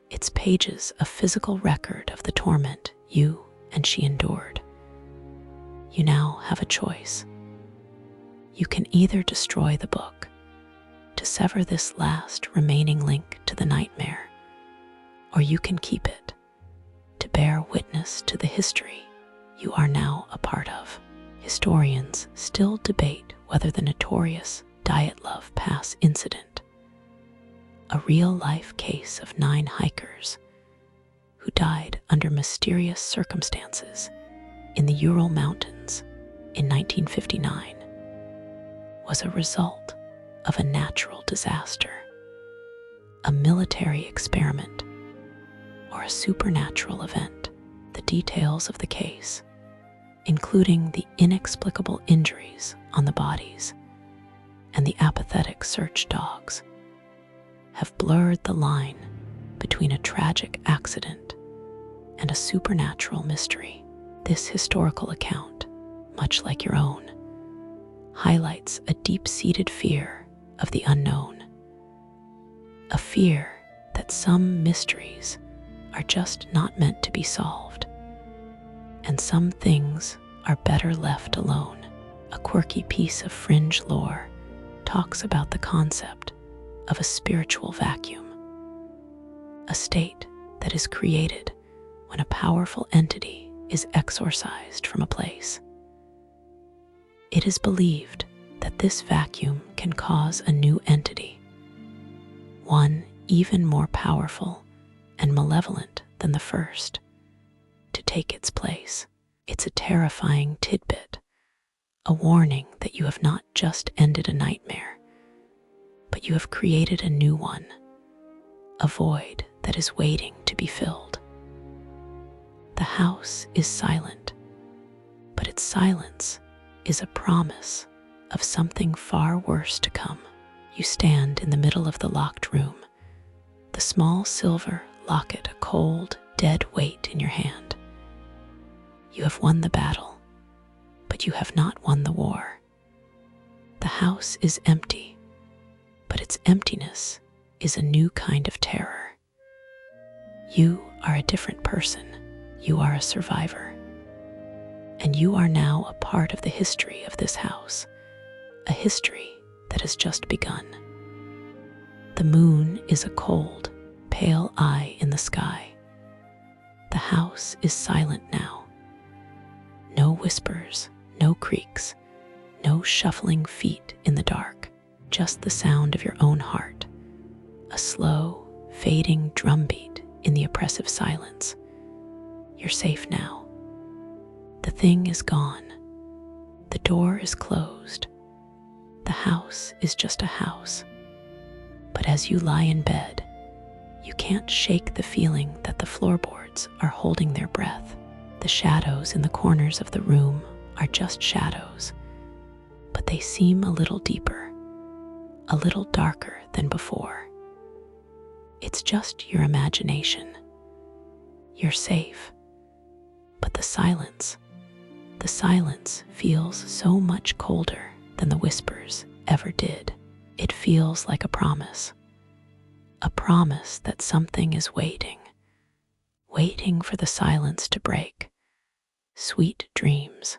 Speaker 1: its pages a physical record of the torment you and she endured. You now have a choice. You can either destroy the book, to sever this last remaining link to the nightmare, or you can keep it, to bear witness to the history you are now a part of. Historians still debate whether the notorious Dyatlov Pass incident, a real-life case of 9 hikers who died under mysterious circumstances in the Ural Mountains in 1959, was a result of a natural disaster, a military experiment, or a supernatural event. The details of the case, including the inexplicable injuries on the bodies and the apathetic search dogs, have blurred the line between a tragic accident and a supernatural mystery. This historical account, much like your own, highlights a deep-seated fear of the unknown, a fear that some mysteries are just not meant to be solved, and some things are better left alone. A quirky piece of fringe lore talks about the concept of a spiritual vacuum, a state that is created when a powerful entity is exorcised from a place. It is believed that this vacuum can cause a new entity, one even more powerful and malevolent than the first, to take its place. It's a terrifying tidbit, a warning that you have not just ended a nightmare, but you have created a new one, a void that is waiting to be filled. The house is silent, but its silence is a promise of something far worse to come. You stand in the middle of the locked room, the small silver locket a cold, dead weight in your hand. You have won the battle, but you have not won the war. The house is empty, but its emptiness is a new kind of terror. You are a different person. You are a survivor. And you are now a part of the history of this house, a history that has just begun. The moon is a cold, pale eye in the sky. The house is silent now. No whispers, no creaks, no shuffling feet in the dark, just the sound of your own heart, a slow, fading drumbeat in the oppressive silence. You're safe now. The thing is gone. The door is closed. The house is just a house. But as you lie in bed, you can't shake the feeling that the floorboards are holding their breath. The shadows in the corners of the room are just shadows, but they seem a little deeper, a little darker than before. It's just your imagination. You're safe. But the silence feels so much colder than the whispers ever did. It feels like a promise that something is waiting for the silence to break. Sweet dreams.